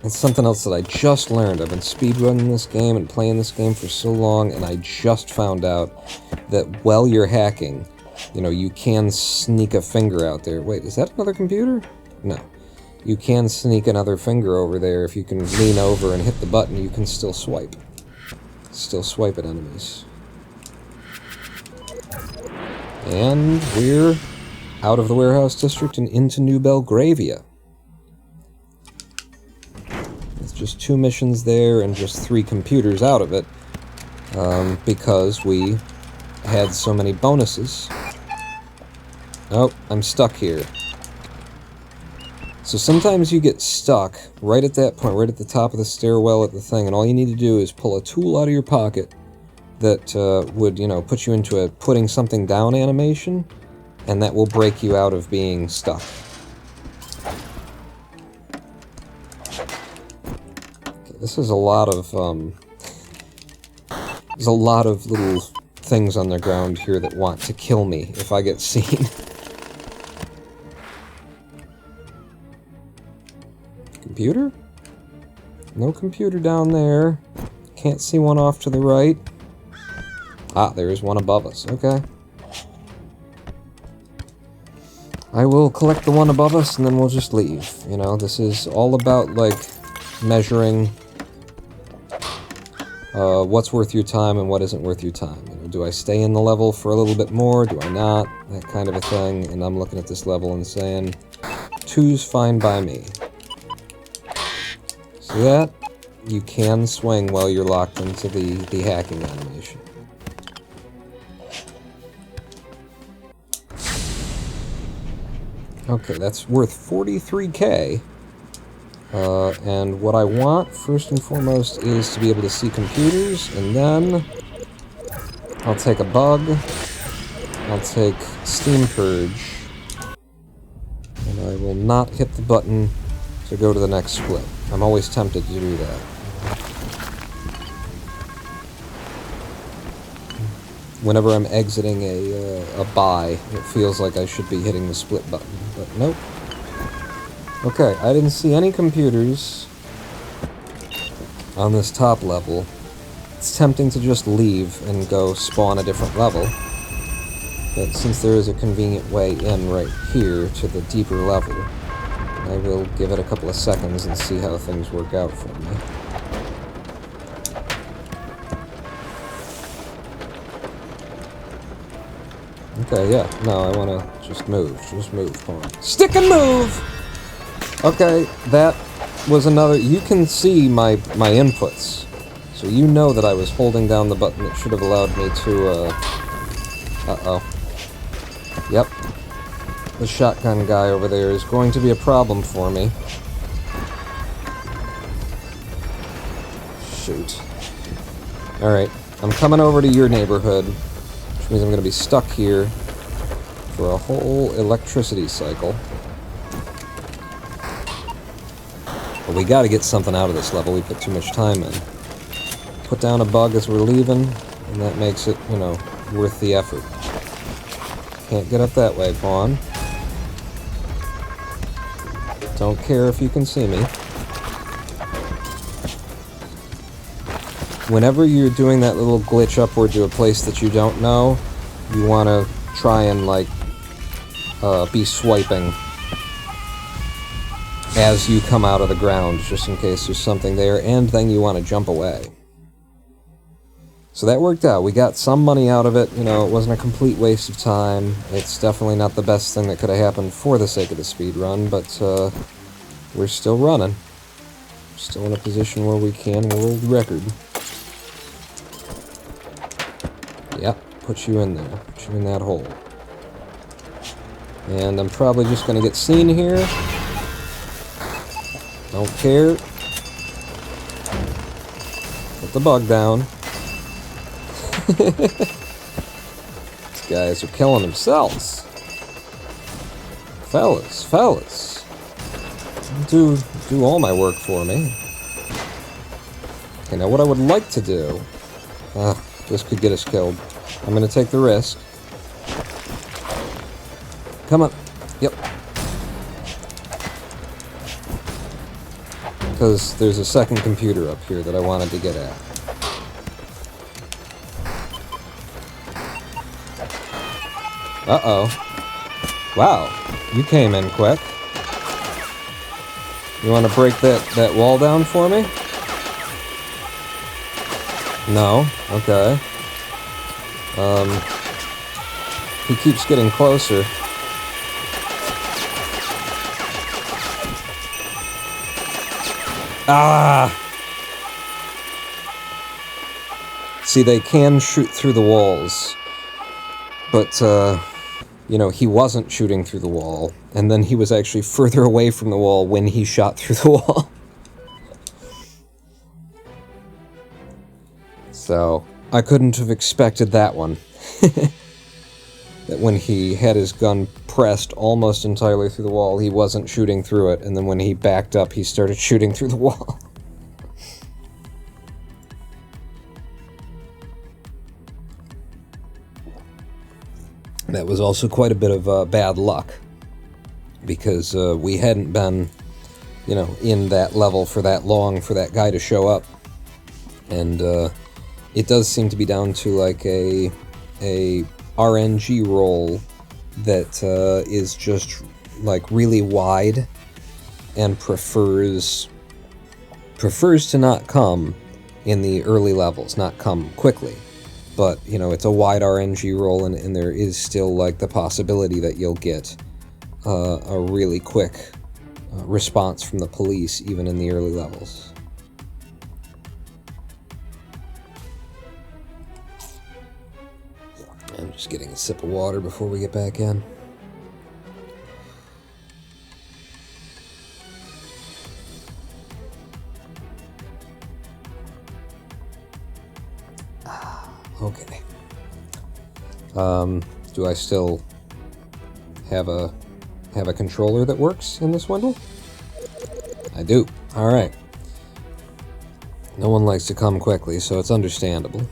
It's something else that I just learned. I've been speedrunning this game and playing this game for so long, and I just found out that while you're hacking, you know, you can sneak a finger out there. Wait, is that another computer? No. You can sneak another finger over there. If you can lean over and hit the button, you can still swipe. Still swipe at enemies. And we're out of the warehouse district and into New Belgravia. It's just 2 missions there and just 3 computers out of it, because we had so many bonuses. Oh, I'm stuck here. So sometimes you get stuck right at that point, right at the top of the stairwell at the thing, and all you need to do is pull a tool out of your pocket that would, you know, put you into a putting something down animation, and that will break you out of being stuck. Okay, this is a lot of, there's a lot of little things on the ground here that want to kill me if I get seen. Computer? No computer down there. Can't see one off to the right. Ah, there is one above us. Okay. I will collect the one above us, and then we'll just leave. You know, this is all about, like, measuring what's worth your time and what isn't worth your time. You know, do I stay in the level for a little bit more? Do I not? That kind of a thing. And I'm looking at this level and saying, 2's fine by me. See that? You can swing while you're locked into the hacking animation. Okay, that's worth 43k. And what I want, first and foremost, is to be able to see computers, and then I'll take a bug, I'll take Steam Purge, and I will not hit the button to go to the next split. I'm always tempted to do that. Whenever I'm exiting a buy, it feels like I should be hitting the split button, but nope. Okay, I didn't see any computers on this top level. It's tempting to just leave and go spawn a different level, but since there is a convenient way in right here to the deeper level, I will give it a couple of seconds and see how things work out for me. Okay, yeah, no, I want to just move, come on. Stick and move! Okay, that was another, you can see my inputs, so you know that I was holding down the button that should have allowed me to, uh-oh. Yep. The shotgun guy over there is going to be a problem for me. Shoot. Alright, I'm coming over to your neighborhood, which means I'm going to be stuck here for a whole electricity cycle. But we gotta get something out of this level, we put too much time in. Put down a bug as we're leaving, and that makes it, you know, worth the effort. Can't get up that way, Vaughn. Don't care if you can see me. Whenever you're doing that little glitch upward to a place that you don't know, you want to try and, like, be swiping as you come out of the ground, just in case there's something there, and then you want to jump away. So that worked out. We got some money out of it. You know, it wasn't a complete waste of time. It's definitely not the best thing that could have happened for the sake of the speedrun, but we're still running. We're still in a position where we can world record. Yep, put you in there. Put you in that hole. And I'm probably just going to get seen here. Don't care. Put the bug down. These guys are killing themselves. Fellas. Do all my work for me. Okay, now what I would like to do... this could get us killed. I'm gonna take the risk. Come on. Yep. Because there's a second computer up here that I wanted to get at. Uh-oh. Wow, you came in quick. You want to break that wall down for me? No? Okay. He keeps getting closer. Ah! See, they can shoot through the walls. But, you know, he wasn't shooting through the wall, and then he was actually further away from the wall when he shot through the wall. So, I couldn't have expected that one. That when he had his gun pressed almost entirely through the wall, he wasn't shooting through it, and then when he backed up, he started shooting through the wall. That was also quite a bit of bad luck, because we hadn't been, you know, in that level for that long for that guy to show up. And it does seem to be down to like a RNG roll that is just like really wide and prefers to not come in the early levels, not come quickly. But, you know, it's a wide RNG roll, and there is still, like, the possibility that you'll get a really quick response from the police, even in the early levels. I'm just getting a sip of water before we get back in. Okay. Do I still have a controller that works in this Swindle? I do. All right. No one likes to come quickly, so it's understandable.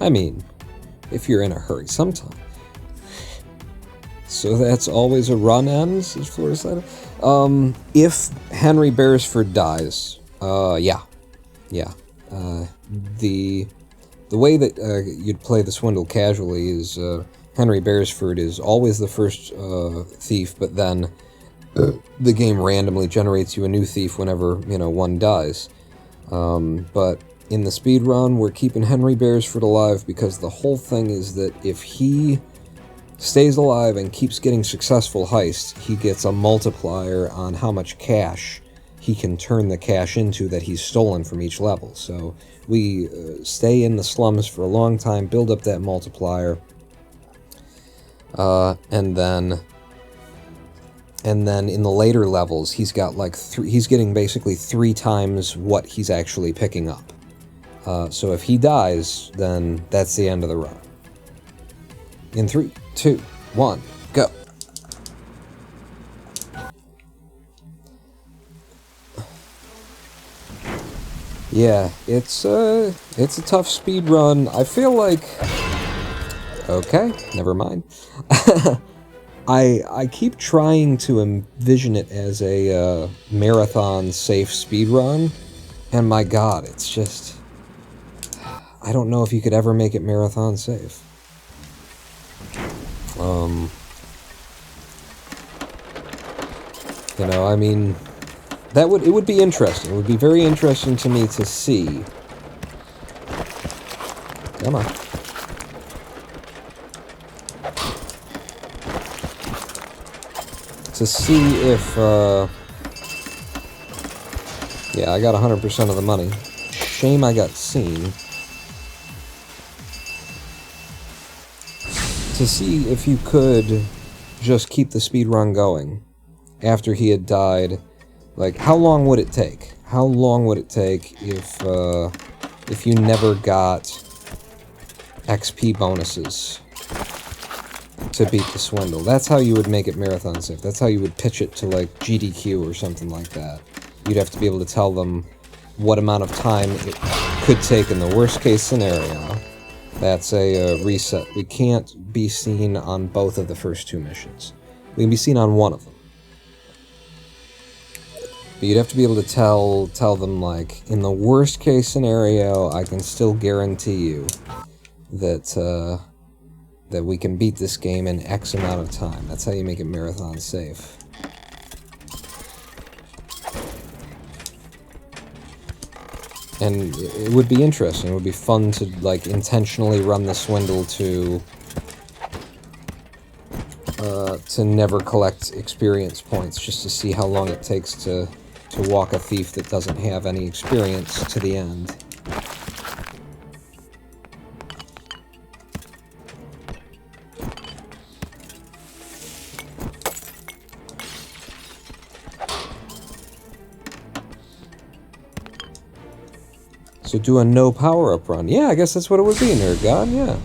I mean, if you're in a hurry sometime. So that's always a run ends, as Florida said. If Henry Beresford dies, yeah. The way that you'd play the Swindle casually is Henry Beresford is always the first thief, but then the game randomly generates you a new thief whenever, you know, one dies. But in the speedrun, we're keeping Henry Beresford alive because the whole thing is that if he stays alive and keeps getting successful heists, he gets a multiplier on how much cash he can turn the cash into that he's stolen from each level. So we stay in the slums for a long time, build up that multiplier, and then in the later levels, he's got like he's getting basically 3 times what he's actually picking up. So if he dies, then that's the end of the run. In 3, 2, 1, go. Yeah, it's a tough speed run. I feel like... Okay, never mind. I keep trying to envision it as a marathon safe speed run, and my god, it's just... I don't know if you could ever make it marathon safe. You know, I mean... It would be interesting. It would be very interesting to me to see Come on. To see if, yeah, I got 100% of the money. Shame I got seen. To see if you could just keep the speedrun going after he had died, like, how long would it take? How long would it take if you never got XP bonuses to beat the Swindle? That's how you would make it marathon safe. That's how you would pitch it to, like, GDQ or something like that. You'd have to be able to tell them what amount of time it could take in the worst case scenario. That's a reset. We can't be seen on both of the first two missions. We can be seen on one of them. But you'd have to be able to tell them, like, in the worst case scenario, I can still guarantee you that that we can beat this game in X amount of time. That's how you make it marathon safe. And it would be interesting. It would be fun to, like, intentionally run the Swindle to never collect experience points, just to see how long it takes to walk a thief that doesn't have any experience to the end. So do a no power-up run. Yeah, I guess that's what it would be, Nerd God, yeah.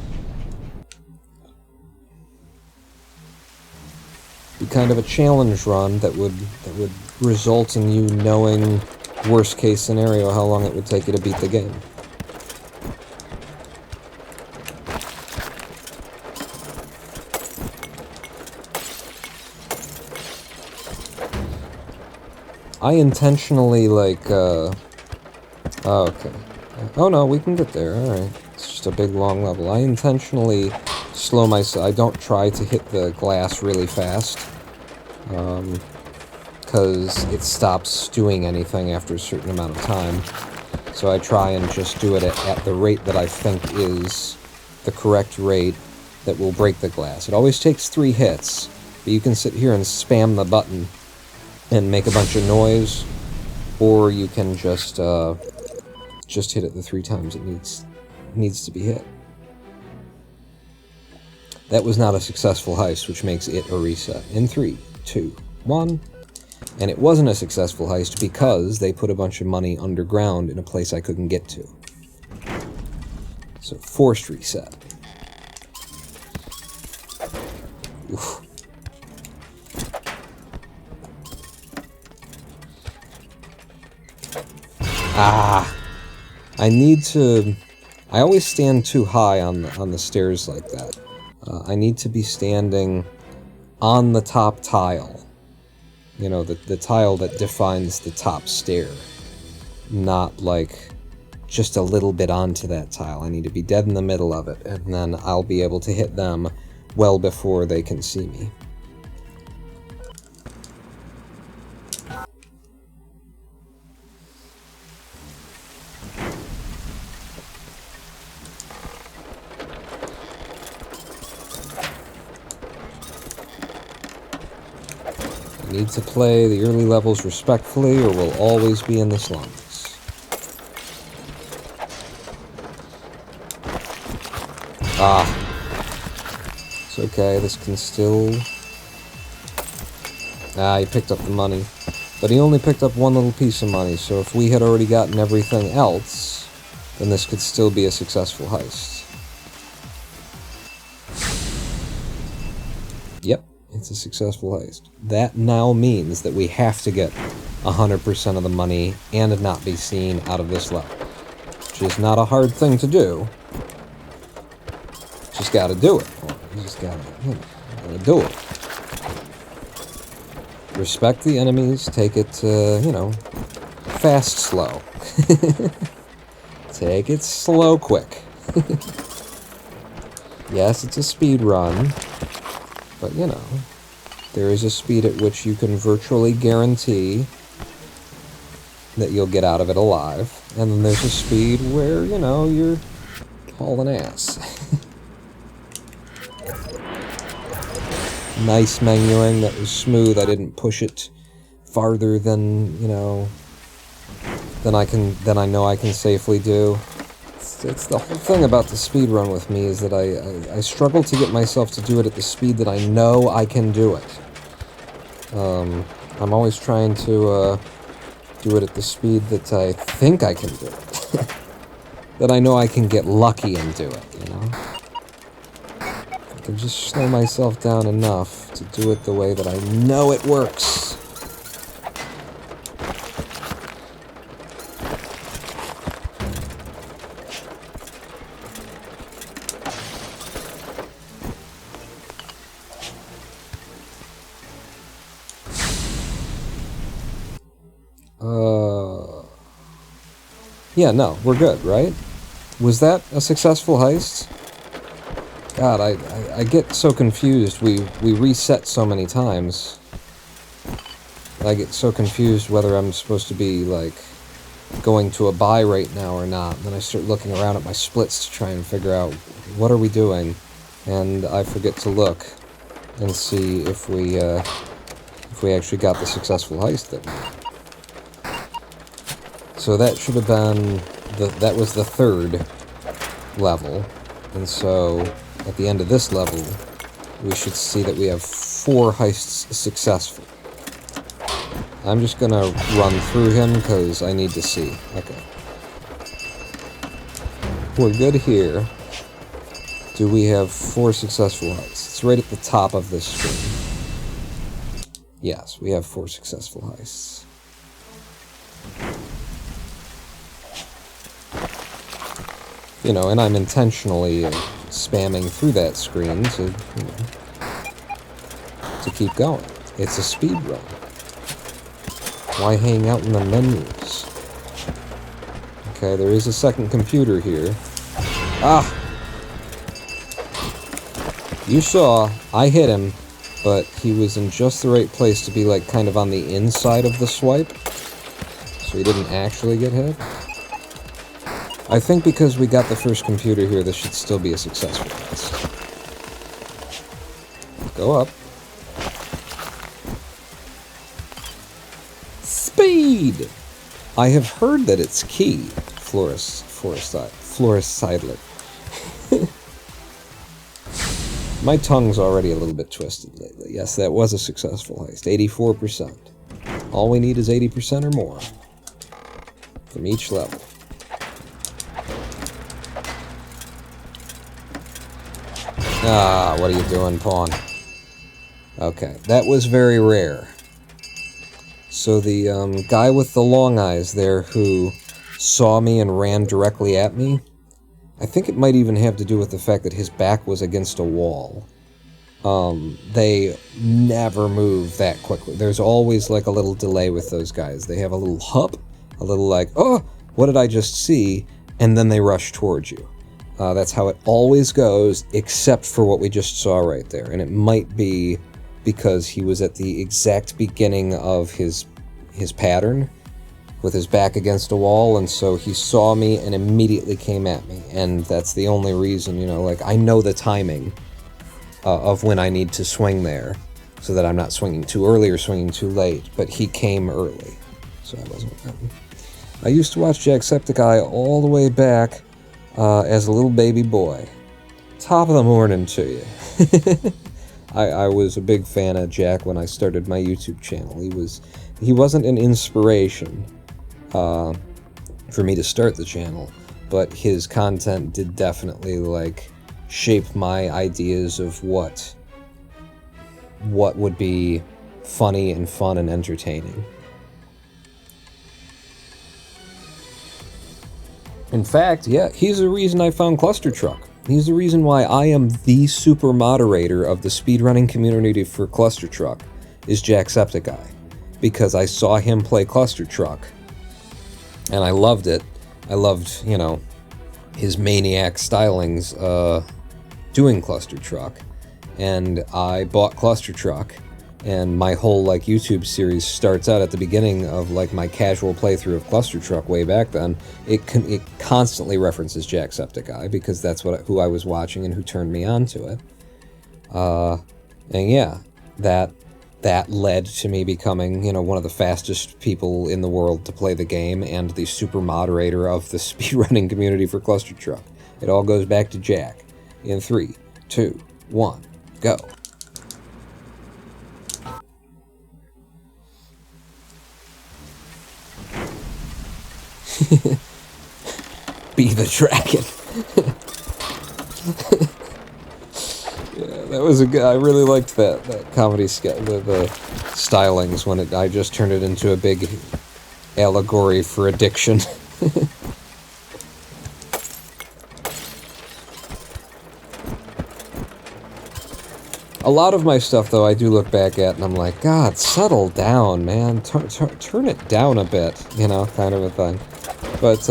Be kind of a challenge run that would result in you knowing, worst case scenario, how long it would take you to beat the game. I intentionally, like, oh, okay. Oh no, we can get there, alright. It's just a big, long level. I intentionally slow myself. I don't try to hit the glass really fast, because it stops doing anything after a certain amount of time. So I try and just do it at the rate that I think is the correct rate that will break the glass. It always takes 3 hits, but you can sit here and spam the button and make a bunch of noise, or you can just hit it the 3 times it needs to be hit. That was not a successful heist, which makes it a reset. In 3, 2, 1. And it wasn't a successful heist because they put a bunch of money underground in a place I couldn't get to. So, forced reset. Oof. Ah! I always stand too high on the stairs like that. I need to be standing on the top tile. You know, the tile that defines the top stair. Not, like, just a little bit onto that tile. I need to be dead in the middle of it, and then I'll be able to hit them well before they can see me. Need to play the early levels respectfully, or we'll always be in the slums. Ah. It's okay, this can still... Ah, he picked up the money. But he only picked up one little piece of money, so if we had already gotten everything else, then this could still be a successful heist. Yep. It's a successful heist. That now means that we have to get 100% of the money and not be seen out of this level. Which is not a hard thing to do. Just gotta do it. You just gotta do it. Respect the enemies, take it, you know, fast slow. Take it slow quick. Yes, it's a speed run. But, you know, there is a speed at which you can virtually guarantee that you'll get out of it alive. And then there's a speed where, you know, you're hauling ass. Nice menuing, that was smooth. I didn't push it farther than, you know, than I know I can safely do. It's the whole thing about the speedrun with me is that I struggle to get myself to do it at the speed that I know I can do it. I'm always trying to do it at the speed that I think I can do it. That I know I can get lucky and do it, you know? I can just slow myself down enough to do it the way that I know it works. Yeah, no, we're good, right? Was that a successful heist? God, I get so confused. We reset so many times. I get so confused whether I'm supposed to be, like, going to a buy right now or not. Then I start looking around at my splits to try and figure out, what are we doing? And I forget to look and see if we actually got the successful heist that night. So that should have been, that was the third level, and so at the end of this level, we should see that we have 4 heists successful. I'm just gonna run through him, because I need to see. Okay. We're good here. Do we have 4 successful heists? It's right at the top of this screen. Yes, we have 4 successful heists. You know, and I'm intentionally spamming through that screen to, you know, to keep going. It's a speed run. Why hang out in the menus? Okay, there is a second computer here. Ah! You saw, I hit him, but he was in just the right place to be, like, kind of on the inside of the swipe, so he didn't actually get hit. I think because we got the first computer here, this should still be a successful heist. Go up. Speed! I have heard that it's key, Florist Seidler. My tongue's already a little bit twisted lately. Yes, that was a successful heist. 84%. All we need is 80% or more from each level. Ah, what are you doing, pawn? Okay, that was very rare. So the guy with the long eyes there who saw me and ran directly at me, I think it might even have to do with the fact that his back was against a wall. They never move that quickly. There's always like a little delay with those guys. They have a little hup, a little like, oh, what did I just see? And then they rush towards you. That's how it always goes, except for what we just saw right there. And it might be because he was at the exact beginning of his pattern, with his back against a wall, and so he saw me and immediately came at me. And that's the only reason, you know, like, I know the timing of when I need to swing there, so that I'm not swinging too early or swinging too late, but he came early, so I wasn't. I used to watch Jacksepticeye all the way back as a little baby boy. Top of the morning to you. I was a big fan of Jack when I started my YouTube channel. He wasn't an inspiration for me to start the channel, but his content did definitely, like, shape my ideas of what would be funny and fun and entertaining. In fact, yeah, he's the reason I found Cluster Truck. He's the reason why I am the super moderator of the speedrunning community for Cluster Truck, is Jacksepticeye. Because I saw him play Cluster Truck, and I loved it. I loved, you know, his maniac stylings doing Cluster Truck, and I bought Cluster Truck, And my whole like YouTube series starts out at the beginning of like my casual playthrough of Cluster Truck way back then. It constantly references Jacksepticeye because that's who I was watching and who turned me on to it. And yeah, that led to me becoming, you know, one of the fastest people in the world to play the game and the super moderator of the speedrunning community for Cluster Truck. It all goes back to Jack. In 3, 2, 1, go. Be the dragon. Yeah, that was a good. I really liked that comedy sketch, the stylings when I just turned it into a big allegory for addiction. A lot of my stuff, though, I do look back at and I'm like, God, settle down, man. Turn it down a bit, you know, kind of a thing. But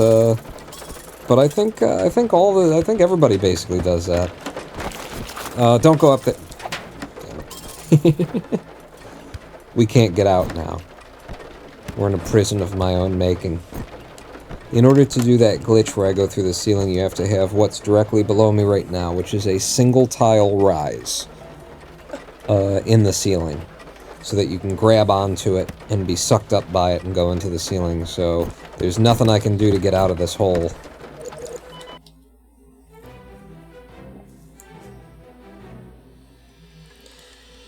I think everybody basically does that. Don't go up there. We can't get out now. We're in a prison of my own making. In order to do that glitch where I go through the ceiling, you have to have what's directly below me right now, which is a single tile rise in the ceiling, so that you can grab onto it and be sucked up by it and go into the ceiling. So there's nothing I can do to get out of this hole.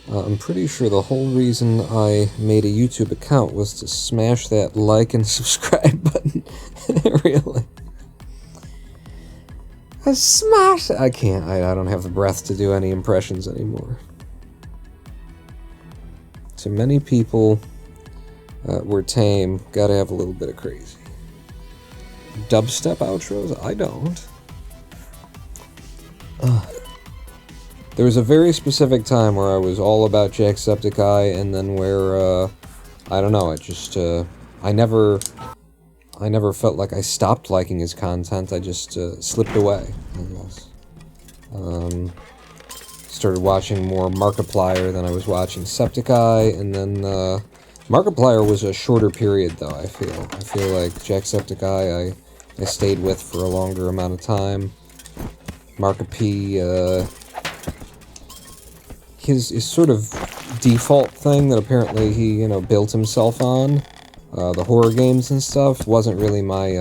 I'm pretty sure the whole reason I made a YouTube account was to smash that like and subscribe button. Really. Smash it! I can't. I don't have the breath to do any impressions anymore. To many people, we're tame. Gotta have a little bit of crazy. Dubstep outros? I don't. There was a very specific time where I was all about Jacksepticeye, and then where, I don't know, it just, I never felt like I stopped liking his content, I just, slipped away, I guess. Started watching more Markiplier than I was watching Septiceye, and then, Markiplier was a shorter period, though, I feel. I feel like Jacksepticeye I stayed with for a longer amount of time. Markiplier, his sort of default thing that apparently he, you know, built himself on, the horror games and stuff, wasn't really my,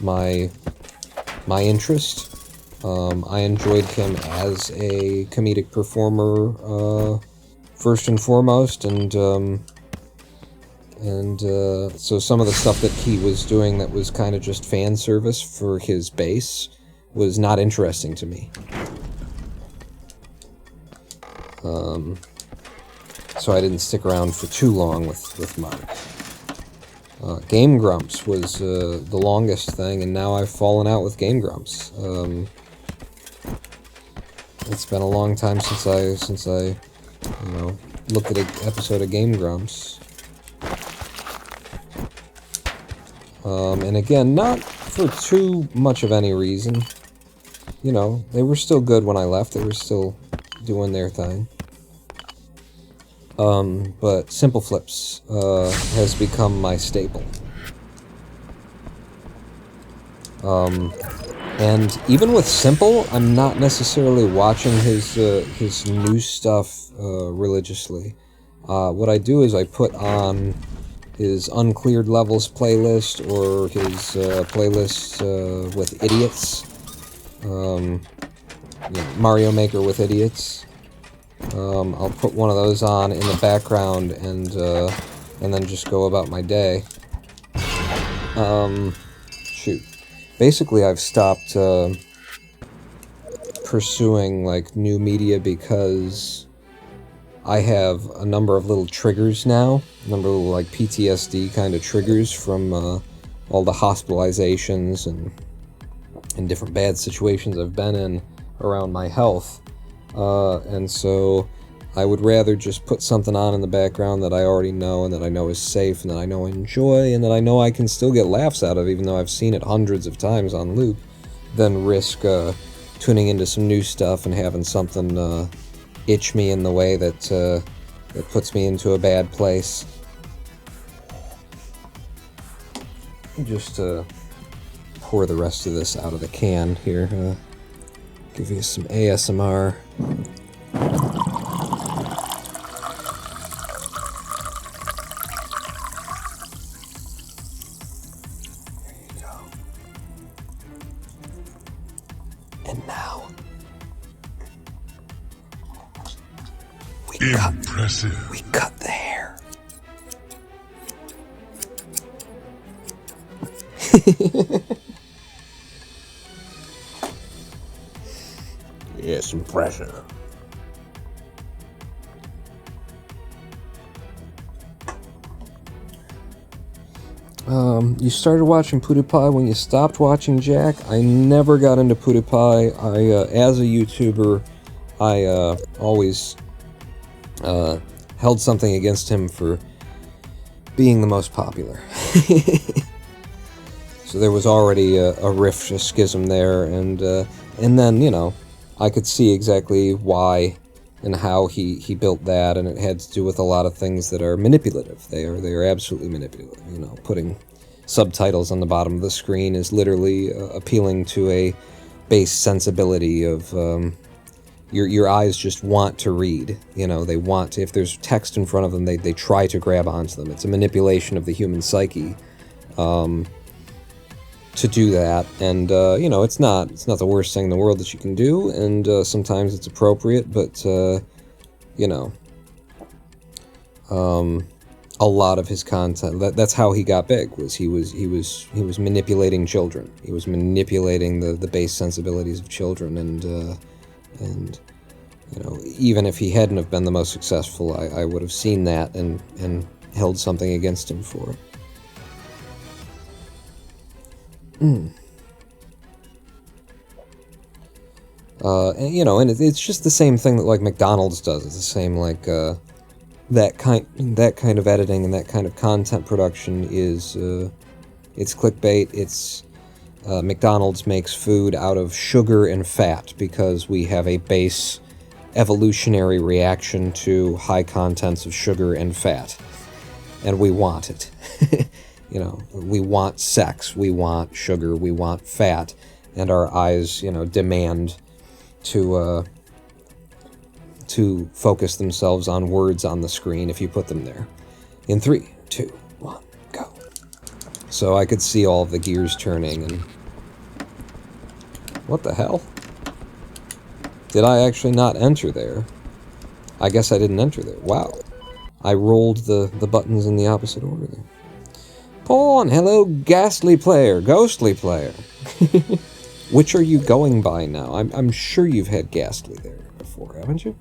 my interest. I enjoyed him as a comedic performer, first and foremost, and so some of the stuff that he was doing that was kind of just fan service for his base was not interesting to me. So I didn't stick around for too long with Mark. Game Grumps was the longest thing, and now I've fallen out with Game Grumps. It's been a long time since I you know, looked at an episode of Game Grumps. And again, not for too much of any reason. You know, they were still good when I left. They were still doing their thing. But Simple Flips has become my staple. And even with Simple, I'm not necessarily watching his new stuff religiously. What I do is I put on his uncleared levels playlist, or his playlist with idiots. You know, Mario Maker with idiots. I'll put one of those on in the background and then just go about my day. Shoot. Basically, I've stopped pursuing, like, new media because I have a number of little triggers now. A number of little, like, PTSD kind of triggers from all the hospitalizations and different bad situations I've been in around my health. And so I would rather just put something on in the background that I already know and that I know is safe and that I know I enjoy and that I know I can still get laughs out of, even though I've seen it hundreds of times on loop, than risk tuning into some new stuff and having something itch me in the way that that puts me into a bad place. Just pour the rest of this out of the can here. Give you some ASMR. There you go. And now we cut the hair. Yes, impressive. You started watching PewDiePie when you stopped watching Jack. I never got into PewDiePie. As a YouTuber, I always held something against him for being the most popular. So there was already a rift, a schism there, and then, you know, I could see exactly why and how he built that, and it had to do with a lot of things that are manipulative. They are absolutely manipulative. You know, putting subtitles on the bottom of the screen is literally appealing to a base sensibility of your eyes just want to read. You know, they want to, if there's text in front of them, they try to grab onto them. It's a manipulation of the human psyche. To do that, and you know, it's not the worst thing in the world that you can do, and sometimes it's appropriate, but you know, a lot of his content, that's how he got big, was he was manipulating children. He was manipulating the base sensibilities of children, and you know, even if he hadn't have been the most successful, I would have seen that and held something against him for it. And, you know, and it's just the same thing that, like, McDonald's does. It's the same, like, that kind of editing and that kind of content production is, it's clickbait. It's, McDonald's makes food out of sugar and fat because we have a base evolutionary reaction to high contents of sugar and fat, and we want it. You know, we want sex, we want sugar, we want fat, and our eyes, you know, demand to focus themselves on words on the screen if you put them there. In 3, 2, 1, go. So I could see all of the gears turning, and what the hell? Did I actually not enter there? I guess I didn't enter there. Wow. I rolled the buttons in the opposite order there. Pawn, hello, ghastly player, ghostly player. Which are you going by now? I'm sure you've had ghastly there before, haven't you?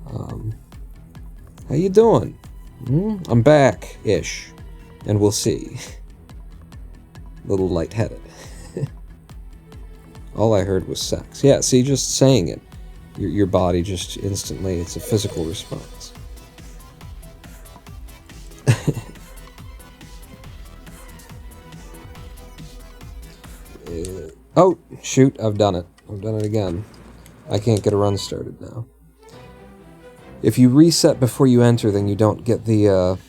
How you doing? I'm back-ish, and we'll see. A little lightheaded. All I heard was sex. Yeah, see, just saying it, your body just instantly, it's a physical response. Oh, shoot, I've done it. I've done it again. I can't get a run started now. If you reset before you enter, then you don't get the,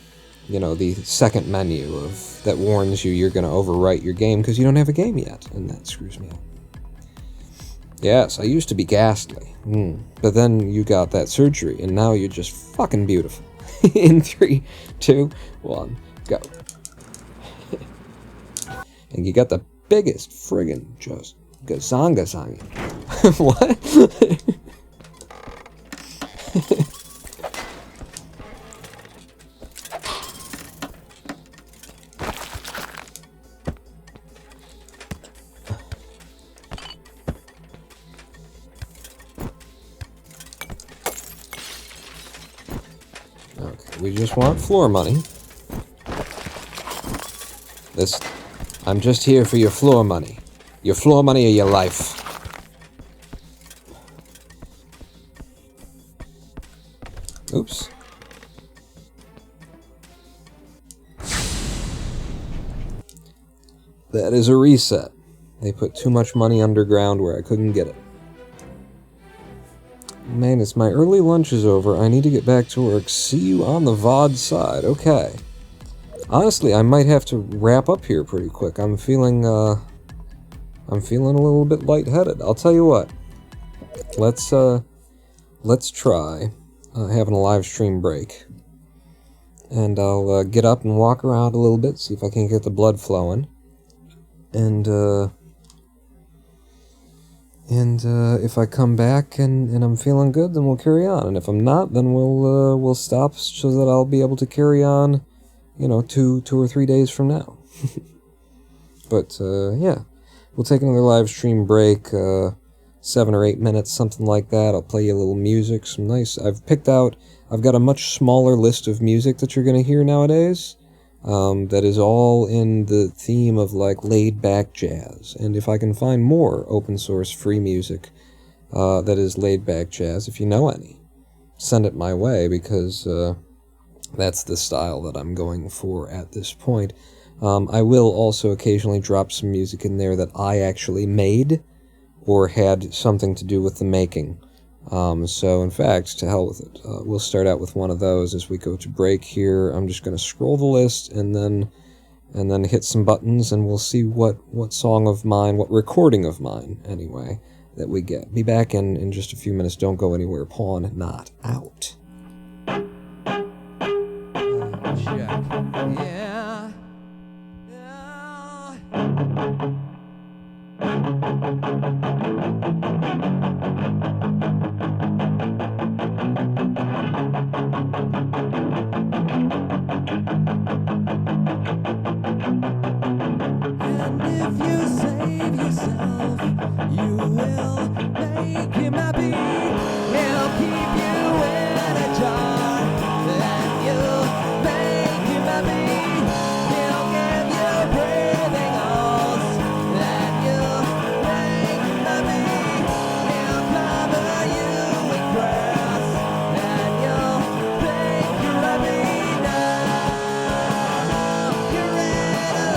you know, the second menu that warns you you're going to overwrite your game because you don't have a game yet, and that screws me up. Yes, I used to be ghastly, but then you got that surgery, and now you're just fucking beautiful. In 3, 2, 1, go. And you got the biggest friggin' just gazongas on you. What? Okay, we just want floor money. I'm just here for your floor money. Your floor money or your life. Oops. That is a reset. They put too much money underground where I couldn't get it. Manus, my early lunch is over. I need to get back to work. See you on the VOD side. Okay. Honestly, I might have to wrap up here pretty quick. I'm feeling a little bit lightheaded. I'll tell you what. Let's try having a live stream break. And I'll get up and walk around a little bit, see if I can get the blood flowing. And if I come back and I'm feeling good, then we'll carry on. And if I'm not, then we'll stop so that I'll be able to carry on, you know, 2 or 3 days from now. But yeah, we'll take another live stream break, 7 or 8 minutes, something like that. I'll play you a little music, some nice. I've got a much smaller list of music that you're gonna hear nowadays. That is all in the theme of, like, laid-back jazz. And if I can find more open-source free music that is laid-back jazz, if you know any, send it my way, because that's the style that I'm going for at this point. I will also occasionally drop some music in there that I actually made or had something to do with the making. So, in fact, to hell with it. We'll start out with one of those as we go to break here. I'm just going to scroll the list and then hit some buttons, and we'll see what song of mine, what recording of mine, anyway, that we get. Be back in just a few minutes. Don't go anywhere. Pawn not out. Check. Yeah. And if you save yourself, you will make him happy. He'll keep you in a jar, and you'll make him happy. He'll give you breathing holes, and you'll make him happy. He'll cover you with grass, and you'll make him happy. Now you're in a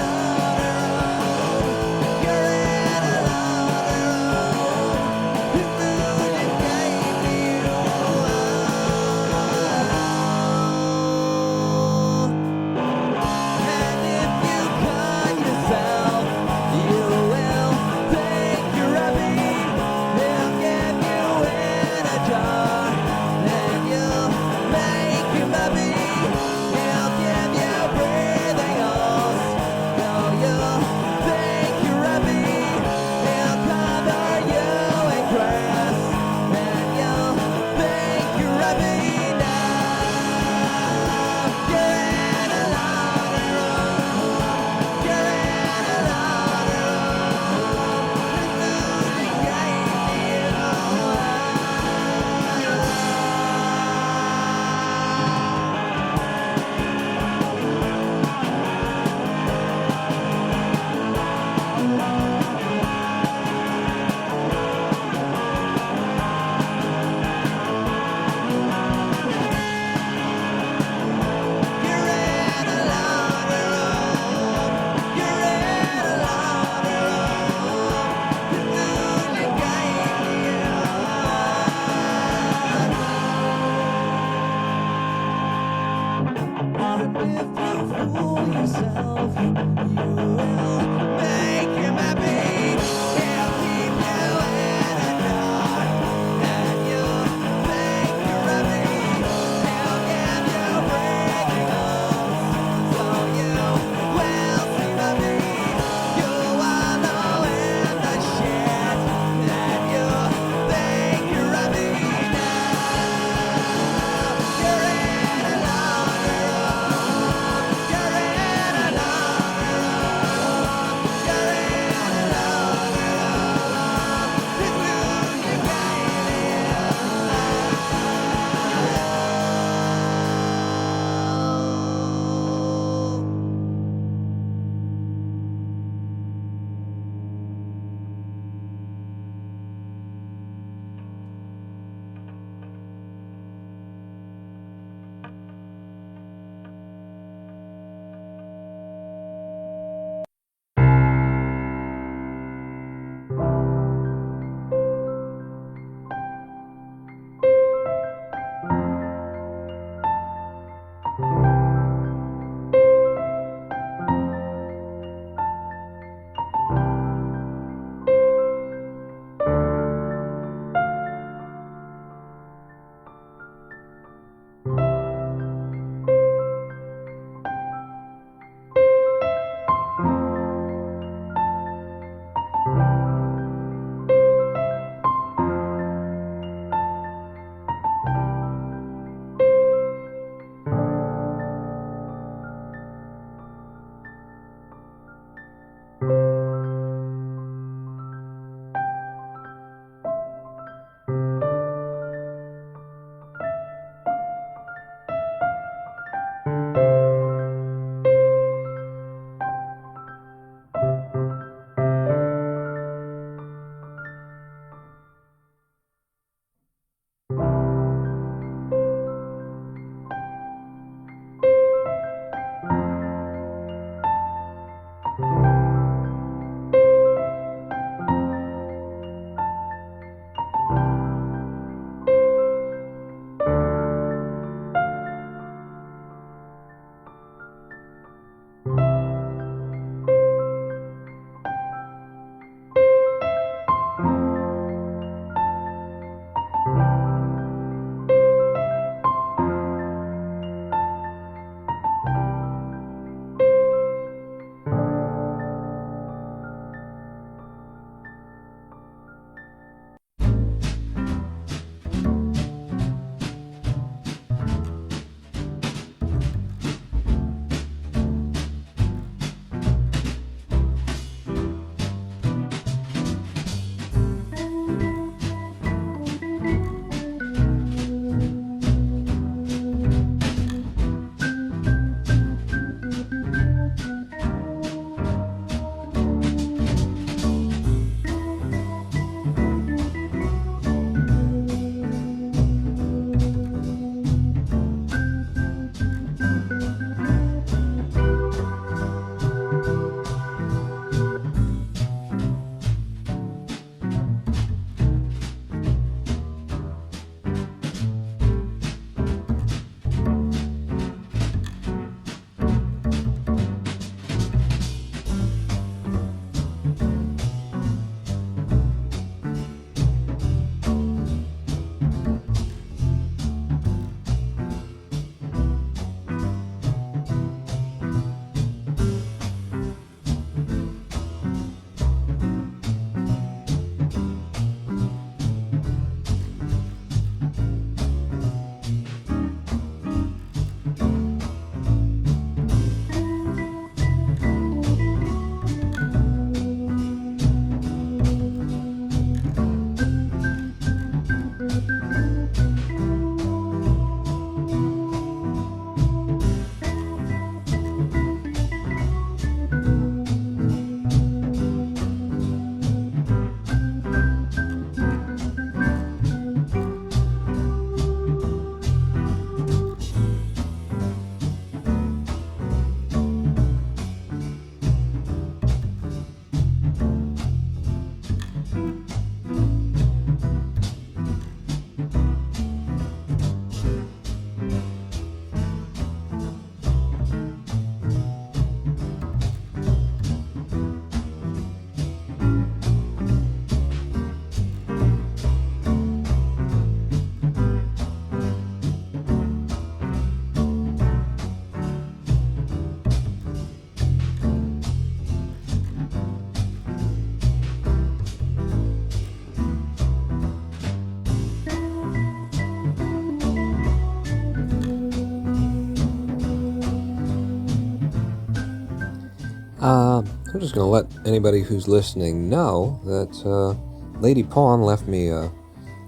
I'm just gonna let anybody who's listening know that Lady Pawn left me a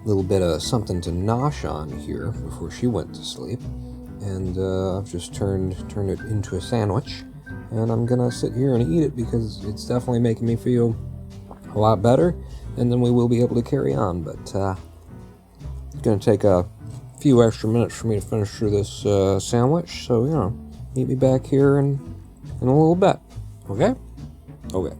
little bit of something to nosh on here before she went to sleep, and I've just turned it into a sandwich, and I'm gonna sit here and eat it because it's definitely making me feel a lot better, and then we will be able to carry on. But it's gonna take a few extra minutes for me to finish through this sandwich, so meet me back here in a little bit. Okay? Okay.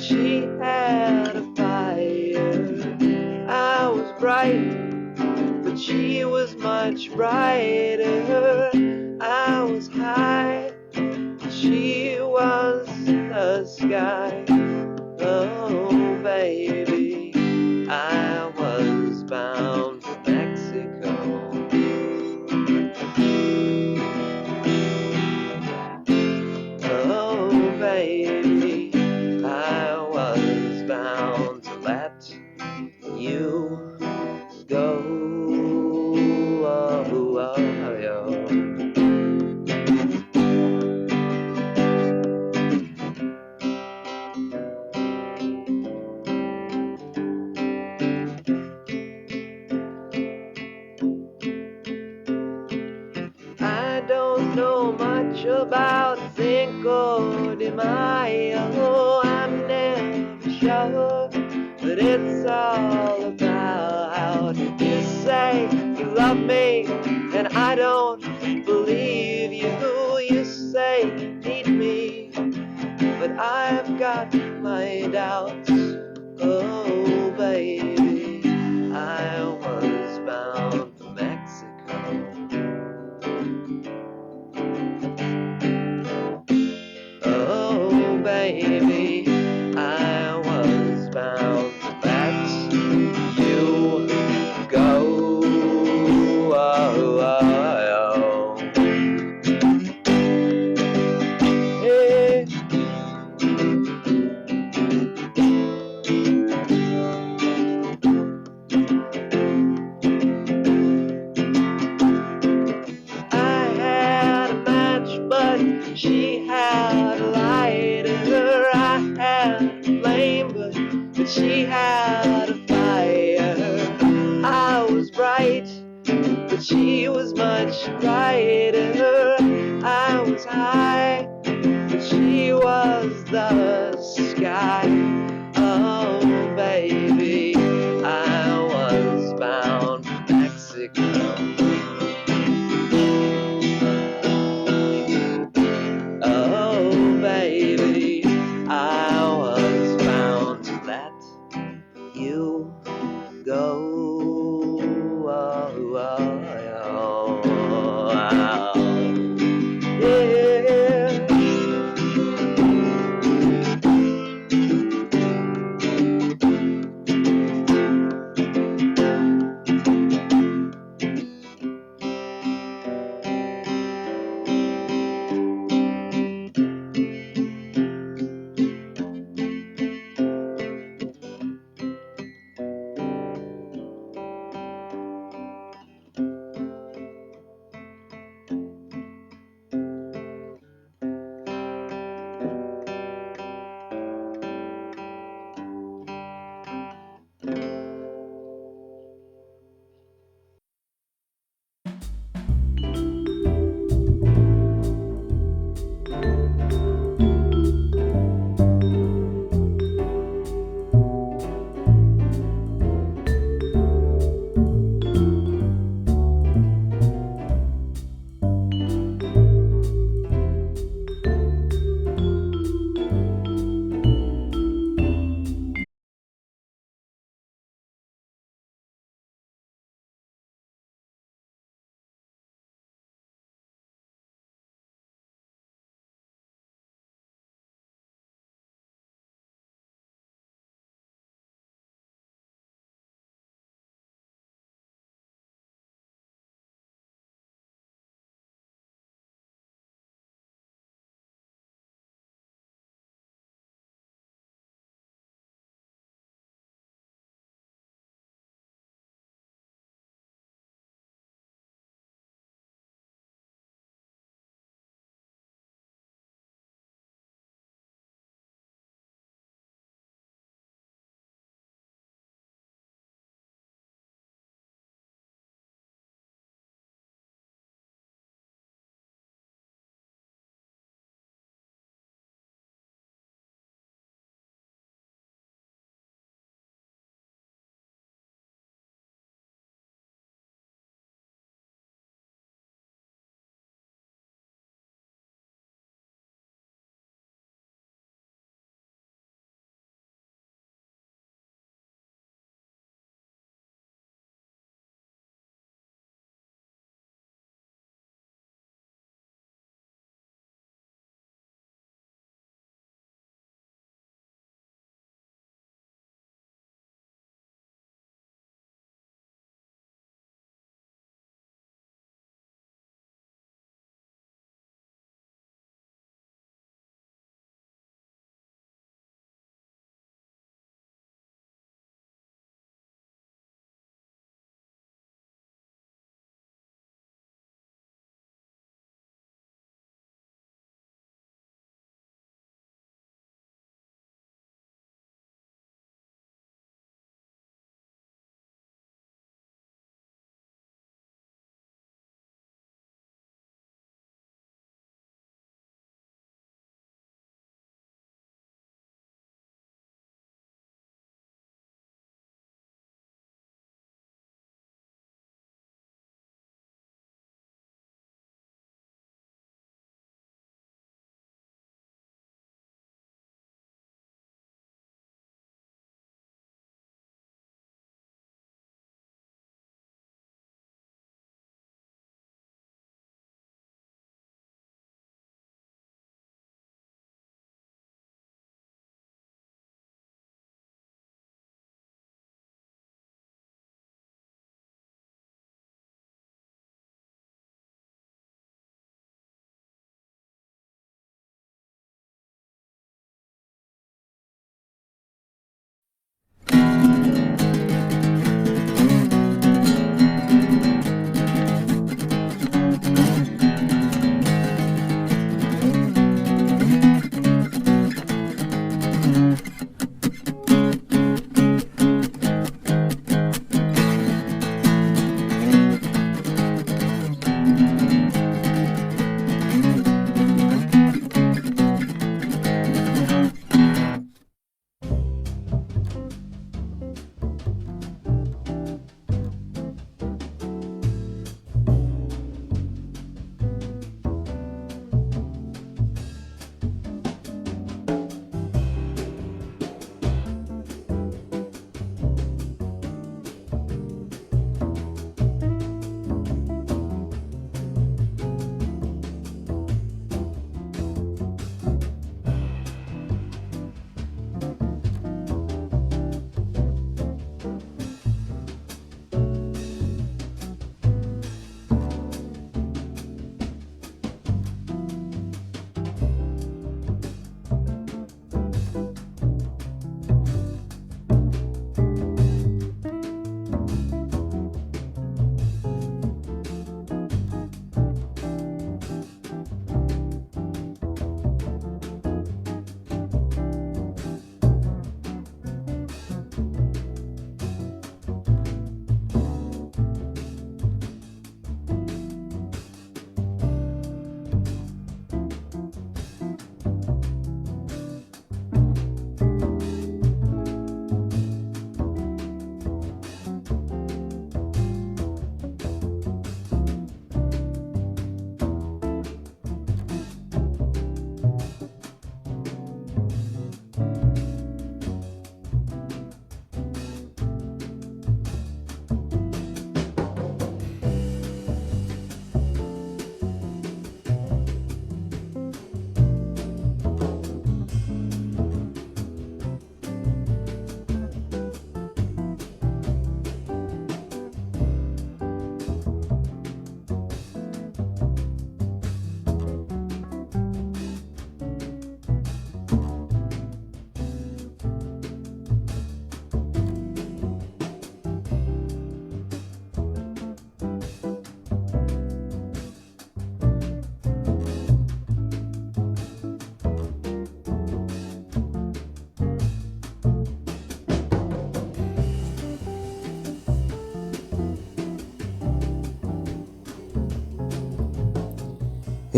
she had a fire. I was bright, but she was much brighter. I was high, she was the sky. Oh, baby, I was bound for Mexico. Oh, baby, I was bound to let you go. Oh, oh, oh. I don't know much about Cinco de Mayo. I'm never sure what it's all about. You say you love me, and I don't believe you. You say you need me, but I've got my doubts. Oh, baby, I was bound for Mexico. Oh, baby, I was bound to let you go. Oh, oh, oh. Hey. I had a match, but she had a lighter. I had a flame, but she had a fire. I was bright, but she was much brighter. I was high, but she was the sky. Oh, baby, I was bound for Mexico. Oh, baby, I was bound to let you go. Oh, oh, oh, oh. Yeah.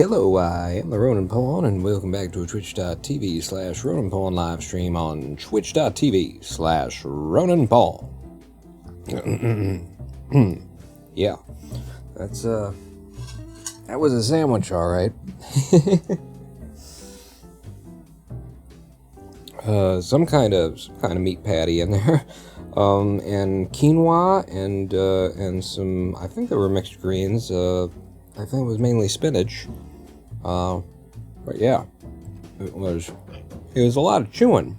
Hello, I am the Ronan Pawn, and welcome back to twitch.tv/Ronan Pawn live stream on twitch.tv/Ronan Pawn. Yeah, that was a sandwich, alright. Some kind of meat patty in there, and quinoa, and some, I think there were mixed greens, I think it was mainly spinach, but yeah, it was a lot of chewing,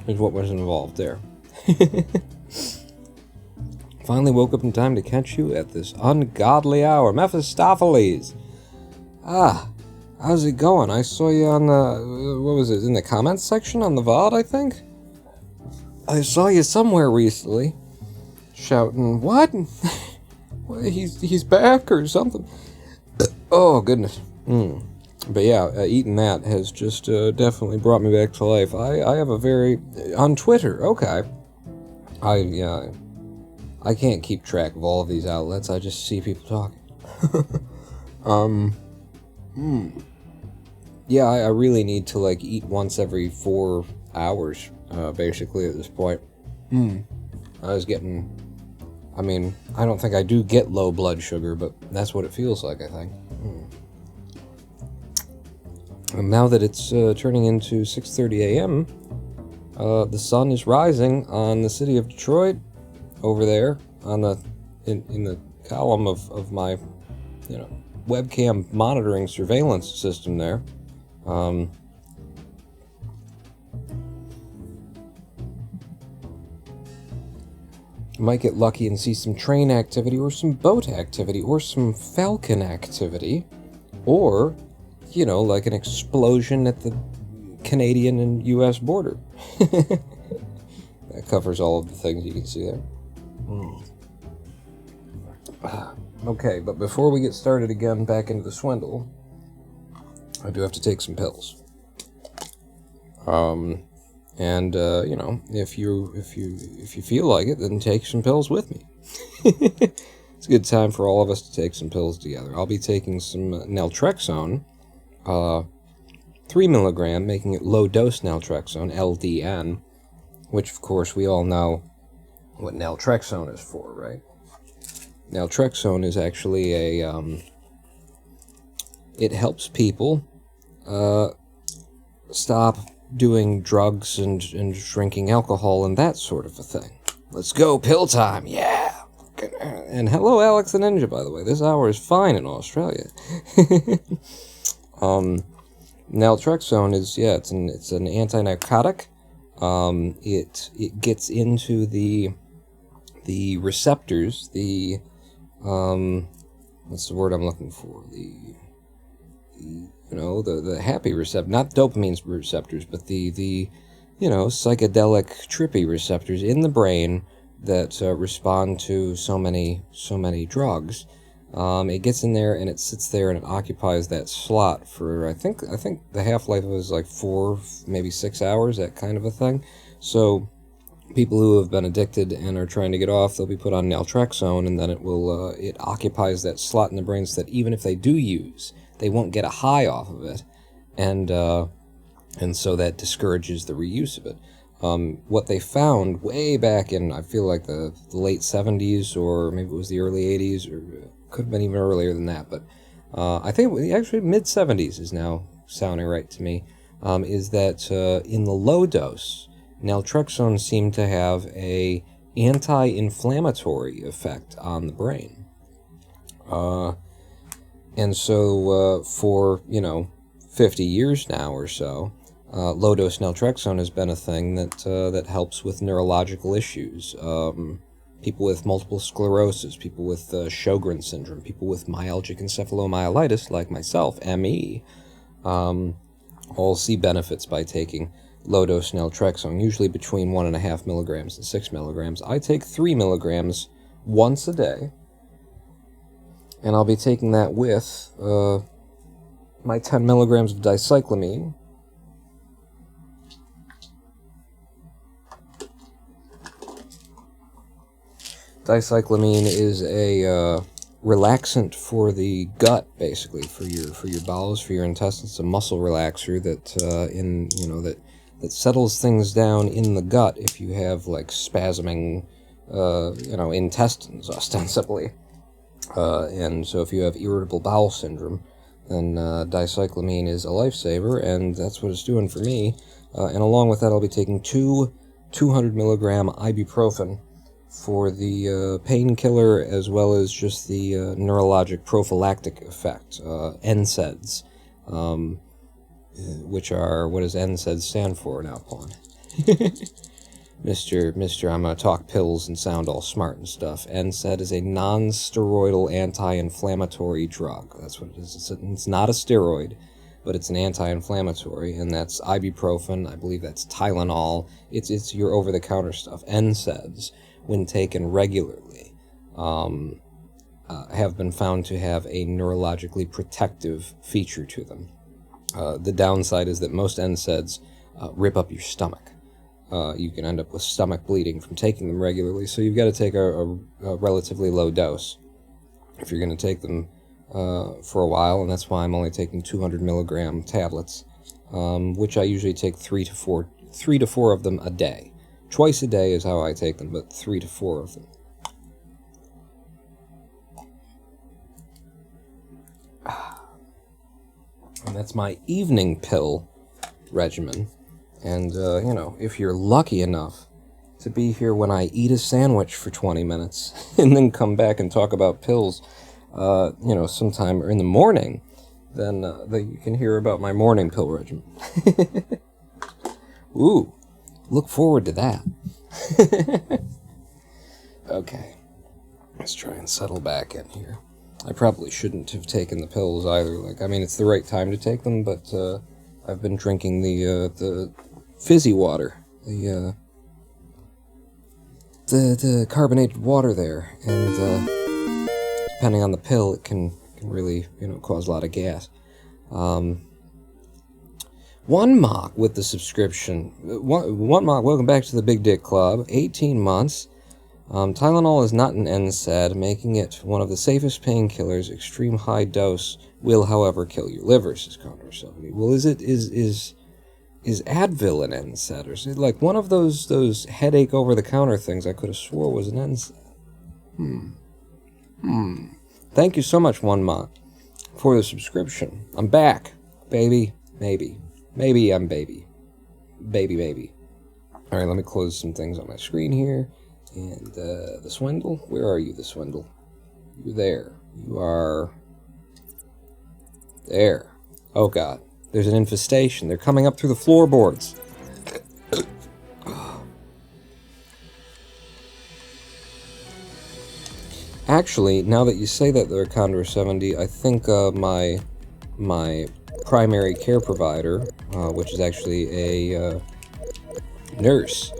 is what was involved there. Finally woke up in time to catch you at this ungodly hour. Mephistopheles! How's it going? I saw you on the, what was it, in the comments section on the VOD, I think? I saw you somewhere recently, shouting, what? He's back or something. Oh, goodness. But yeah, eating that has just definitely brought me back to life. I have a very... On Twitter, okay. I can't keep track of all of these outlets. I just see people talking. Yeah, I really need to, like, eat once every 4 hours, basically, at this point. I was getting... I mean, I don't think I do get low blood sugar, but that's what it feels like, I think. And now that it's turning into 6:30 a.m., the sun is rising on the city of Detroit, over there, on the in the column of my, webcam monitoring surveillance system there. Might get lucky and see some train activity, or some boat activity, or some falcon activity, or, like an explosion at the Canadian and U.S. border. That covers all of the things you can see there. Okay, but before we get started again back into the Swindle, I do have to take some pills. If you feel like it, then take some pills with me. It's a good time for all of us to take some pills together. I'll be taking some naltrexone, 3 milligram, making it low-dose naltrexone, LDN, which, of course, we all know what naltrexone is for, right? Naltrexone is actually it helps people stop doing drugs and drinking alcohol and that sort of a thing. Let's go, pill time, yeah! And hello, Alex the Ninja, by the way. This hour is fine in Australia. Naltrexone is, it's an anti-narcotic. It gets into the receptors, what's the word I'm looking for? The happy receptor, not dopamine receptors, but the psychedelic, trippy receptors in the brain that respond to so many drugs. It gets in there and it sits there and it occupies that slot for, I think the half-life is like 4, maybe 6 hours, that kind of a thing. So people who have been addicted and are trying to get off, they'll be put on naltrexone, and then it occupies that slot in the brain so that even if they do use, they won't get a high off of it, and so that discourages the reuse of it. What they found way back in, I feel like the late 70s, or maybe it was the early 80s, or could have been even earlier than that, but I think actually mid-70s is now sounding right to me, is that in the low dose, naltrexone seemed to have a anti-inflammatory effect on the brain. And so for, 50 years now or so, low-dose naltrexone has been a thing that helps with neurological issues. People with multiple sclerosis, people with Sjogren's syndrome, people with myalgic encephalomyelitis, like myself, ME, all see benefits by taking low-dose naltrexone, usually between 1.5 milligrams and 6 milligrams. I take 3 milligrams once a day, and I'll be taking that with my 10 milligrams of dicyclamine. Dicyclamine is a relaxant for the gut, basically, for your bowels, for your intestines. It's a muscle relaxer that that settles things down in the gut if you have like spasming intestines, ostensibly. And so if you have irritable bowel syndrome, then dicyclamine is a lifesaver, and that's what it's doing for me. And along with that, I'll be taking 200 milligram ibuprofen for the painkiller, as well as just the neurologic prophylactic effect, NSAIDs, which are, what does NSAIDs stand for now, Pawn? Mister, I'm gonna talk pills and sound all smart and stuff. NSAID is a non-steroidal anti-inflammatory drug. That's what it is. It's not a steroid, but it's an anti-inflammatory, and that's ibuprofen. I believe that's Tylenol. It's your over-the-counter stuff. NSAIDs, when taken regularly, have been found to have a neurologically protective feature to them. The downside is that most NSAIDs rip up your stomach. You can end up with stomach bleeding from taking them regularly, so you've got to take a relatively low dose if you're going to take them for a while, and that's why I'm only taking 200 milligram tablets, which I usually take 3 to 4 of them a day. Twice a day is how I take them, but 3 to 4 of them. And that's my evening pill regimen. And, if you're lucky enough to be here when I eat a sandwich for 20 minutes and then come back and talk about pills, sometime in the morning, then you can hear about my morning pill regimen. Ooh, look forward to that. Okay, let's try and settle back in here. I probably shouldn't have taken the pills either. It's the right time to take them, but I've been drinking the fizzy water, the carbonated water there, and depending on the pill, it can really cause a lot of gas. One Mock with the subscription. One Mock, welcome back to the Big Dick Club. 18 months. Tylenol is not an NSAID, making it one of the safest painkillers. Extreme high dose will, however, kill your liver, says Condor 70. Well, is Advil an NSAID, or is it like one of those headache over-the-counter things I could have swore was an NSAID? Thank you so much, One Mock, for the subscription. I'm back, baby. Maybe I'm baby. Baby. Alright, let me close some things on my screen here. And, the Swindle? Where are you, the Swindle? You're there. You are... there. Oh, God. There's an infestation. They're coming up through the floorboards. Actually, now that you say that, they're Condor 70, I think my primary care provider, which is actually a nurse,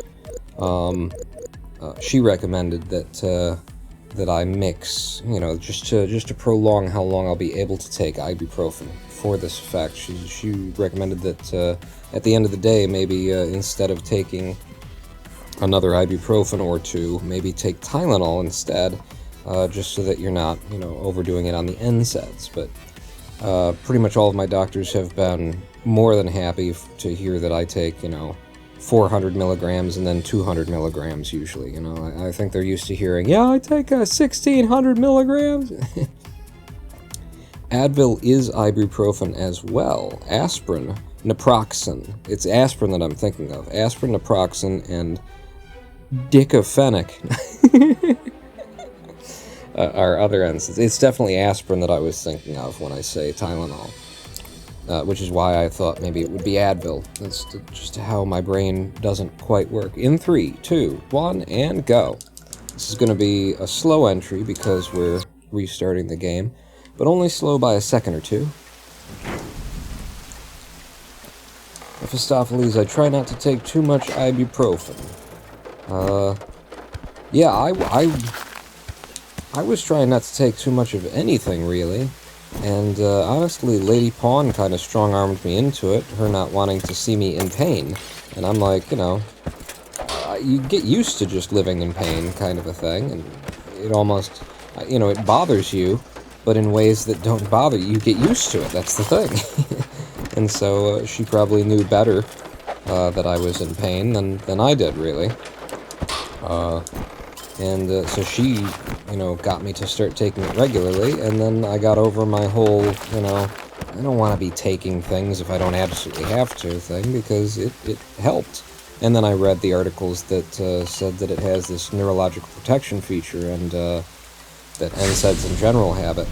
she recommended that I mix, just to prolong how long I'll be able to take ibuprofen for this effect. She recommended that at the end of the day, maybe instead of taking another ibuprofen or two, maybe take Tylenol instead, just so that you're not, overdoing it on the NSAIDs. But pretty much all of my doctors have been more than happy to hear that I take, 400 milligrams and then 200 milligrams usually. I think they're used to hearing, yeah, I take 1,600 milligrams. Advil is ibuprofen as well. Aspirin, naproxen. It's aspirin that I'm thinking of. Aspirin, naproxen, and diclofenac are other NSAIDs. It's definitely aspirin that I was thinking of when I say Tylenol. Which is why I thought maybe it would be Advil. That's just how my brain doesn't quite work. In 3, 2, 1, and go. This is going to be a slow entry because we're restarting the game, but only slow by a second or two. Mephistopheles, I try not to take too much ibuprofen. Yeah, I was trying not to take too much of anything, really. And, honestly, Lady Pawn kind of strong-armed me into it, her not wanting to see me in pain. And I'm like, you get used to just living in pain, kind of a thing, and it almost you know, it bothers you, but in ways that don't bother you. You get used to it, that's the thing. And so she probably knew better that I was in pain than I did, really. So she, you know, got me to start taking it regularly, and then I got over my whole, you know, I don't want to be taking things if I don't absolutely have to thing, because it helped. And then I read the articles that said that it has this neurological protection feature, and that NSAIDs in general have it.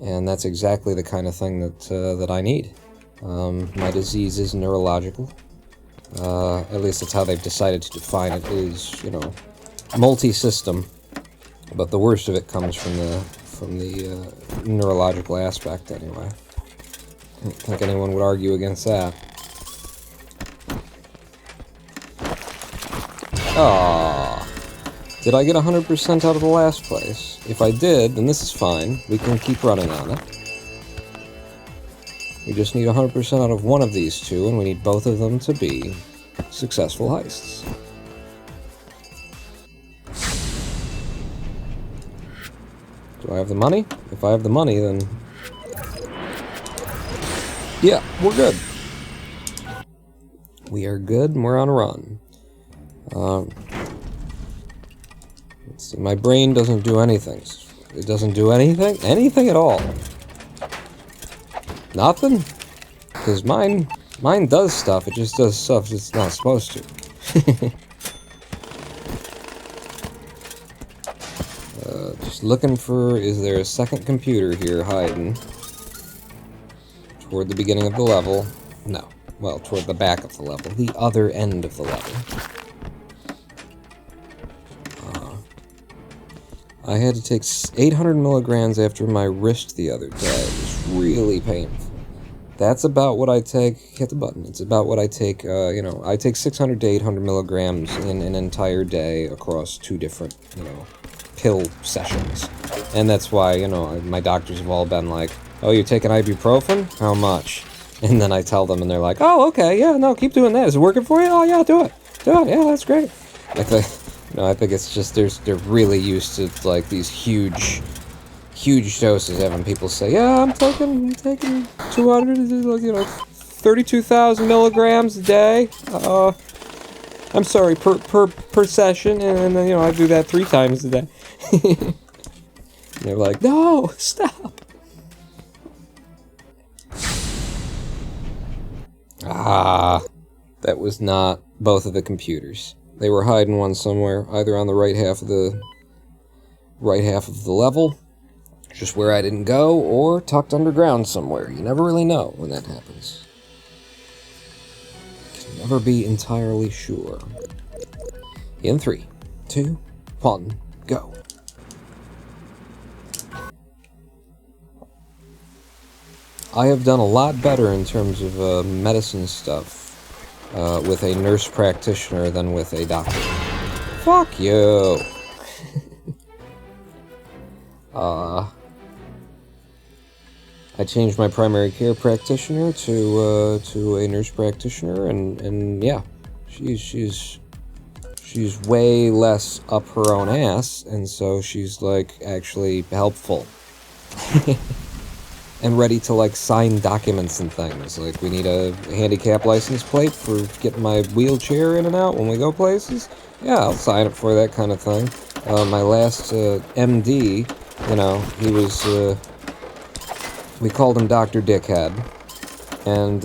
And that's exactly the kind of thing that I need. My disease is neurological. At least that's how they've decided to define it, is, you know, multi-system, but the worst of it comes from the neurological aspect, anyway. I don't think anyone would argue against that. Ah, did I get 100% out of the last place? If I did, then this is fine. We can keep running on it. We just need 100% out of one of these two, and we need both of them to be successful heists. Do I have the money? If I have the money, then... yeah, we're good. We are good, and we're on a run. Let's see, my brain doesn't do anything. It doesn't do anything? Anything at all. Nothing? Because mine does stuff, it just does stuff it's not supposed to. Just looking for, is there a second computer here hiding? Toward the beginning of the level. No. Well, toward the back of the level. The other end of the level. I had to take 800 milligrams after my wrist the other day. It was really painful. That's about what I take... hit the button. It's about what I take, you know, I take 600 to 800 milligrams in an entire day across 2 different, you know, pill sessions. And that's why, you know, my doctors have all been like, oh, you're taking ibuprofen? How much? And then I tell them, and they're like, oh, okay, yeah, no, keep doing that. Is it working for you? Oh, yeah, do it. Do it, yeah, that's great. Like, you know, I think it's just, they're really used to, like, these huge doses, having people say, yeah, I'm taking 200, you know, 32,000 milligrams a day. I'm sorry, per session, and then, you know, I do that 3 times a day. And they're like, no, stop. Ah, that was not both of the computers. They were hiding one somewhere, either on the right half of the level, just where I didn't go, or tucked underground somewhere. You never really know when that happens. Can never be entirely sure. In 3, 2, 1, go. I have done a lot better in terms of medicine stuff with a nurse practitioner than with a doctor. Fuck you! I changed my primary care practitioner to a nurse practitioner, and yeah, she's way less up her own ass, and so she's like actually helpful. And ready to, like, sign documents and things. Like, we need a handicap license plate for getting my wheelchair in and out when we go places. Yeah, I'll sign up for that kind of thing. My last MD, you know, he was, we called him Dr. Dickhead. And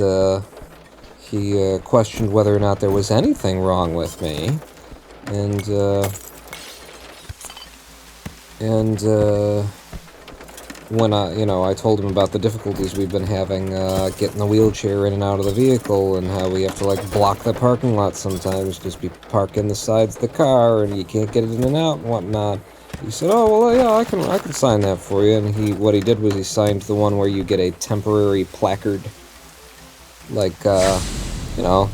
he questioned whether or not there was anything wrong with me. And when I told him about the difficulties we've been having getting the wheelchair in and out of the vehicle, and how we have to, like, block the parking lot sometimes because we park in the sides of the car and you can't get it in and out and whatnot. He said, oh, well, yeah, I can sign that for you. And what he did was he signed the one where you get a temporary placard, like, you know,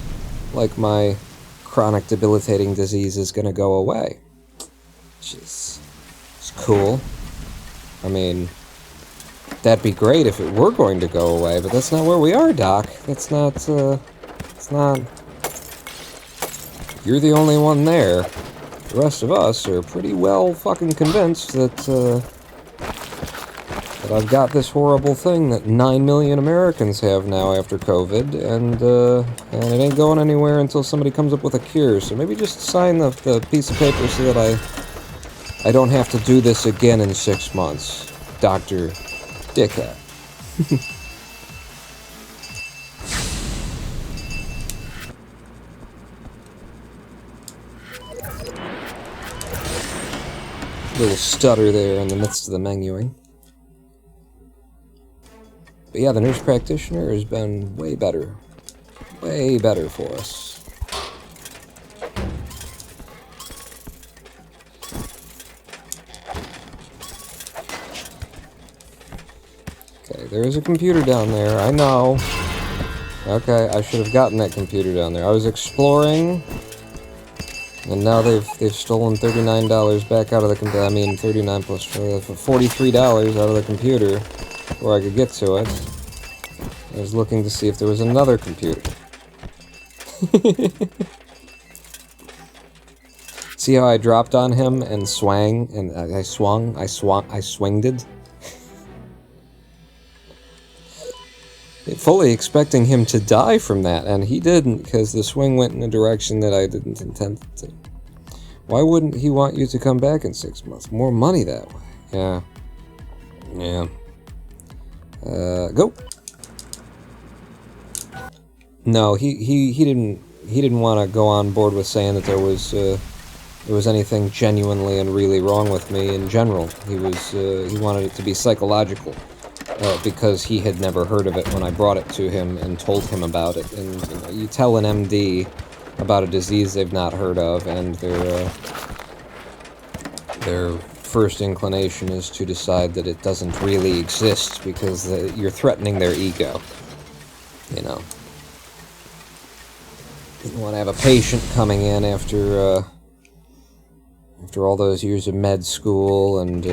like my chronic debilitating disease is gonna go away. Which is, it's cool. I mean, that'd be great if it were going to go away, but that's not where we are, Doc. That's not, it's not... You're the only one there. The rest of us are pretty well fucking convinced that, that I've got this horrible thing that 9 million Americans have now after COVID, and it ain't going anywhere until somebody comes up with a cure. So maybe just sign the piece of paper so that I don't have to do this again in 6 months, Dr. Dickhead. Little stutter there in the midst of the menuing. But yeah, the nurse practitioner has been way better for us. Okay, there is a computer down there, I know. Okay, I should have gotten that computer down there. I was exploring, and now they've stolen $39 back out of the computer. I mean, 39 plus $43 out of the computer before I could get to it. I was looking to see if there was another computer. See how I dropped on him and swang, and I swinged it? Fully expecting him to die from that, and he didn't, because the swing went in a direction that I didn't intend it to. Why wouldn't he want you to come back in 6 months? More money that way. Yeah. Yeah. Go! No, he didn't want to go on board with saying that there was anything genuinely and really wrong with me in general. He wanted it to be psychological. Because he had never heard of it when I brought it to him and told him about it. And you know, you tell an MD about a disease they've not heard of, and their first inclination is to decide that it doesn't really exist because you're threatening their ego. You know, you want to have a patient coming in after all those years of med school and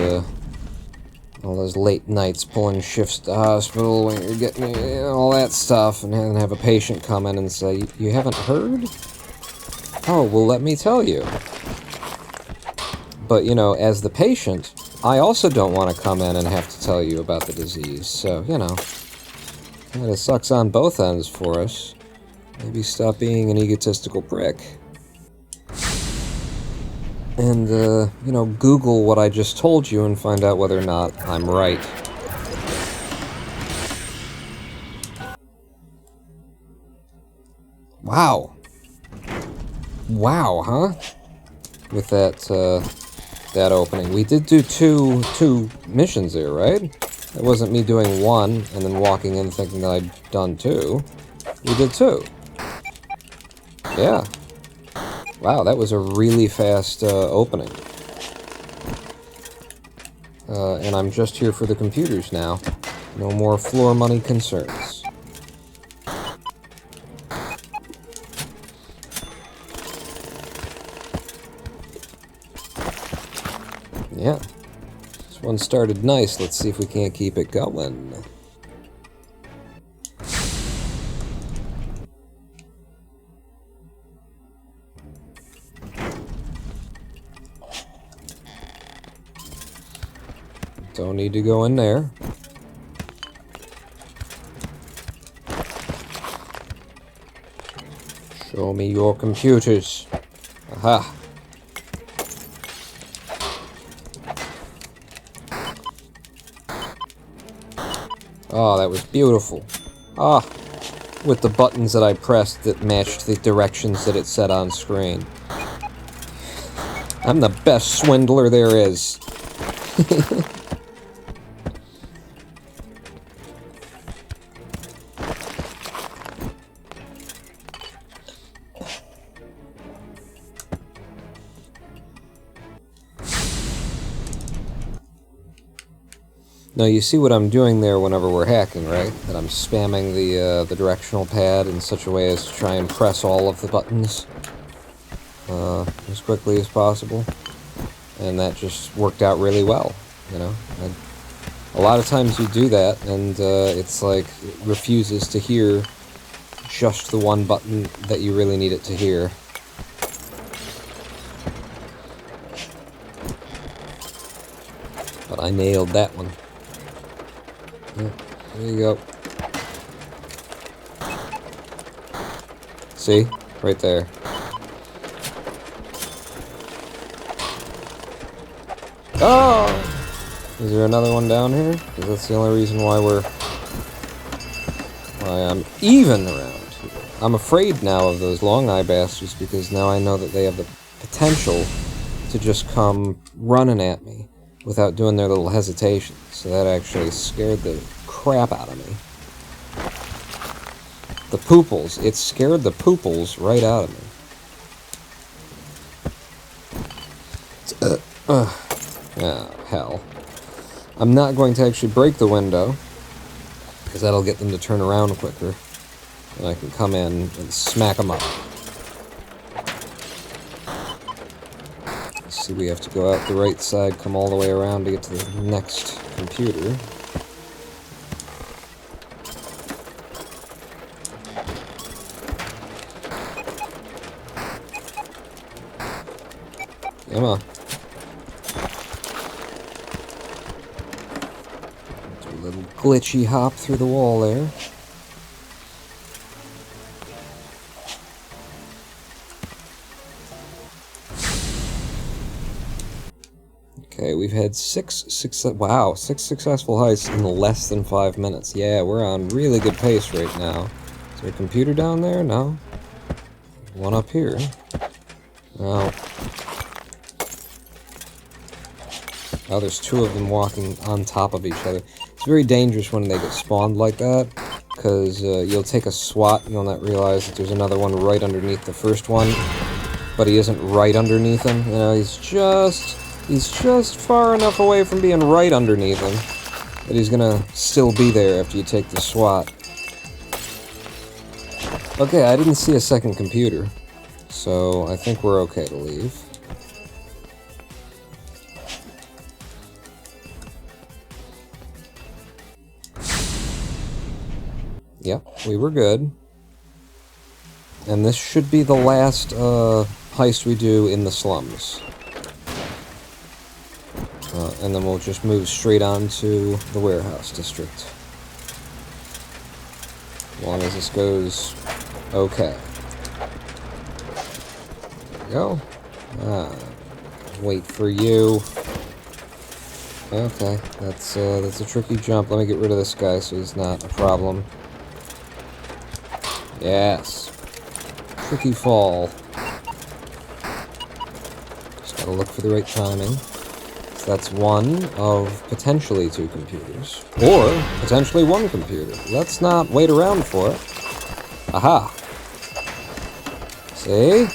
all those late nights pulling shifts to the hospital when you're getting all that stuff, and then have a patient come in and say, "You haven't heard? Oh, well, let me tell you." But, you know, as the patient, I also don't want to come in and have to tell you about the disease, so, you know, kind of sucks on both ends for us. Maybe stop being an egotistical prick. And, you know, Google what I just told you and find out whether or not I'm right. Wow. Wow, huh? With that opening. We did do two missions there, right? It wasn't me doing one and then walking in thinking that I'd done two. We did two. Yeah. Wow, that was a really fast opening. And I'm just here for the computers now. No more floor money concerns. Yeah. This one started nice. Let's see if we can't keep it going. Don't need to go in there. Show me your computers. Aha. Oh, that was beautiful. Ah, with the buttons that I pressed that matched the directions that it said on screen. I'm the best swindler there is. Now you see what I'm doing there whenever we're hacking, right? That I'm spamming the directional pad in such a way as to try and press all of the buttons as quickly as possible. And that just worked out really well, you know? A lot of times you do that, and it's like, it refuses to hear just the one button that you really need it to hear. But I nailed that one. Yeah, there you go. See? Right there. Oh! Is there another one down here? Because that's the only reason why I'm even around here. I'm afraid now of those long eye bastards because now I know that they have the potential to just come running at me without doing their little hesitation. So that actually scared the crap out of me. The pooples. It scared the pooples right out of me. Oh, hell. I'm not going to actually break the window, because that'll get them to turn around quicker. And I can come in and smack them up. Let's see, we have to go out the right side, come all the way around to get to the next computer. Come on. Do a little glitchy hop through the wall there. Okay, we've had six successful heists in less than 5 minutes. Yeah, we're on really good pace right now. Is there a computer down there? No. One up here. No. Oh, there's two of them walking on top of each other. It's very dangerous when they get spawned like that, because you'll take a SWAT and you'll not realize that there's another one right underneath the first one, but he isn't right underneath him. You know, he's just far enough away from being right underneath him that he's gonna still be there after you take the SWAT. Okay, I didn't see a second computer, so I think we're okay to leave. Yep, we were good. And this should be the last heist we do in the slums. And then we'll just move straight on to the warehouse district. As long as this goes okay. There we go. Wait for you. Okay, that's a tricky jump. Let me get rid of this guy so he's not a problem. Yes. Tricky fall. Just gotta look for the right timing. So that's one of potentially two computers. Or potentially one computer. Let's not wait around for it. Aha! See?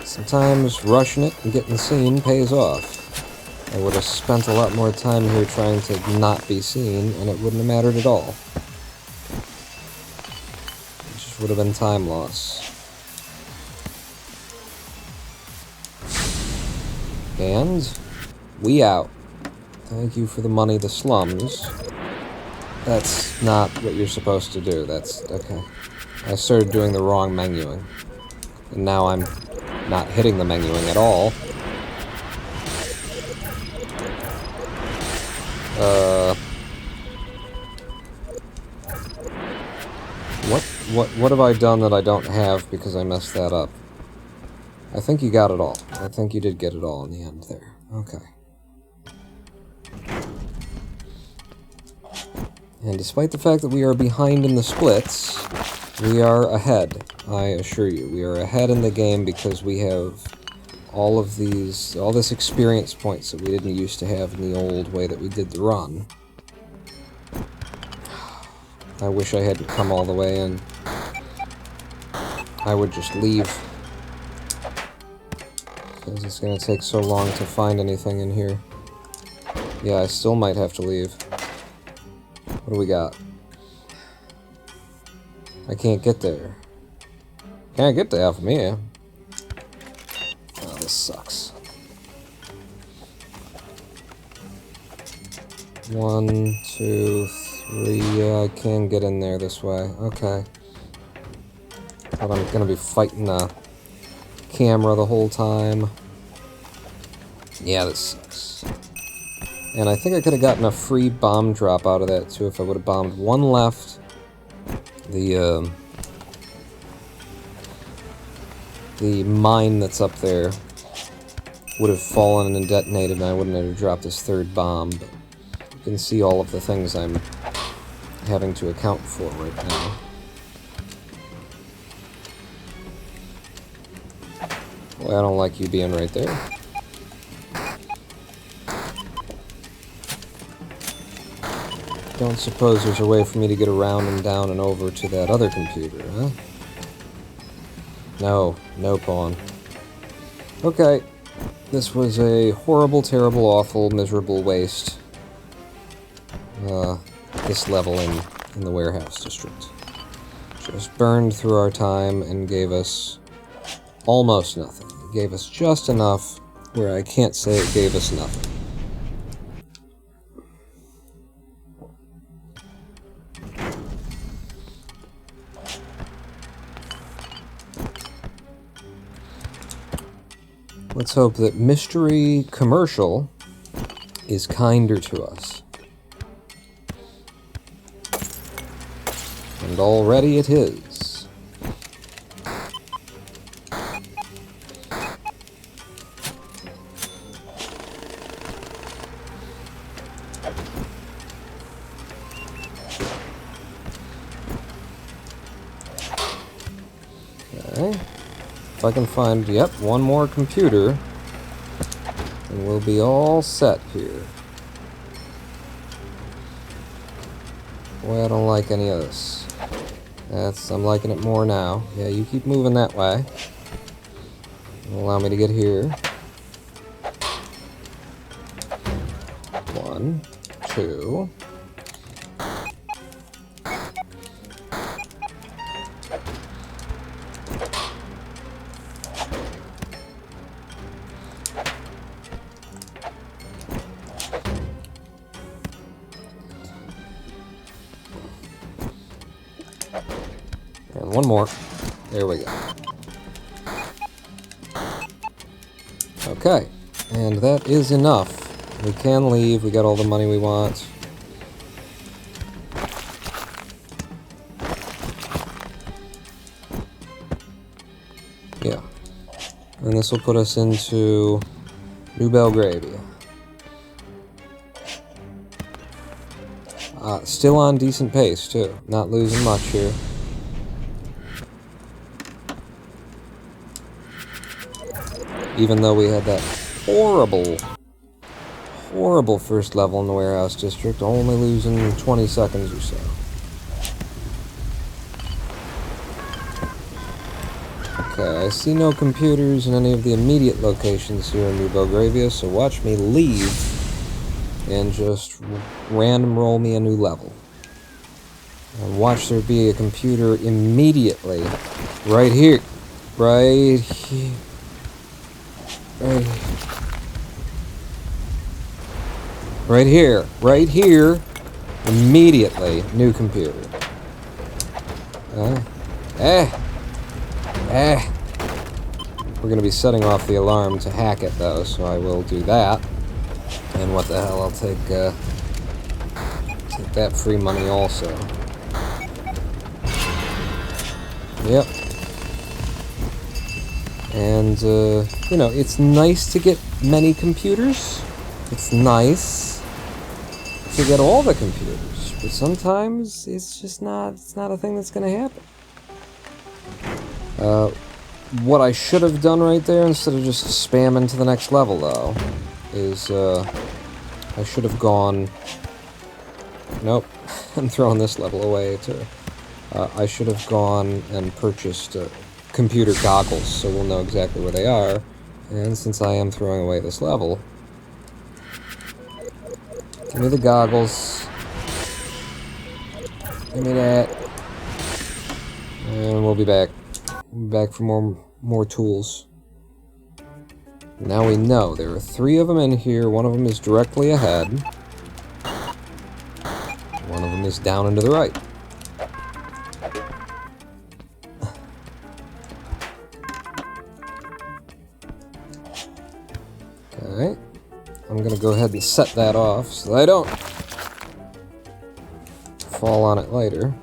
Sometimes rushing it and getting seen pays off. I would have spent a lot more time here trying to not be seen, and it wouldn't have mattered at all. Would have been time loss. And we out. Thank you for the money, the slums. That's not what you're supposed to do. That's okay. I started doing the wrong menuing. And now I'm not hitting the menuing at all. What have I done that I don't have because I messed that up? I think you got it all. I think you did get it all in the end there. Okay. And despite the fact that we are behind in the splits, we are ahead, I assure you. We are ahead in the game because we have all this experience points that we didn't used to have in the old way that we did the run. I wish I hadn't come all the way in. I would just leave. Because it's gonna take so long to find anything in here. Yeah, I still might have to leave. What do we got? I can't get there. Can't get to Alphamia. Oh, this sucks. 1, 2, 3. Yeah, I can get in there this way. Okay. But I'm gonna be fighting the camera the whole time. Yeah, this sucks. And I think I could have gotten a free bomb drop out of that, too, if I would have bombed one left. The mine that's up there would have fallen and detonated, and I wouldn't have dropped this third bomb. But you can see all of the things I'm having to account for right now. Boy, I don't like you being right there. Don't suppose there's a way for me to get around and down and over to that other computer, huh? No, no pawn. Okay, this was a horrible, terrible, awful, miserable waste. This level in the warehouse district. Just burned through our time and gave us almost nothing. It gave us just enough where I can't say it gave us nothing. Let's hope that Mystery Commercial is kinder to us. And already it is. Okay. If I can find, yep, one more computer, and we'll be all set here. Boy, I don't like any of this. I'm liking it more now. Yeah, you keep moving that way. Allow me to get here. 1, 2. And one more. There we go. Okay, and that is enough. We can leave. We got all the money we want. Yeah. And this will put us into New Belgravia. Still on decent pace, too. Not losing much here. Even though we had that horrible, horrible first level in the warehouse district, only losing 20 seconds or so. Okay, I see no computers in any of the immediate locations here in New Belgravia, so watch me leave and just random roll me a new level. And watch there be a computer immediately right here. Right here. Right here, immediately, new computer. We're gonna be setting off the alarm to hack it though, so I will do that. And what the hell, I'll take that free money also. Yep. And, you know, it's nice to get many computers. It's nice to get all the computers. But sometimes it's just not a thing that's going to happen. What I should have done right there, instead of just spamming to the next level, though, is, I should have gone... Nope. I'm throwing this level away, too. I should have gone and purchased... computer goggles, so we'll know exactly where they are. And since I am throwing away this level, give me the goggles. Give me that. And we'll be back. We'll be back for more tools. Now we know there are 3 of them in here. One of them is directly ahead. One of them is down and to the right. I'm gonna go ahead and set that off so that I don't fall on it later.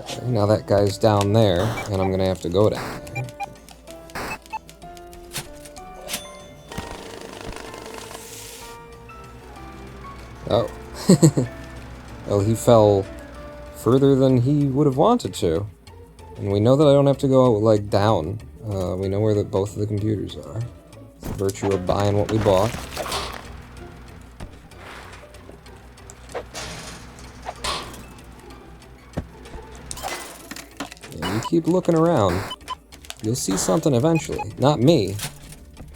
Okay, now that guy's down there, and I'm gonna have to go down there. Oh. Well, he fell further than he would have wanted to. And we know that I don't have to go, like, down. We know where both of the computers are. It's the virtue of buying what we bought. Yeah, you keep looking around. You'll see something eventually. Not me.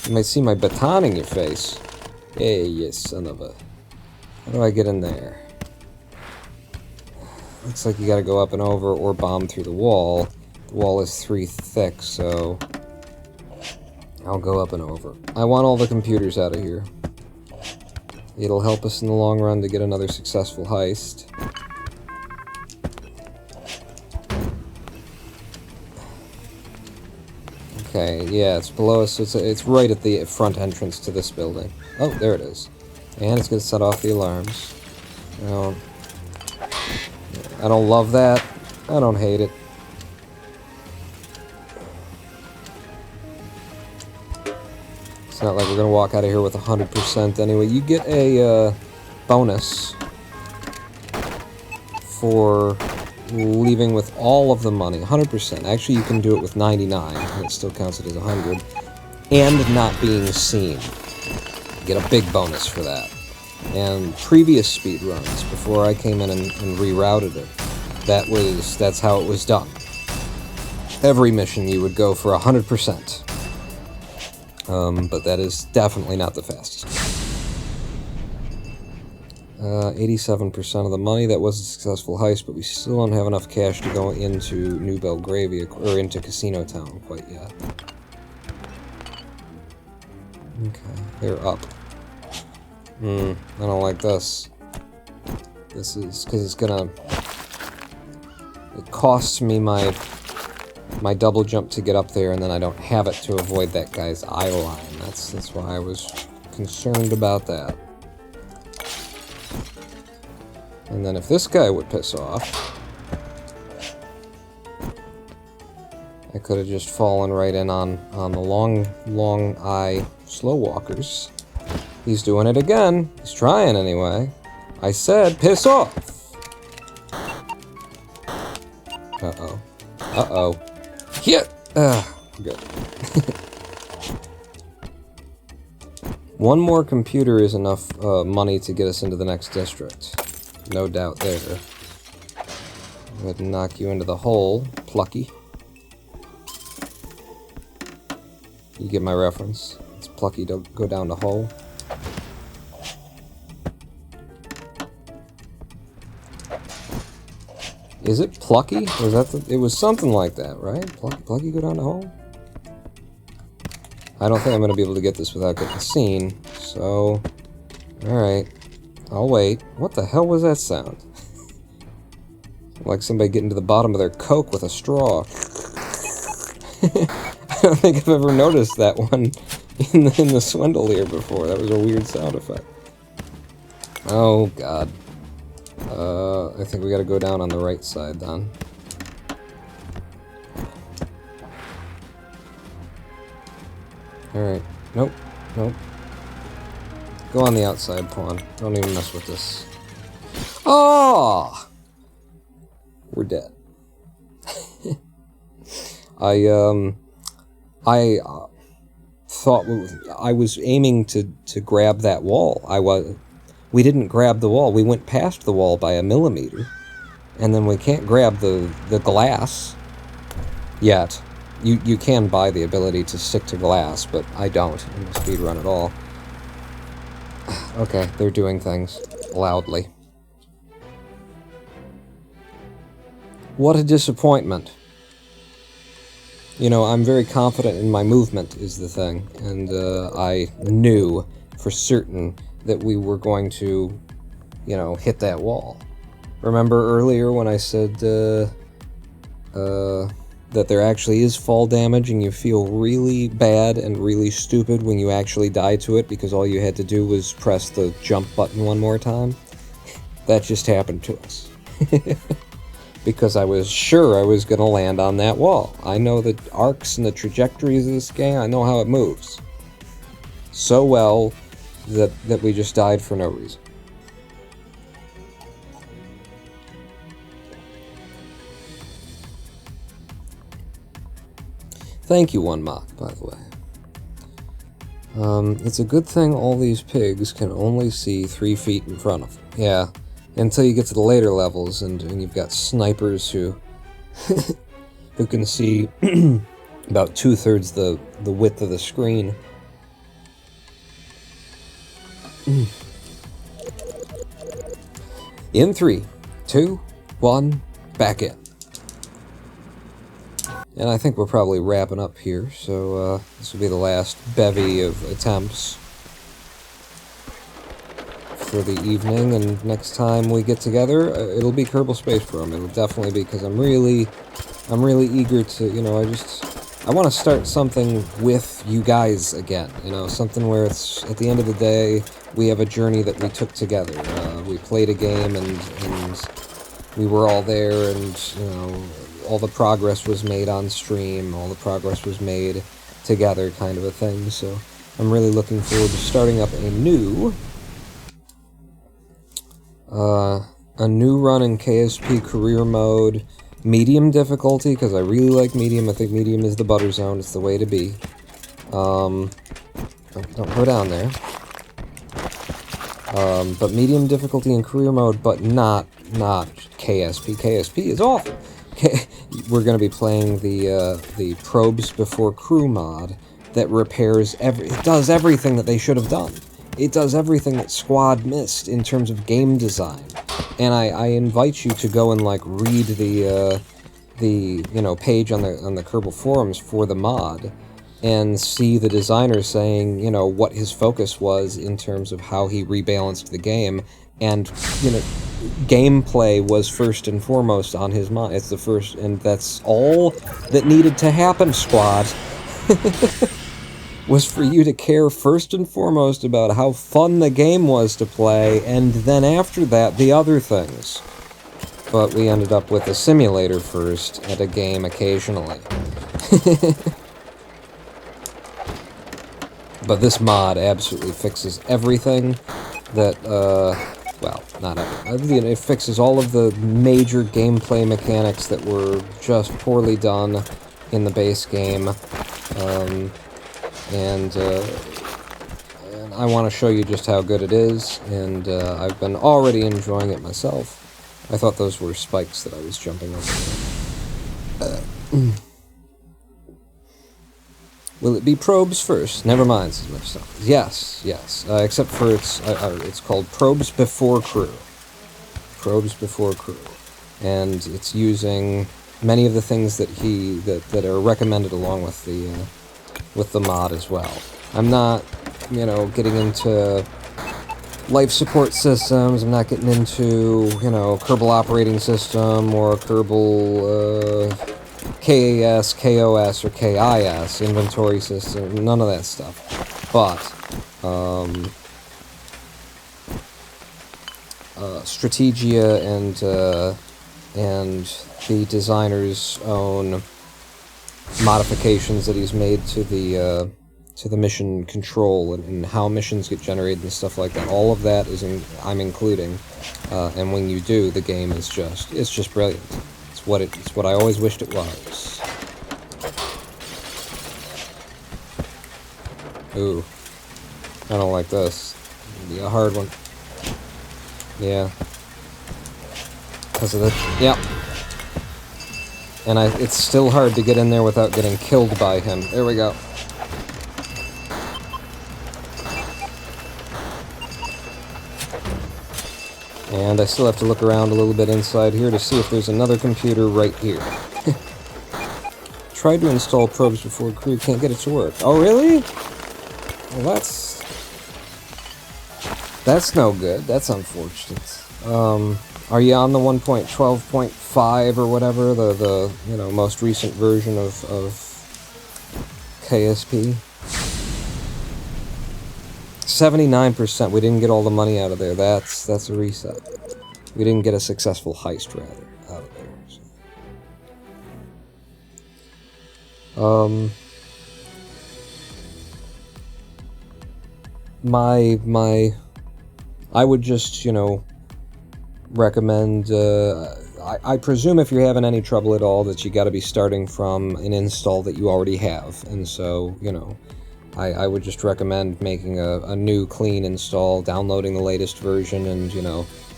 You might see my baton in your face. Hey, you son of a... How do I get in there? Looks like you gotta go up and over or bomb through the wall. The wall is 3 thick, so... I'll go up and over. I want all the computers out of here. It'll help us in the long run to get another successful heist. Okay, yeah, it's below us. It's right at the front entrance to this building. Oh, there it is. And it's gonna set off the alarms. I don't love that. I don't hate it. It's not like we're gonna walk out of here with 100% anyway. You get a bonus for leaving with all of the money, 100%. Actually, you can do it with 99, and it still counts it as 100. And not being seen. You get a big bonus for that. And previous speedruns, before I came in and rerouted it, that's how it was done. Every mission you would go for 100%. But that is definitely not the fastest. 87% of the money. That was a successful heist, but we still don't have enough cash to go into New Belgravia, or into Casino Town quite yet. Okay, they're up. I don't like this. This is because it's gonna... It costs me my double jump to get up there, and then I don't have it to avoid that guy's eye line. That's why I was concerned about that. And then if this guy would piss off, I could have just fallen right in on the long eye slow walkers. He's doing it again. He's trying anyway. I said, piss off! Uh-oh. Uh-oh. Hit! Good. One more computer is enough money to get us into the next district. No doubt there. I'm going to knock you into the hole, Plucky. You get my reference. It's Plucky, don't go down the hole. Is it Plucky? Was that it was something like that, right? Plucky go down the hole? I don't think I'm going to be able to get this without getting seen, so... Alright. I'll wait. What the hell was that sound? Like somebody getting to the bottom of their Coke with a straw. I don't think I've ever noticed that one in the Swindle here before. That was a weird sound effect. Oh, God. I think we gotta go down on the right side, then. Alright. Nope. Nope. Go on the outside, pawn. Don't even mess with this. Oh! We're dead. I thought I was aiming to grab that wall. We didn't grab the wall. We went past the wall by 1 millimeter. And then we can't grab the glass yet. You can buy the ability to stick to glass, but I don't in the speedrun at all. Okay, they're doing things loudly. What a disappointment. You know, I'm very confident in my movement is the thing, and I knew for certain that we were going to, you know, hit that wall. Remember earlier when I said that there actually is fall damage and you feel really bad and really stupid when you actually die to it because all you had to do was press the jump button one more time? That just happened to us. Because I was sure I was going to land on that wall. I know the arcs and the trajectories of this game, I know how it moves. So well that we just died for no reason. Thank you, One Mock, by the way. It's a good thing all these pigs can only see 3 feet in front of them. Yeah, until you get to the later levels and you've got snipers who who can see about 2/3 the width of the screen. In 3, 2, 1, back in. And I think we're probably wrapping up here, so this will be the last bevy of attempts for the evening, and next time we get together, it'll be Kerbal Space Program. It'll definitely be, because I'm really eager to, you know, I want to start something with you guys again, you know, something where it's, at the end of the day, we have a journey that we took together. We played a game, and we were all there, and, you know, all the progress was made on stream, all the progress was made together, kind of a thing. So I'm really looking forward to starting up a new run in KSP career mode, medium difficulty, because I really like medium. I think medium is the butter zone. It's the way to be. Don't go down there. But medium difficulty in career mode, but not KSP. KSP is awful. We're going to be playing the Probes Before Crew mod that repairs it does everything that they should have done. It does everything that Squad missed in terms of game design. And I invite you to go and like read the you know, page on the Kerbal forums for the mod and see the designer saying, you know, what his focus was in terms of how he rebalanced the game. And, you know, gameplay was first and foremost on his mind. It's the first, and that's all that needed to happen, Squad. Was for you to care first and foremost about how fun the game was to play, and then after that, the other things. But we ended up with a simulator first, and a game occasionally. But this mod absolutely fixes everything that, well, not everything. It fixes all of the major gameplay mechanics that were just poorly done in the base game. And I want to show you just how good it is, and I've been already enjoying it myself. I thought those were spikes that I was jumping over. Will it be Probes first? Never mind, says Mr. Stuff. Yes, yes. Except for it's called Probes Before Crew. Probes Before Crew. And it's using many of the things that are recommended along with the mod as well. I'm not, you know, getting into life support systems. I'm not getting into, you know, Kerbal operating system or Kerbal KAS, KOS, or KIS inventory system. None of that stuff. But Strategia and the designer's own modifications that he's made to the mission control and how missions get generated and stuff like that. All of that I'm including, and when you do, the game is just brilliant. It's what I always wished it was. Ooh, I don't like this. It'll be a hard one. Yeah, because of the yep. And it's still hard to get in there without getting killed by him. There we go. And I still have to look around a little bit inside here to see if there's another computer right here. Tried to install Probes Before Crew, can't get it to work. Oh, really? Well, that's no good. That's unfortunate. Are you on the 1.12.5 or whatever, the most recent version of KSP? 79%. We didn't get all the money out of there. That's a reset. We didn't get a successful heist, rather, out of there. So. I would just, recommend, I presume if you're having any trouble at all that you gotta be starting from an install that you already have, and so, I would just recommend making a new clean install, downloading the latest version, and,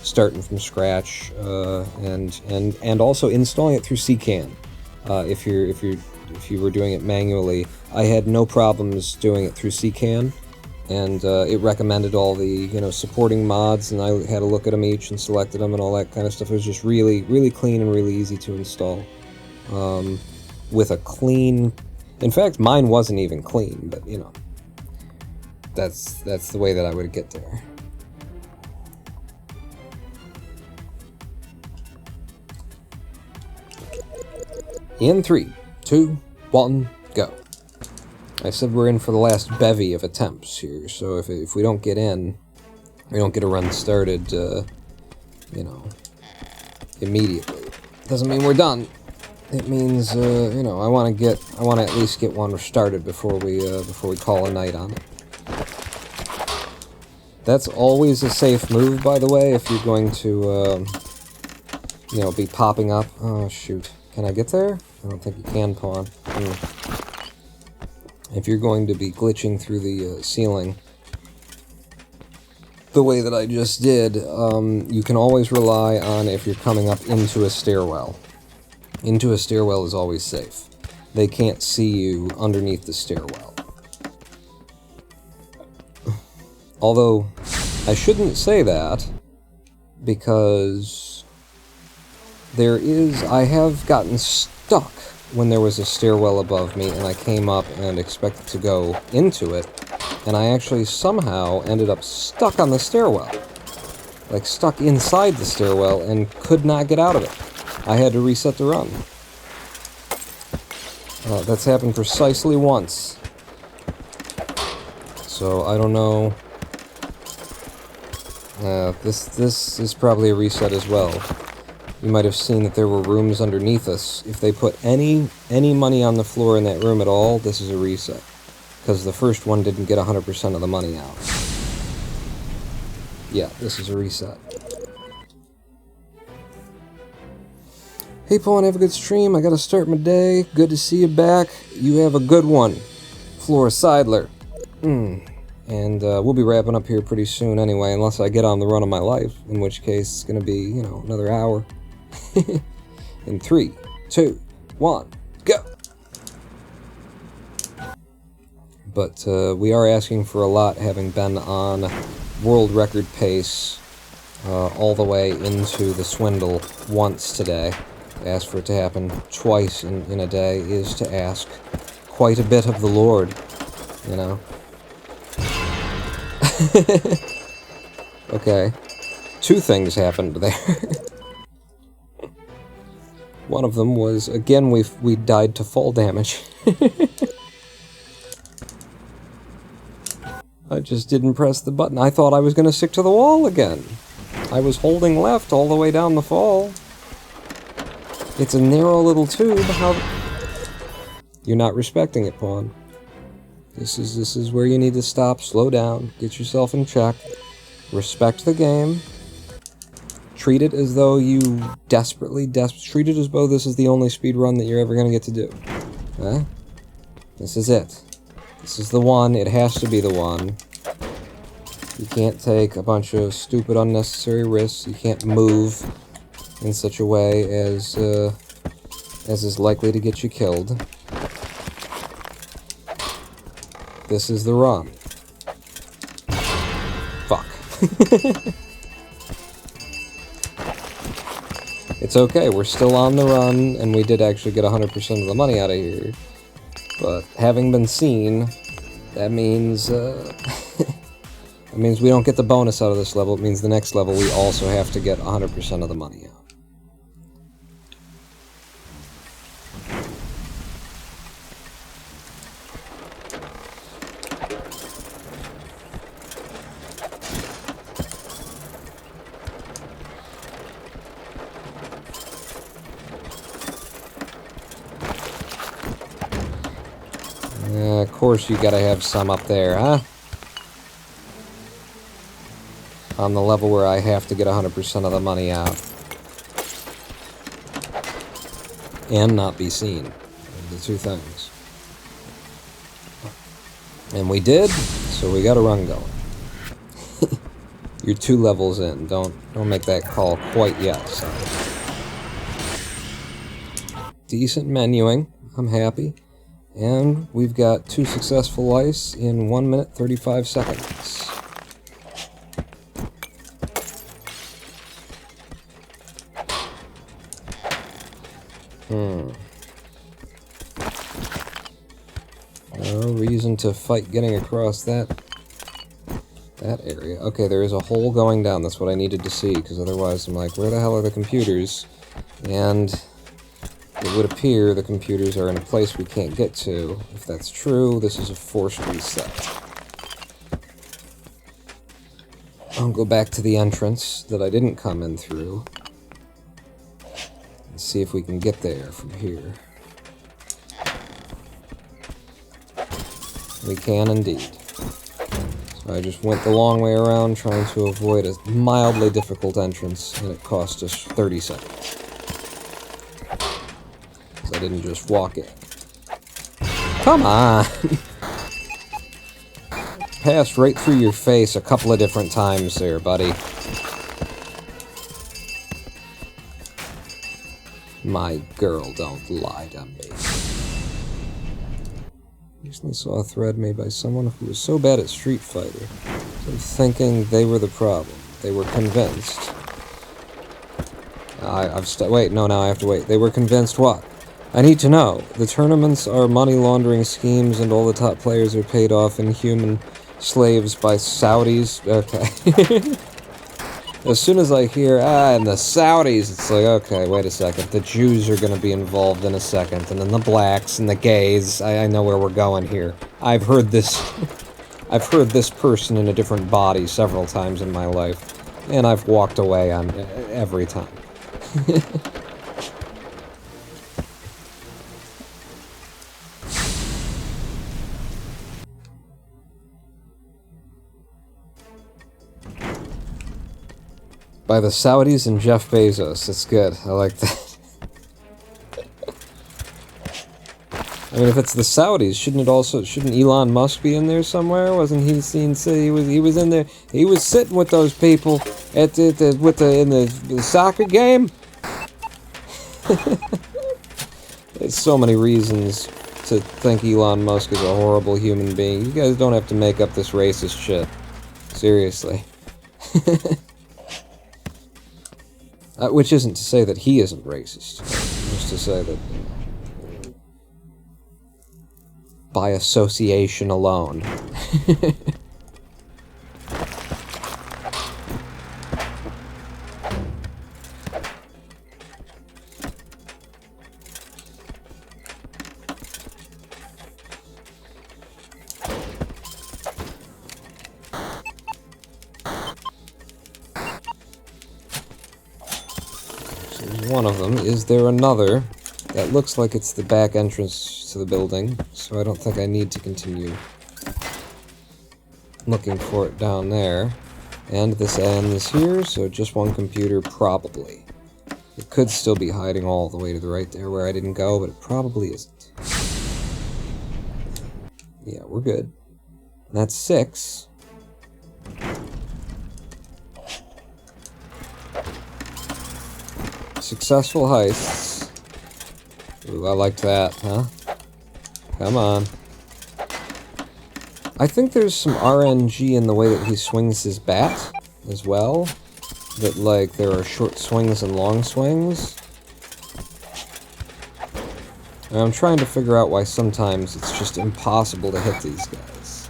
starting from scratch, and also installing it through CCAN, if you were doing it manually. I had no problems doing it through CCAN, and it recommended all the supporting mods, and I had a look at them each and selected them and all that kind of stuff. It was just really, really clean and really easy to install, with a clean. In fact, mine wasn't even clean, but that's the way that I would get there. In 3, 2, 1, go. I said we're in for the last bevy of attempts here, so if we don't get in, we don't get a run started, immediately. Doesn't mean we're done. It means, I want to at least get one started before we call a night on it. That's always a safe move, by the way, if you're going to, be popping up. Oh, shoot. Can I get there? I don't think you can, Pawn. If you're going to be glitching through the ceiling the way that I just did, you can always rely on if you're coming up into a stairwell. Into a stairwell is always safe. They can't see you underneath the stairwell. Although, I shouldn't say that, because I have gotten stuck when there was a stairwell above me and I came up and expected to go into it, and I actually somehow ended up stuck on the stairwell. Like, stuck inside the stairwell and could not get out of it. I had to reset the run. That's happened precisely once. So, I don't know. This is probably a reset as well. You might have seen that there were rooms underneath us. If they put any money on the floor in that room at all, this is a reset. Because the first one didn't get 100% of the money out. Yeah, this is a reset. Hey, Pawn, have a good stream. I gotta start my day. Good to see you back. You have a good one, Flora Seidler. And we'll be wrapping up here pretty soon anyway, unless I get on the run of my life, in which case it's gonna be, another hour. In 3, 2, 1, go! But we are asking for a lot, having been on world record pace all the way into the Swindle once today. To ask for it to happen twice in a day is to ask quite a bit of the Lord, Okay. 2 things happened there. One of them was, again, we died to fall damage. I just didn't press the button. I thought I was going to stick to the wall again. I was holding left all the way down the fall. It's a narrow little tube. How? You're not respecting it, Pawn. This is where you need to stop, slow down, get yourself in check, respect the game. Treat it as though you treat it as though this is the only speedrun that you're ever going to get to do. Huh? This is it. This is the one. It has to be the one. You can't take a bunch of stupid, unnecessary risks. You can't move in such a way as is likely to get you killed. This is the run. Fuck. It's okay, we're still on the run, and we did actually get 100% of the money out of here. But having been seen, that means It means we don't get the bonus out of this level. It means the next level we also have to get 100% of the money out. Of course you gotta have some up there, huh? On the level where I have to get 100% of the money out. And not be seen. The two things. And we did, so we got a run going. You're 2 levels in. Don't make that call quite yet, so. Decent menuing. I'm happy. And we've got 2 successful ice in 1 minute 35 seconds. No reason to fight getting across that area. Okay, there is a hole going down. That's what I needed to see, because otherwise I'm like, where the hell are the computers? And it would appear the computers are in a place we can't get to. If that's true, this is a forced reset. I'll go back to the entrance that I didn't come in through. And see if we can get there from here. We can indeed. So I just went the long way around trying to avoid a mildly difficult entrance, and it cost us 30 seconds. Because I didn't just walk in. Come on! Passed right through your face a couple of different times there, buddy. My girl, don't lie to me. Recently saw a thread made by someone who was so bad at Street Fighter, thinking they were the problem. They were convinced. Wait, no, now I have to wait. They were convinced what? I need to know. The tournaments are money laundering schemes and all the top players are paid off in human slaves by Saudis. Okay. As soon as I hear, and the Saudis, it's like, okay, wait a second. The Jews are going to be involved in a second, and then the blacks and the gays. I know where we're going here. I've heard this person in a different body several times in my life, and I've walked away on every time. By the Saudis and Jeff Bezos. That's good. I like that. I mean, if it's the Saudis, shouldn't Elon Musk be in there somewhere? Wasn't he seen? He was in there. He was sitting with those people in the soccer game. There's so many reasons to think Elon Musk is a horrible human being. You guys don't have to make up this racist shit. Seriously. Which isn't to say that he isn't racist. Just to say that, by association alone. One of them. Is there another? That looks like it's the back entrance to the building, so I don't think I need to continue looking for it down there. And this ends here, so just one computer, probably. It could still be hiding all the way to the right there where I didn't go, but it probably isn't. Yeah, we're good. And that's 6. Successful heists. Ooh, I liked that, huh? Come on. I think there's some RNG in the way that he swings his bat, as well. That, like, there are short swings and long swings. And I'm trying to figure out why sometimes it's just impossible to hit these guys.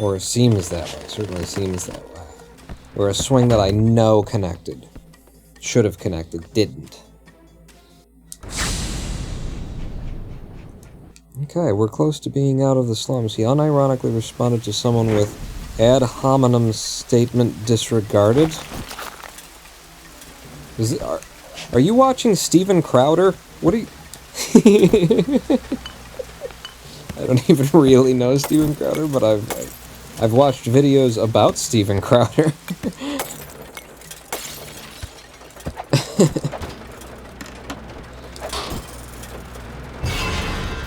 Or it seems that way. Certainly seems that way. Or a swing that I know connected. Should have connected. Didn't. Okay, we're close to being out of the slums. He unironically responded to someone with ad hominem statement disregarded. Are you watching Steven Crowder? What are you... I don't even really know Steven Crowder, but I've watched videos about Steven Crowder.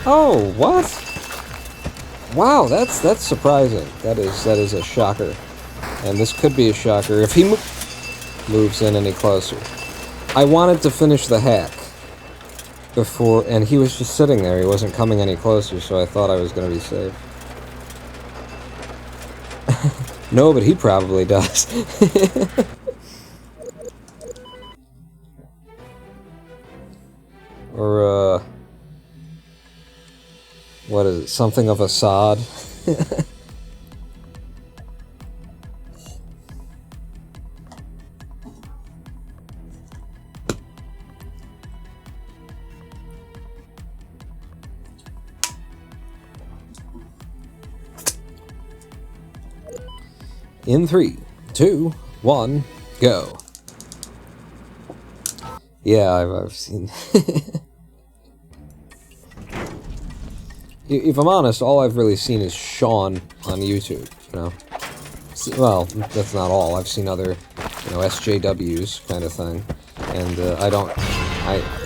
Oh, what? Wow, that's surprising. That is a shocker. And this could be a shocker if he moves in any closer. I wanted to finish the hack before, and he was just sitting there. He wasn't coming any closer, so I thought I was going to be safe. No, but he probably does. Or, what is it? Something of a sod? In 3, 2, 1, go. Yeah, I've seen... If I'm honest, all I've really seen is Sean on YouTube, you know. Well, that's not all. I've seen other, you know, SJWs kind of thing. And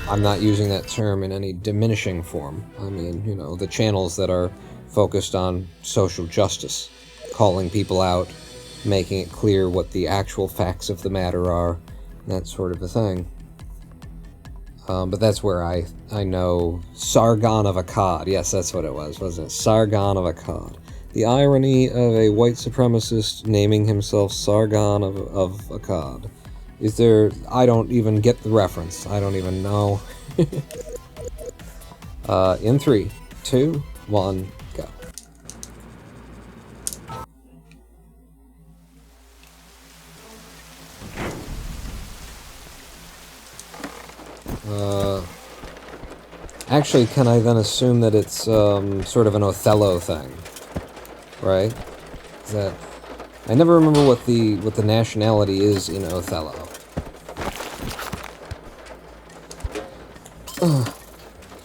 I'm not using that term in any diminishing form. I mean, you know, the channels that are focused on social justice, calling people out, making it clear what the actual facts of the matter are, that sort of a thing. But that's where I know Sargon of Akkad. Yes, that's what it was, wasn't it? Sargon of Akkad. The irony of a white supremacist naming himself Sargon of Akkad. Is there... I don't even get the reference. I don't even know. In 3, 2, 1, go. Actually, can I then assume that it's sort of an Othello thing, right? Is that... I never remember what the nationality is in Othello.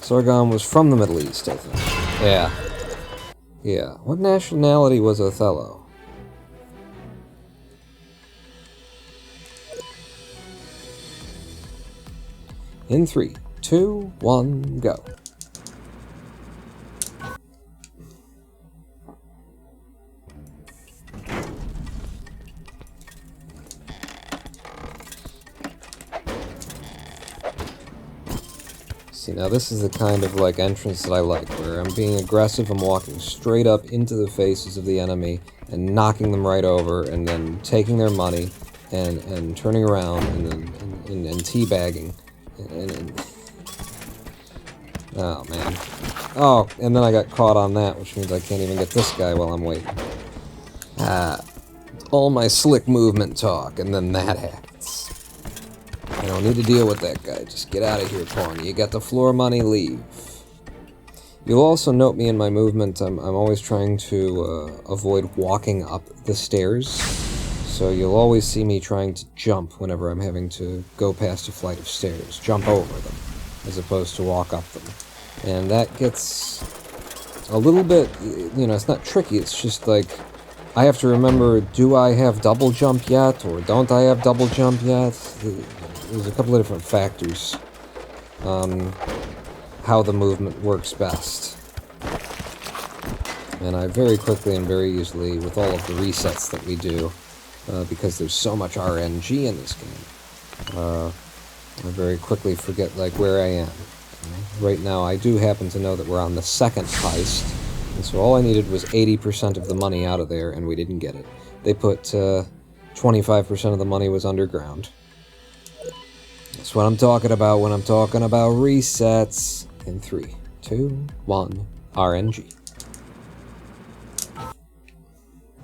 Sargon was from the Middle East, I think. Yeah. Yeah. What nationality was Othello? In 3, 2, 1, go. See, now this is the kind of, like, entrance that I like, where I'm being aggressive, I'm walking straight up into the faces of the enemy, and knocking them right over, and then taking their money, and turning around, and then and teabagging. Oh, man. Oh, and then I got caught on that, which means I can't even get this guy while I'm waiting. All my slick movement talk, and then that happens. I don't need to deal with that guy. Just get out of here, pawn. You got the floor money, leave. You'll also note me in my movement. I'm always trying to avoid walking up the stairs. So you'll always see me trying to jump whenever I'm having to go past a flight of stairs. Jump over them, as opposed to walk up them. And that gets a little bit, you know, it's not tricky, it's just like, I have to remember, do I have double jump yet, or don't I have double jump yet? There's a couple of different factors on how the movement works best. And I very quickly and very easily, with all of the resets that we do, because there's so much RNG in this game, I very quickly forget, like, where I am. Right now, I do happen to know that we're on the second heist, and so all I needed was 80% of the money out of there, and we didn't get it. They put 25% of the money was underground. That's what I'm talking about when I'm talking about resets. In 3, 2, 1, RNG.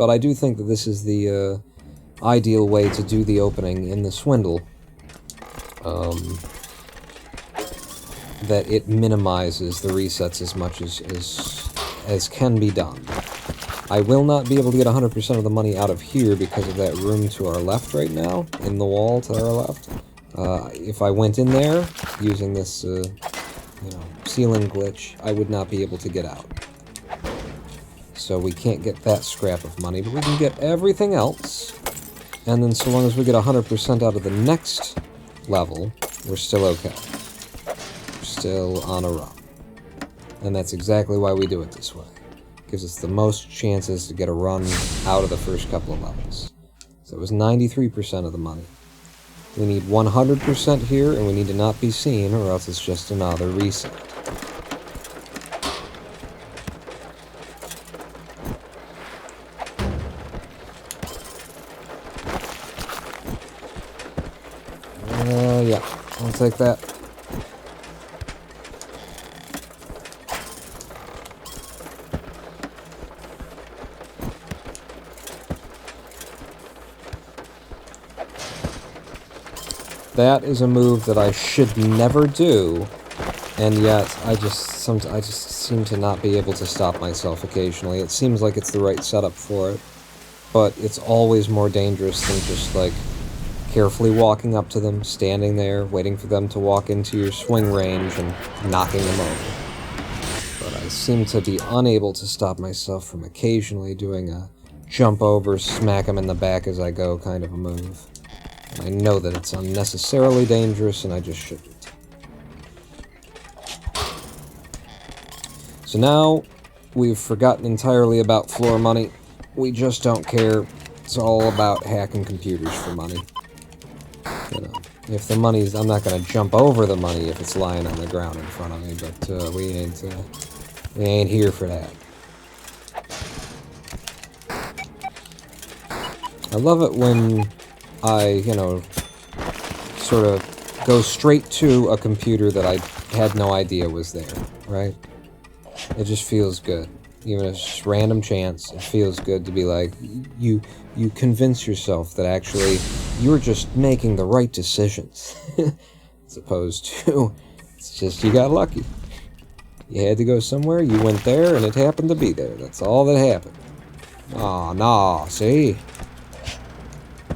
but I do think that this is the ideal way to do the opening in the Swindle. That it minimizes the resets as much as can be done. I will not be able to get 100% of the money out of here because of that room to our left right now, in the wall to our left. If I went in there, using this, ceiling glitch, I would not be able to get out. So we can't get that scrap of money, but we can get everything else. And then so long as we get 100% out of the next level, we're still okay. We're still on a run. And that's exactly why we do it this way. Gives us the most chances to get a run out of the first couple of levels. So it was 93% of the money. We need 100% here, and we need to not be seen, or else it's just another reset. Yeah, I'll take that. That is a move that I should never do, and yet I just seem to not be able to stop myself occasionally. It seems like it's the right setup for it, but it's always more dangerous than just, like, carefully walking up to them, standing there, waiting for them to walk into your swing range and knocking them over. But I seem to be unable to stop myself from occasionally doing a jump over, smack them in the back as I go kind of a move. I know that it's unnecessarily dangerous, and I just shouldn't. So now, we've forgotten entirely about floor money. We just don't care. It's all about hacking computers for money. You know, if the money's... I'm not going to jump over the money if it's lying on the ground in front of me, but we ain't here for that. I love it when I, sort of go straight to a computer that I had no idea was there, right? It just feels good. Even if it's just random chance, it feels good to be like, you convince yourself that actually you're just making the right decisions. As opposed to, it's just you got lucky. You had to go somewhere, you went there, and it happened to be there. That's all that happened. Aw, nah, see?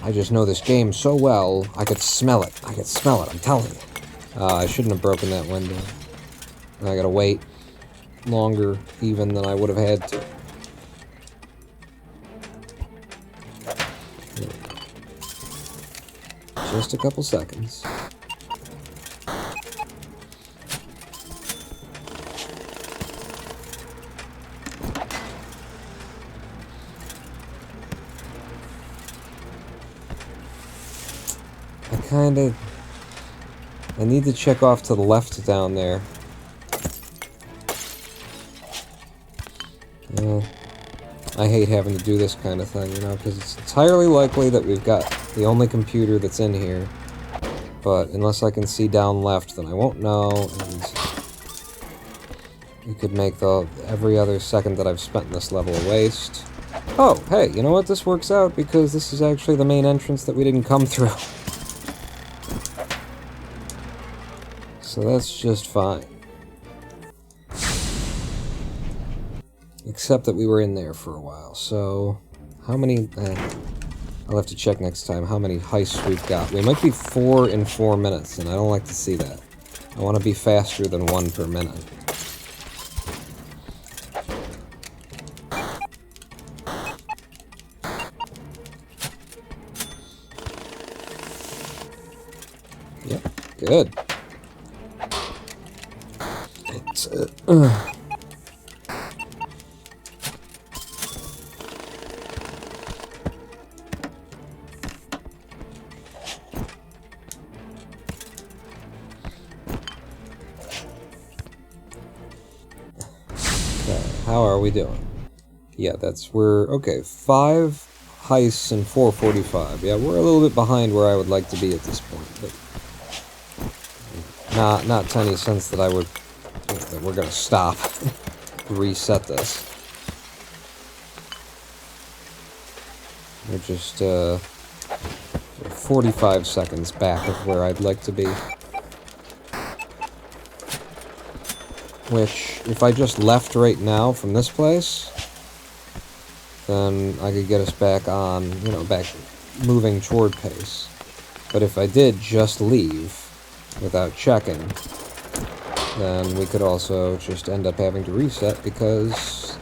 I just know this game so well, I could smell it. I could smell it, I'm telling you. I shouldn't have broken that window. I gotta wait longer even than I would have had to. Just a couple seconds. I need to check off to the left down there. I hate having to do this kind of thing, because it's entirely likely that we've got the only computer that's in here. But unless I can see down left, then I won't know, and it could make every other second that I've spent in this level a waste. Oh, hey, you know what? This works out, because this is actually the main entrance that we didn't come through. So that's just fine. Except that we were in there for a while, so... How many... I'll have to check next time how many heists we've got. We might be 4 in 4 minutes, and I don't like to see that. I want to be faster than 1 per minute. Yep, good. It's, how are we doing? Yeah, okay, 5 heists and 4:45. Yeah, we're a little bit behind where I would like to be at this point, but not to any sense that that we're gonna stop, reset this. We're just 45 seconds back of where I'd like to be. Which, if I just left right now from this place, then I could get us back on, you know, back moving toward pace. But if I did just leave without checking, then we could also just end up having to reset because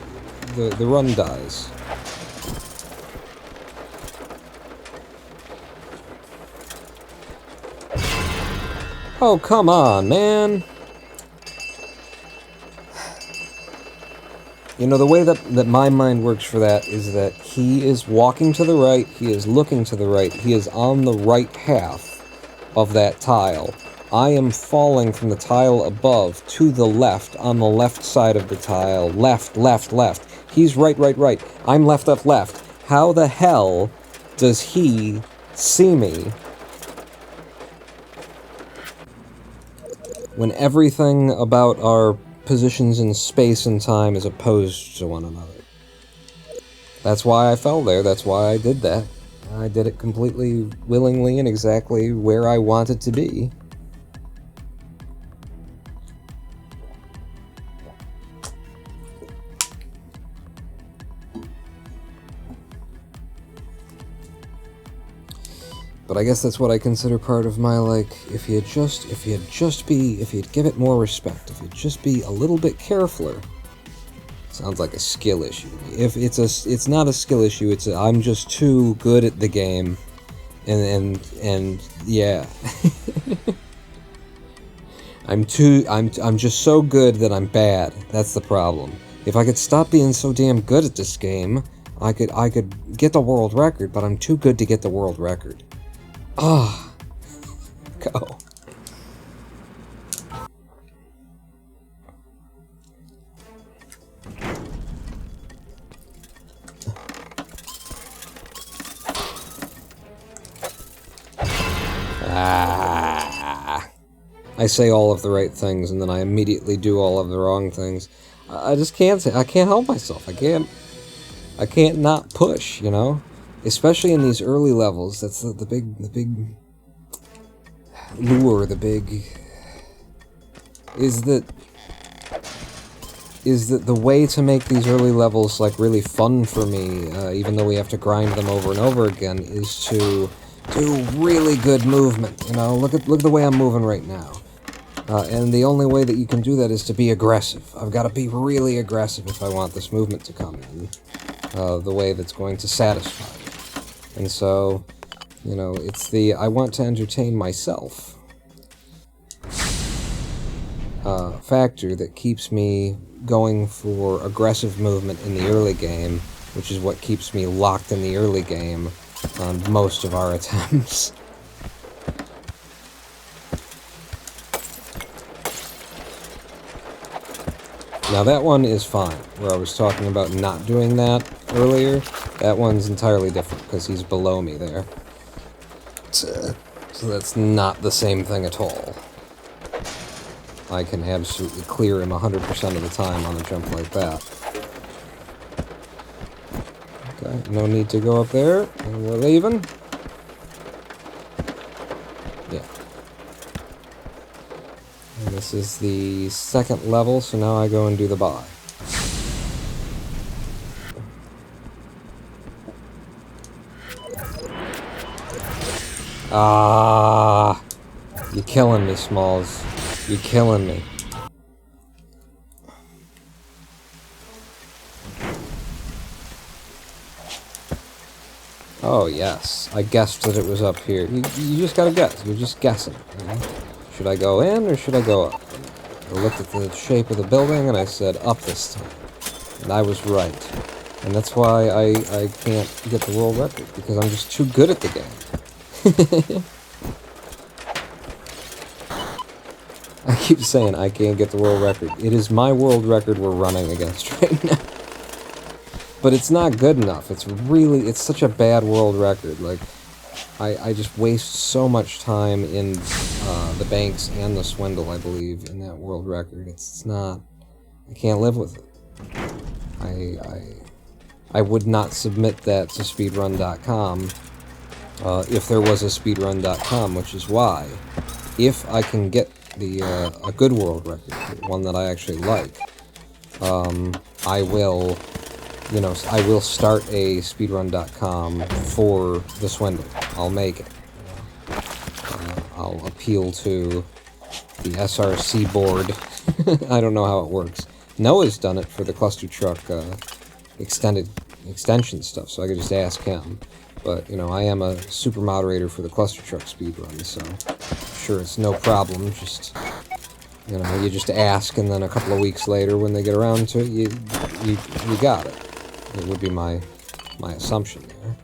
the run dies. Oh, come on, man! You know, the way that my mind works for that is that he is walking to the right, he is looking to the right, he is on the right half of that tile. I am falling from the tile above to the left, on the left side of the tile. Left, left, left. He's right, right, right. I'm left, left, left. How the hell does he see me when everything about our positions in space and time is opposed to one another? That's why I fell there. That's why I did that. I did it completely willingly and exactly where I wanted to be. But I guess that's what I consider part of my, like, if you'd give it more respect, if you'd just be a little bit carefuler. Sounds like a skill issue to me. If it's not a skill issue, I'm just too good at the game, and yeah. I'm just so good that I'm bad. That's the problem. If I could stop being so damn good at this game, I could get the world record, but I'm too good to get the world record. Ah, go. Ah. I say all of the right things, and then I immediately do all of the wrong things. I just can't I can't help myself. I can't not push, you know? Especially in these early levels, that's the big lure, is that the way to make these early levels, like, really fun for me, even though we have to grind them over and over again, is to do really good movement, you know? Look at the way I'm moving right now. And the only way that you can do that is to be aggressive. I've got to be really aggressive if I want this movement to come in the way that's going to satisfy me. And so, you know, it's I want to entertain myself factor that keeps me going for aggressive movement in the early game, which is what keeps me locked in the early game on most of our attempts. Now that one is fine, where I was talking about not doing that earlier. That one's entirely different, because he's below me there. So that's not the same thing at all. I can absolutely clear him 100% of the time on a jump like that. Okay, no need to go up there, and we're leaving. Yeah. And this is the second level, so now I go and do the buy. Ah, you're killing me, Smalls. You're killing me. Oh, yes. I guessed that it was up here. You just gotta guess. You're just guessing. You know? Should I go in or should I go up? I looked at the shape of the building and I said up this time. And I was right. And that's why I can't get the world record, because I'm just too good at the game. I keep saying I can't get the world record. It is my world record we're running against right now. But it's not good enough. It's such a bad world record. Like, I just waste so much time in the banks and the swindle, I believe, in that world record. It's not... I can't live with it. I would not submit that to speedrun.com if there was a speedrun.com, which is why, if I can get the a good world record, one that I actually like, I will, you know, I will start a speedrun.com for the Swindle. I'll make it. I'll appeal to the SRC board. I don't know how it works. Noah's done it for the cluster truck extension stuff, so I could just ask him. But, you know, I am a super moderator for the cluster truck speedrun, so I'm sure it's no problem. Just, you know, you just ask, and then a couple of weeks later, when they get around to it, you got it. It would be my assumption there.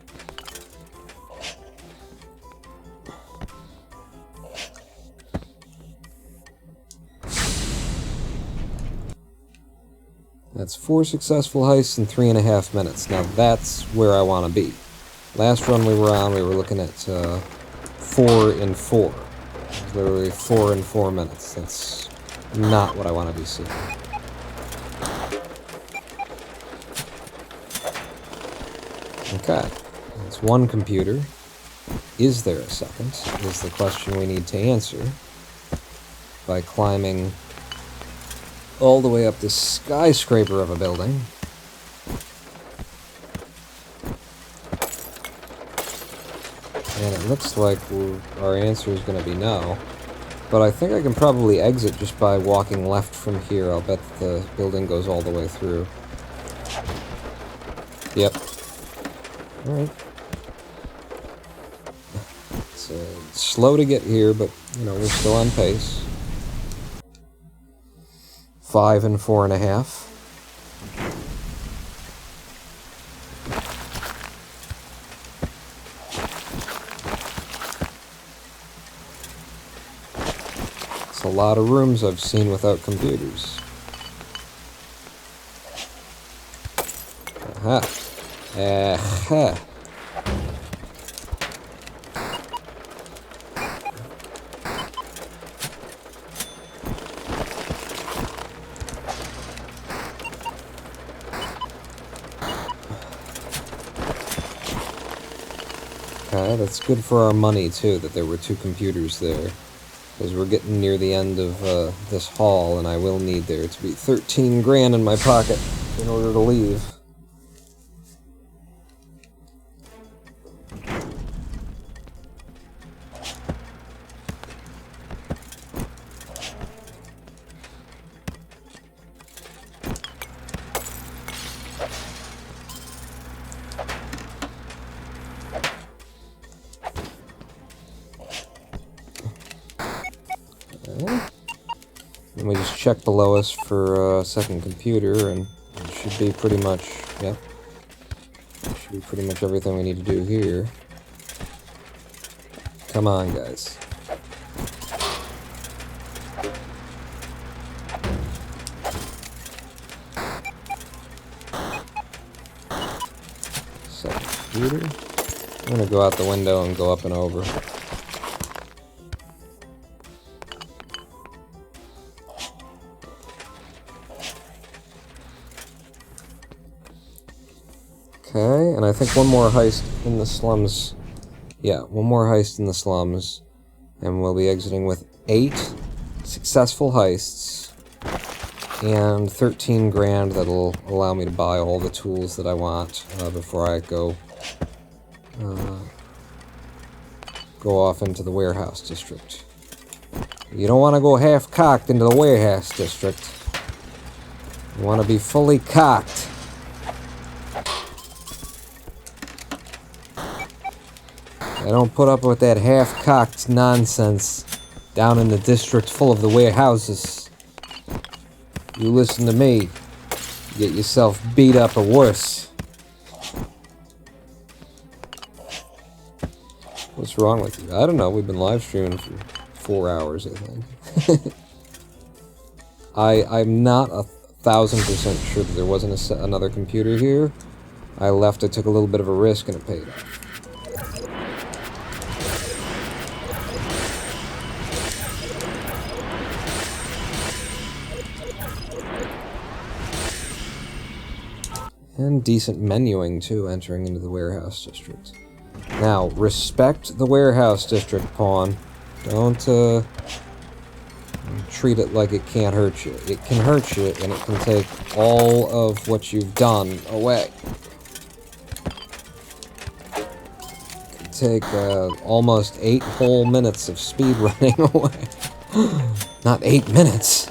That's 4 successful heists in 3.5 minutes. Now that's where I want to be. Last run we were on, we were looking at 4 in 4. Literally 4 in 4 minutes. That's not what I want to be seeing. Okay, that's one computer. Is there a second? Is the question we need to answer by climbing all the way up this skyscraper of a building. And it looks like our answer is going to be no. But I think I can probably exit just by walking left from here. I'll bet the building goes all the way through. Yep. Alright. It's slow to get here, but, you know, we're still on pace. 5 and 4.5. It's a lot of rooms I've seen without computers. Aha. Aha. Okay, that's good for our money, too, that there were 2 computers there. Because we're getting near the end of this haul, and I will need there to be 13 grand in my pocket in order to leave. And we just check below us for a second computer, and it should be pretty much, yep. Should be pretty much everything we need to do here. Come on, guys. Second computer. I'm gonna go out the window and go up and over. Okay, and I think one more heist in the slums. Yeah, one more heist in the slums. And we'll be exiting with 8 successful heists. And 13 grand that'll allow me to buy all the tools that I want before I go off into the warehouse district. You don't want to go half-cocked into the warehouse district. You want to be fully cocked. I don't put up with that half-cocked nonsense down in the district full of the warehouses. You listen to me, get yourself beat up or worse. What's wrong with you? I don't know, we've been live streaming for 4 hours, I think. I'm not 1,000% sure that there wasn't another computer here. I left, I took a little bit of a risk, and it paid off. And decent menuing, too, entering into the warehouse district. Now, respect the warehouse district, pawn. Don't, treat it like it can't hurt you. It can hurt you, and it can take all of what you've done away. It can take, almost 8 whole minutes of speedrunning away. Not 8 minutes!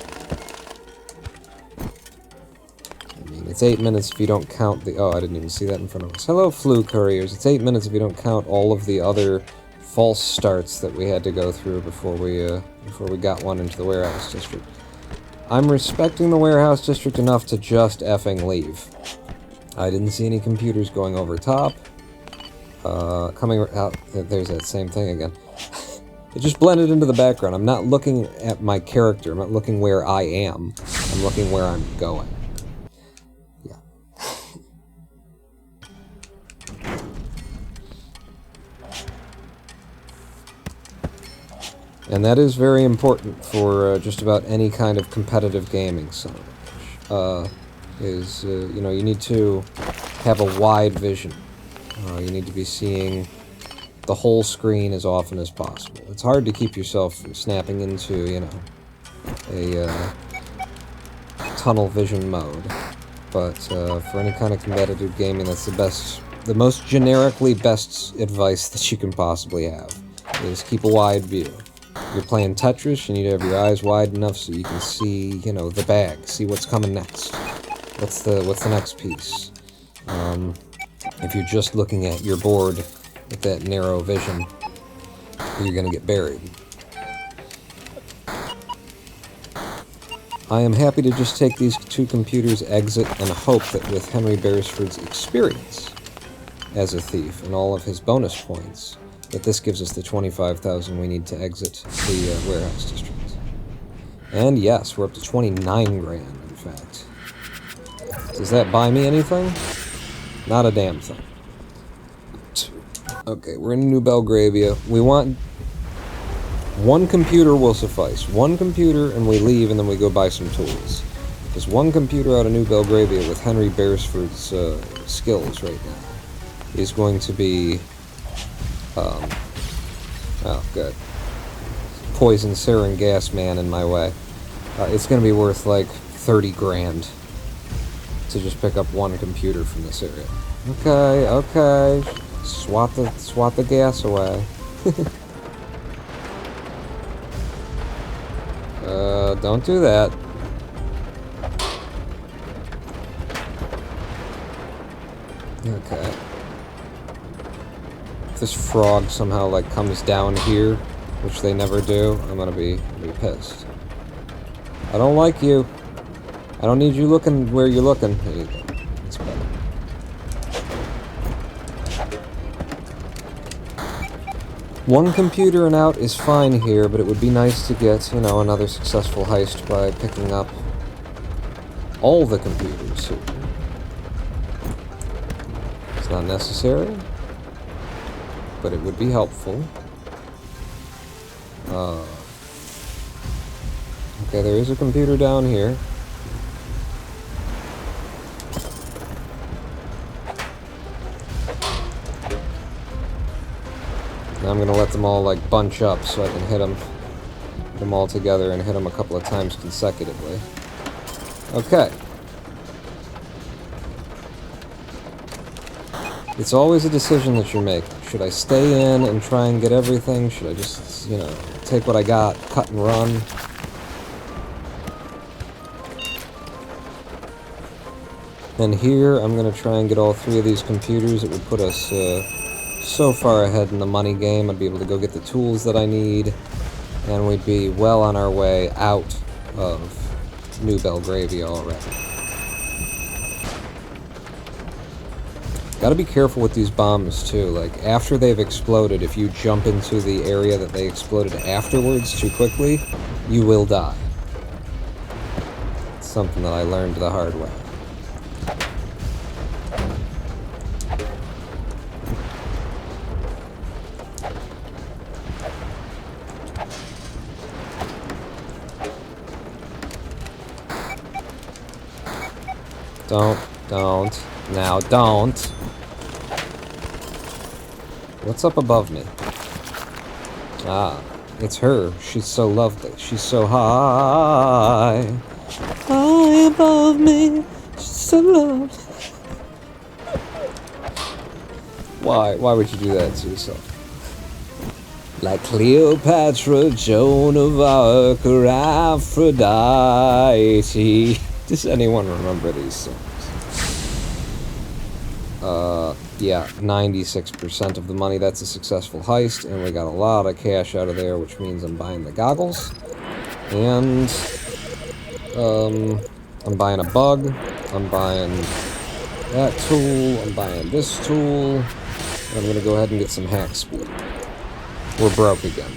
It's 8 minutes if you don't count the... Oh, I didn't even see that in front of us. Hello, flu couriers. It's 8 minutes if you don't count all of the other false starts that we had to go through before we got one into the warehouse district. I'm respecting the warehouse district enough to just effing leave. I didn't see any computers going over top. Coming out... There's that same thing again. It just blended into the background. I'm not looking at my character. I'm not looking where I am. I'm looking where I'm going. And that is very important for just about any kind of competitive gaming, so you know, you need to have a wide vision. You need to be seeing the whole screen as often as possible. It's hard to keep yourself snapping into, you know, a tunnel vision mode, but for any kind of competitive gaming, that's the most generically best advice that you can possibly have, is keep a wide view. You're playing Tetris, you need to have your eyes wide enough so you can see, you know, the bag, see what's coming next. What's the next piece? If you're just looking at your board with that narrow vision, you're gonna get buried. I am happy to just take these 2 computers, exit, and hope that with Henry Beresford's experience as a thief and all of his bonus points, that this gives us the 25,000 we need to exit the warehouse district. And yes, we're up to 29 grand, in fact. Does that buy me anything? Not a damn thing. Okay, we're in New Belgravia. We want... 1 computer will suffice. 1 computer, and we leave, and then we go buy some tools. Because 1 computer out of New Belgravia with Henry Beresford's skills right now is going to be... oh, good. Poison sarin gas man in my way. It's gonna be worth like 30 grand to just pick up 1 computer from this area. Okay, okay. Swat the gas away. Don't do that. Okay. If this frog somehow, like, comes down here, which they never do, I'm gonna be pissed. I don't like you. I don't need you looking where you're looking. There you go. That's better. One computer and out is fine here, but it would be nice to get, you know, another successful heist by picking up all the computers here. It's not necessary, but it would be helpful. Okay, there is a computer down here. Now I'm gonna let them all, like, bunch up so I can hit them all together and hit them a couple of times consecutively. Okay. It's always a decision that you're making. Should I stay in and try and get everything? Should I just, you know, take what I got, cut and run? And here, I'm gonna try and get all 3 of these computers. It would put us, so far ahead in the money game. I'd be able to go get the tools that I need, and we'd be well on our way out of New Belgravia already. Gotta be careful with these bombs too, like after they've exploded, if you jump into the area that they exploded afterwards too quickly, you will die. It's something that I learned the hard way. Don't. Now, don't. What's up above me? Ah, it's her. She's so lovely. She's so high. High above me. She's so lovely. Why? Why would you do that to yourself? Like Cleopatra, Joan of Arc, or Aphrodite. Does anyone remember these songs? Yeah, 96% of the money. That's a successful heist, and we got a lot of cash out of there, which means I'm buying the goggles. And, I'm buying a bug. I'm buying that tool. I'm buying this tool. I'm gonna go ahead and get some hack speed. We're broke again.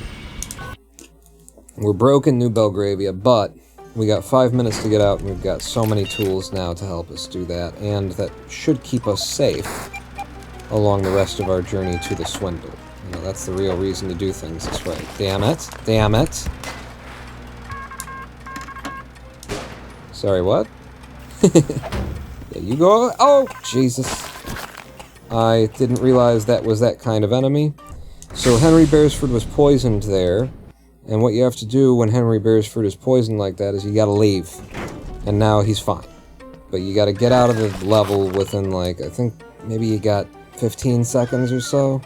We're broke in New Belgravia, but we got 5 minutes to get out, and we've got so many tools now to help us do that, and that should keep us safe along the rest of our journey to the Swindle. You know, that's the real reason to do things this way. Damn it. Damn it. Sorry, what? There you go. Oh, Jesus. I didn't realize that was that kind of enemy. So Henry Beresford was poisoned there, and what you have to do when Henry Beresford is poisoned like that is you gotta leave. And now he's fine. But you gotta get out of the level within, like, I think maybe you got 15 seconds or so.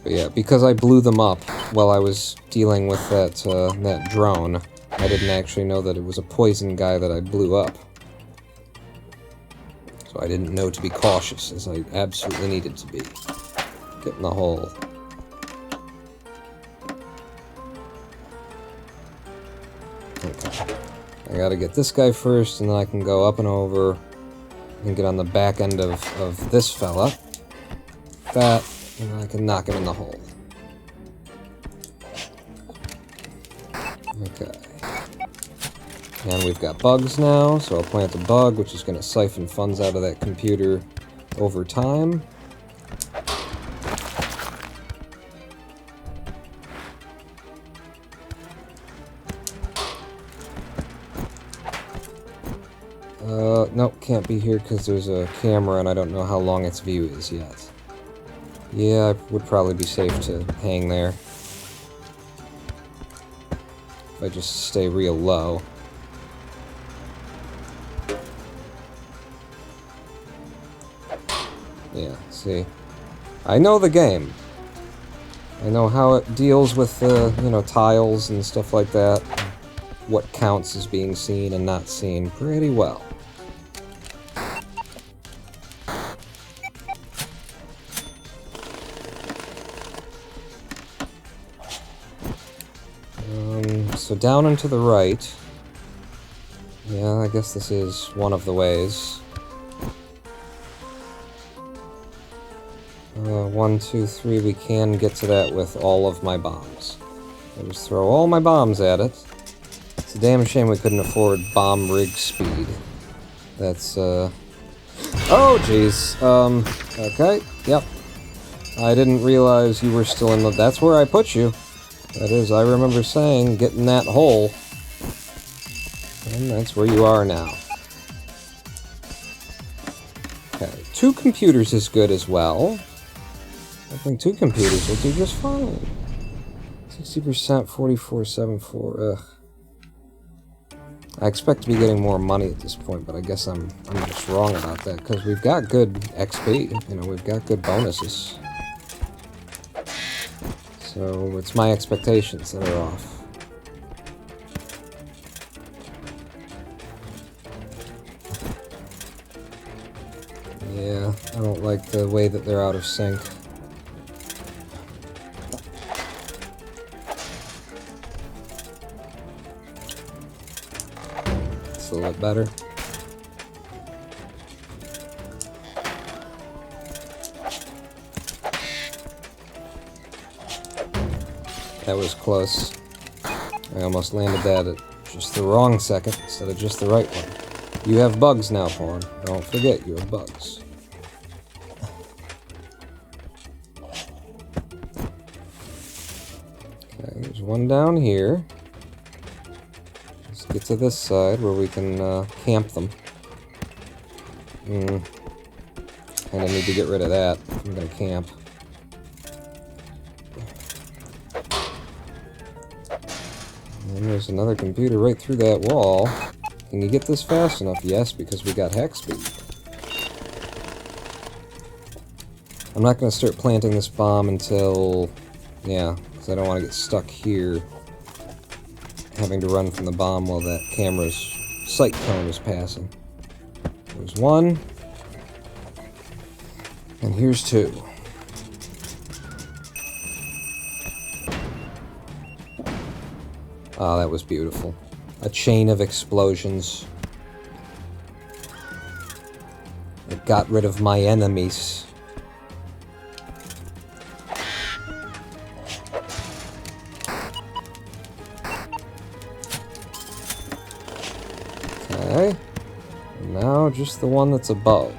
But yeah, because I blew them up while I was dealing with that, that drone, I didn't actually know that it was a poison guy that I blew up. So I didn't know to be cautious, as I absolutely needed to be. Get in the hole. Okay. I gotta get this guy first, and then I can go up and over and get on the back end of this fella. That, and I can knock him in the hole. Okay. And we've got bugs now, so I'll plant a bug, which is going to siphon funds out of that computer over time. Nope, can't be here because there's a camera and I don't know how long its view is yet. Yeah, it would probably be safe to hang there. If I just stay real low. Yeah, see. I know the game. I know how it deals with the, you know, tiles and stuff like that. What counts as being seen and not seen pretty well. So down and to the right. Yeah, I guess this is one of the ways. 1, 2, 3, we can get to that with all of my bombs. I just throw all my bombs at it. It's a damn shame we couldn't afford bomb rig speed. That's, Oh, jeez. Okay, yep. I didn't realize you were still in the... That's where I put you. That is, I remember saying, get in that hole. And that's where you are now. Okay, 2 computers is good as well. I think 2 computers will do just fine. 60%, 4474, ugh. I expect to be getting more money at this point, but I guess I'm just wrong about that, because we've got good XP, you know, we've got good bonuses. So, it's my expectations that are off. Yeah, I don't like the way that they're out of sync. It's a little bit better. That was close. I almost landed that at just the wrong second instead of just the right one. You have bugs now, Pawn. Don't forget you have bugs. Okay, there's one down here. Let's get to this side where we can camp them. And I need to get rid of that. I'm gonna camp. And there's another computer right through that wall. Can you get this fast enough? Yes, because we got hack speed. I'm not gonna start planting this bomb until... yeah, because I don't want to get stuck here having to run from the bomb while that camera's sight cone is passing. There's one. And here's two. Ah, that was beautiful. A chain of explosions. It got rid of my enemies. Okay. And now just the one that's above.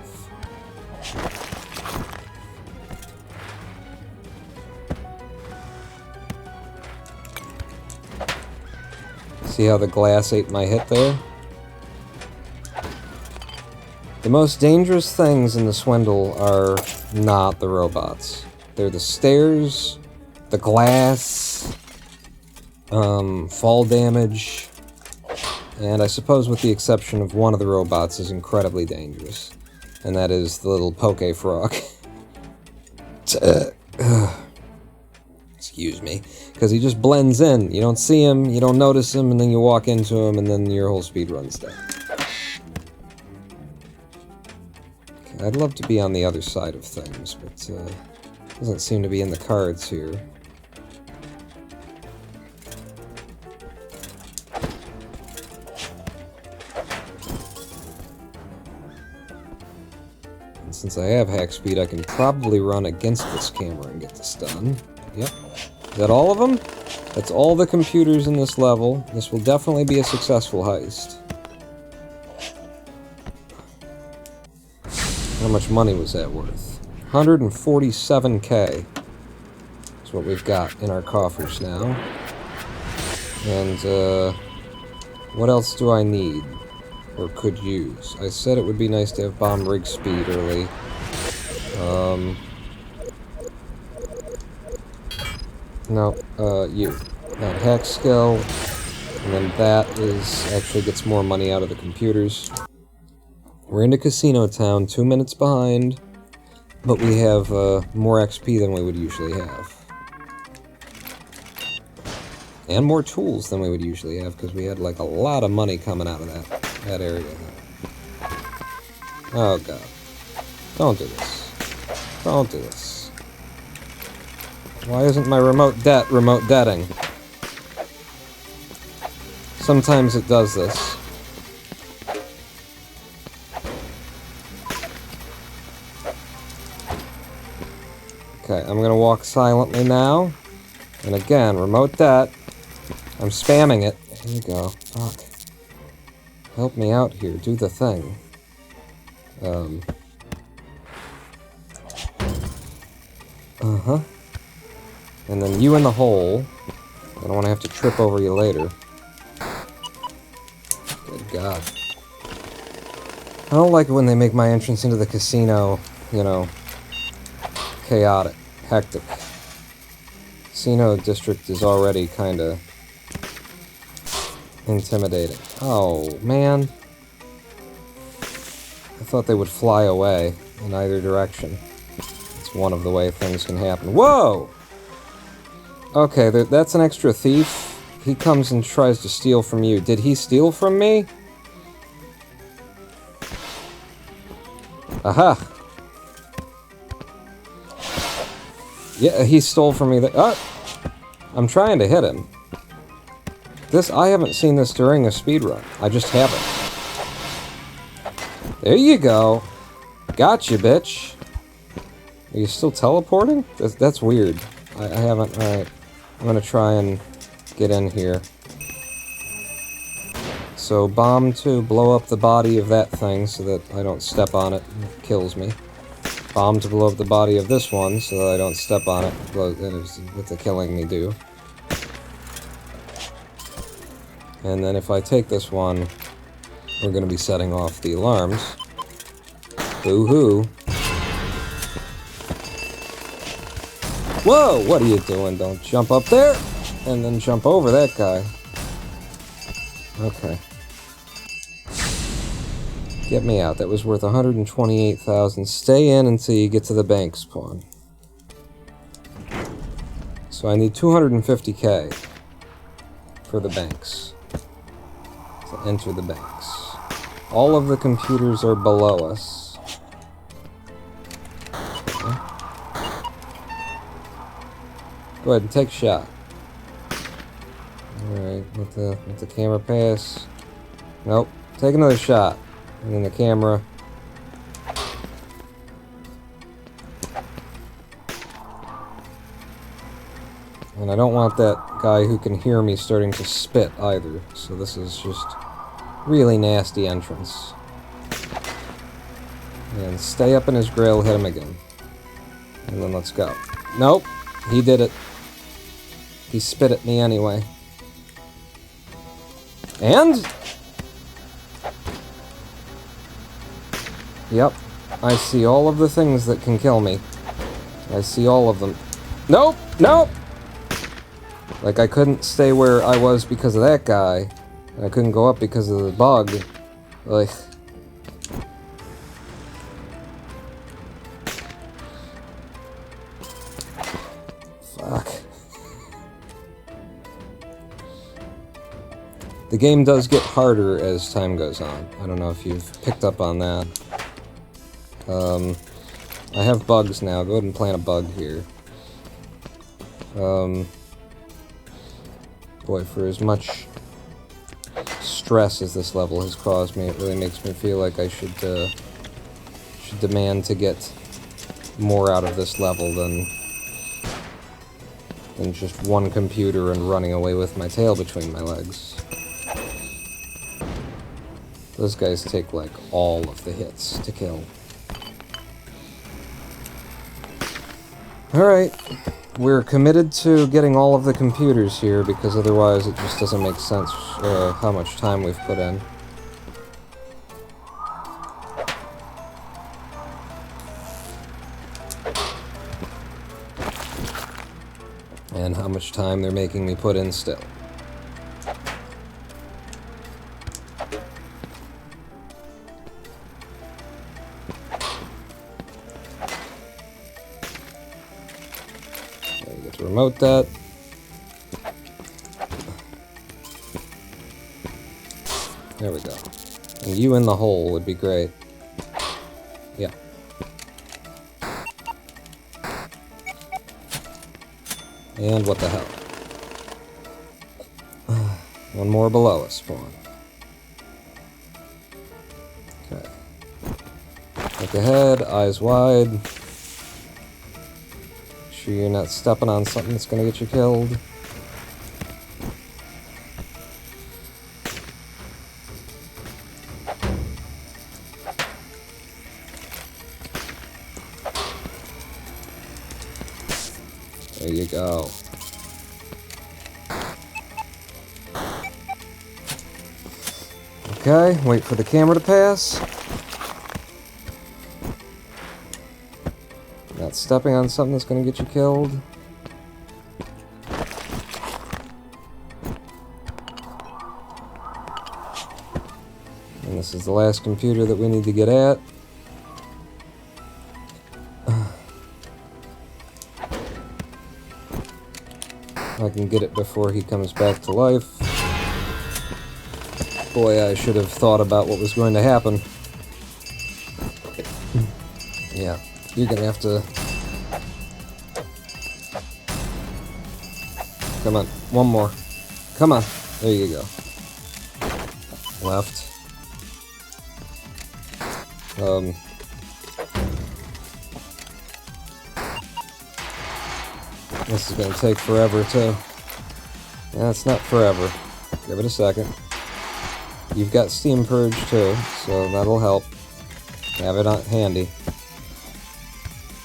See how the glass ate my hit there? The most dangerous things in the Swindle are not the robots. They're the stairs, the glass, fall damage, and I suppose with the exception of one of the robots is incredibly dangerous. And that is the little poke frog. Excuse me. Because he just blends in. You don't see him, you don't notice him, and then you walk into him, and then your whole speedrun's done. Okay, I'd love to be on the other side of things, but doesn't seem to be in the cards here. And since I have hack speed, I can probably run against this camera and get this done. Yep. Is that all of them? That's all the computers in this level. This will definitely be a successful heist. How much money was that worth? 147K is what we've got in our coffers now. And, what else do I need? Or could use? I said it would be nice to have bomb rig speed early. No, you. That hack skill, and then that is actually gets more money out of the computers. We're into Casino Town, 2 minutes behind, but we have more XP than we would usually have. And more tools than we would usually have, because we had like a lot of money coming out of that area. Oh god. Don't do this. Don't do this. Why isn't my remote deading? Sometimes it does this. Okay, I'm gonna walk silently now. And again, remote det. I'm spamming it. Here you go. Fuck. Help me out here. Do the thing. Uh-huh. And then you in the hole. I don't want to have to trip over you later. Good God. I don't like it when they make my entrance into the casino, you know, chaotic, hectic. Casino district is already kinda intimidating. Oh, man. I thought they would fly away in either direction. It's one of the way things can happen. Whoa! Okay, that's an extra thief. He comes and tries to steal from you. Did he steal from me? Aha! Yeah, he stole from me. I'm trying to hit him. I haven't seen this during a speedrun. I just haven't. There you go. Gotcha, bitch. Are you still teleporting? That's weird. I haven't... Alright. I'm gonna try and get in here. So, bomb to blow up the body of that thing so that I don't step on it. It kills me. Bomb to blow up the body of this one so that I don't step on it. With the killing me do. And then if I take this one, we're gonna be setting off the alarms. Boo-hoo. Whoa, what are you doing? Don't jump up there, and then jump over that guy. Okay. Get me out. That was worth 128,000. Stay in until you get to the bank spawn. So I need 250k for the banks. To enter the banks. All of the computers are below us. Okay. Go ahead and take a shot. Alright, let the camera pass. Nope. Take another shot. And then the camera. And I don't want that guy who can hear me starting to spit either. So this is just really nasty entrance. And stay up in his grill, hit him again. And then let's go. Nope, he did it. He spit at me anyway. And? Yep, I see all of the things that can kill me. I see all of them. Nope, nope! Like, I couldn't stay where I was because of that guy. And I couldn't go up because of the bug. Like... Fuck. The game does get harder as time goes on. I don't know if you've picked up on that. I have bugs now. Go ahead and plant a bug here. Boy, for as much stress as this level has caused me, it really makes me feel like I should demand to get more out of this level than just one computer and running away with my tail between my legs. Those guys take, like, all of the hits to kill. Alright, we're committed to getting all of the computers here, because otherwise it just doesn't make sense how much time we've put in. And how much time they're making me put in still. Okay, you get to remote that. There we go. And you in the hole would be great. Yeah. And what the hell? One more below us, spawn. Okay. Look ahead, eyes wide. Make sure you're not stepping on something that's gonna get you killed. There you go. Okay, wait for the camera to pass. Not stepping on something that's gonna get you killed. And this is the last computer that we need to get at. I can get it before he comes back to life. Boy, I should have thought about what was going to happen. Yeah, you're gonna have to... Come on, one more. Come on, there you go. Left. This is gonna take forever, too. Yeah, it's not forever. Give it a second. You've got Steam Purge, too, so that'll help. Have it on handy.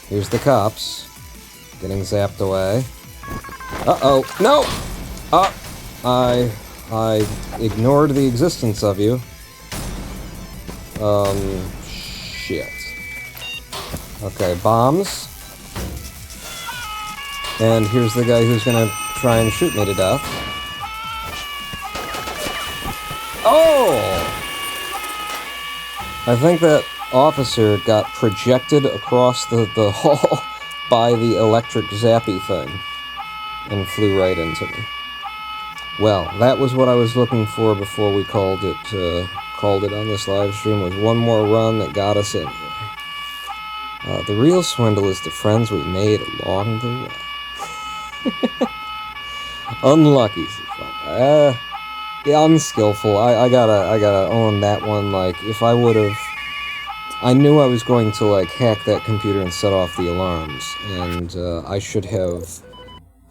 Here's the cops. Getting zapped away. Uh-oh. No! I ignored the existence of you. Shit. Okay, bombs. And here's the guy who's gonna try and shoot me to death. Oh! I think that officer got projected across the hall by the electric zappy thing and flew right into me. Well, that was what I was looking for before we called it on this live stream, was one more run that got us in here. The real swindle is the friends we made along the way. Unlucky. Yeah, unskillful. I gotta own that one. Like, if I would've... I knew I was going to, like, hack that computer and set off the alarms, and I should have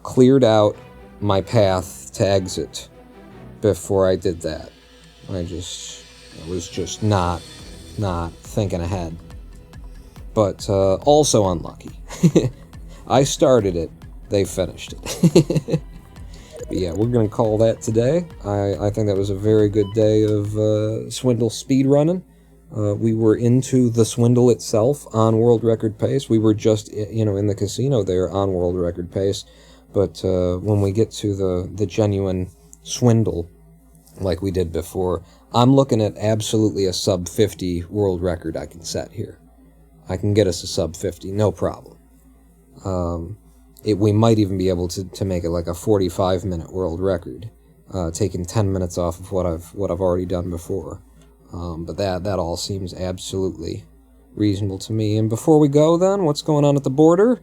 cleared out my path to exit before I did that. I was just not thinking ahead. But also unlucky. I started it, they finished it. But yeah, we're gonna call that today. I think that was a very good day of Swindle speedrunning. We were into the Swindle itself on world record pace. We were just, in the casino there on world record pace. But when we get to the genuine Swindle, like we did before, I'm looking at absolutely a sub 50 world record I can set here. I can get us a sub 50, no problem. We might even be able to make it like a 45-minute world record, taking 10 minutes off of what I've already done before. But that all seems absolutely reasonable to me. And before we go, then, what's going on at the border?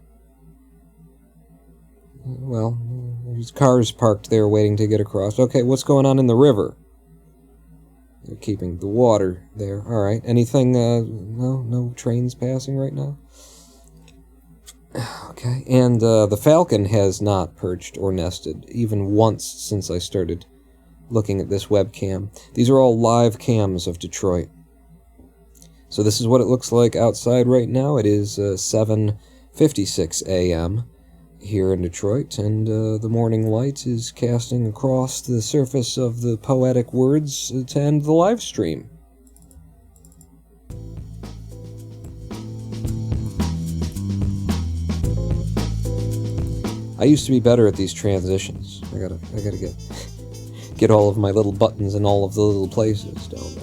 Well, there's cars parked there waiting to get across. Okay, what's going on in the river? They're keeping the water there. Alright, anything, no trains passing right now? Okay, and the Falcon has not perched or nested even once since I started looking at this webcam. These are all live cams of Detroit. So this is what it looks like outside right now. It is 7:56 a.m. here in Detroit, and the morning light is casting across the surface of the poetic words to end the live stream. I used to be better at these transitions. I gotta get all of my little buttons in all of the little places, don't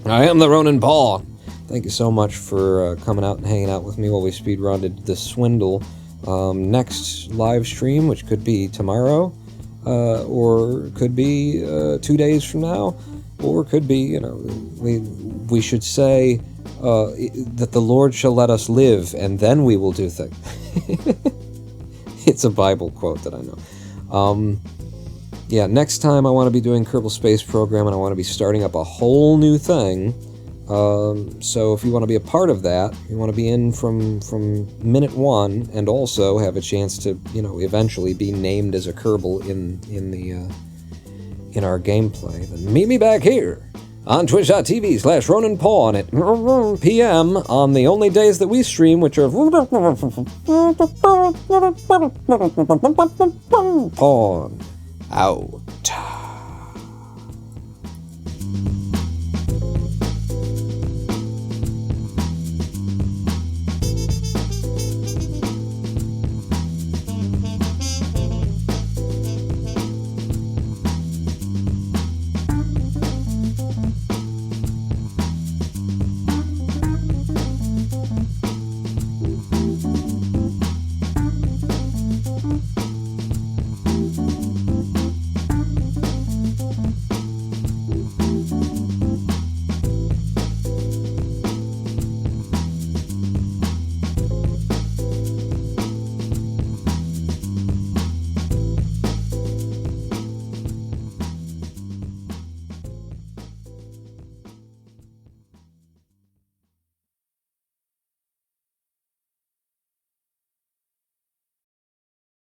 I? I am the Ronin Paul. Thank you so much for coming out and hanging out with me while we speedrunned the Swindle. Next live stream, which could be tomorrow, or could be 2 days from now, or could be, we should say that the Lord shall let us live, and then we will do things. It's a Bible quote that I know. Yeah, next time I want to be doing Kerbal Space Program, and I want to be starting up a whole new thing. So if you want to be a part of that, you want to be in from minute one, and also have a chance to, eventually be named as a Kerbal in our gameplay, then meet me back here on twitch.tv/RoninPawn at p.m. on the only days that we stream, which are Pawn out.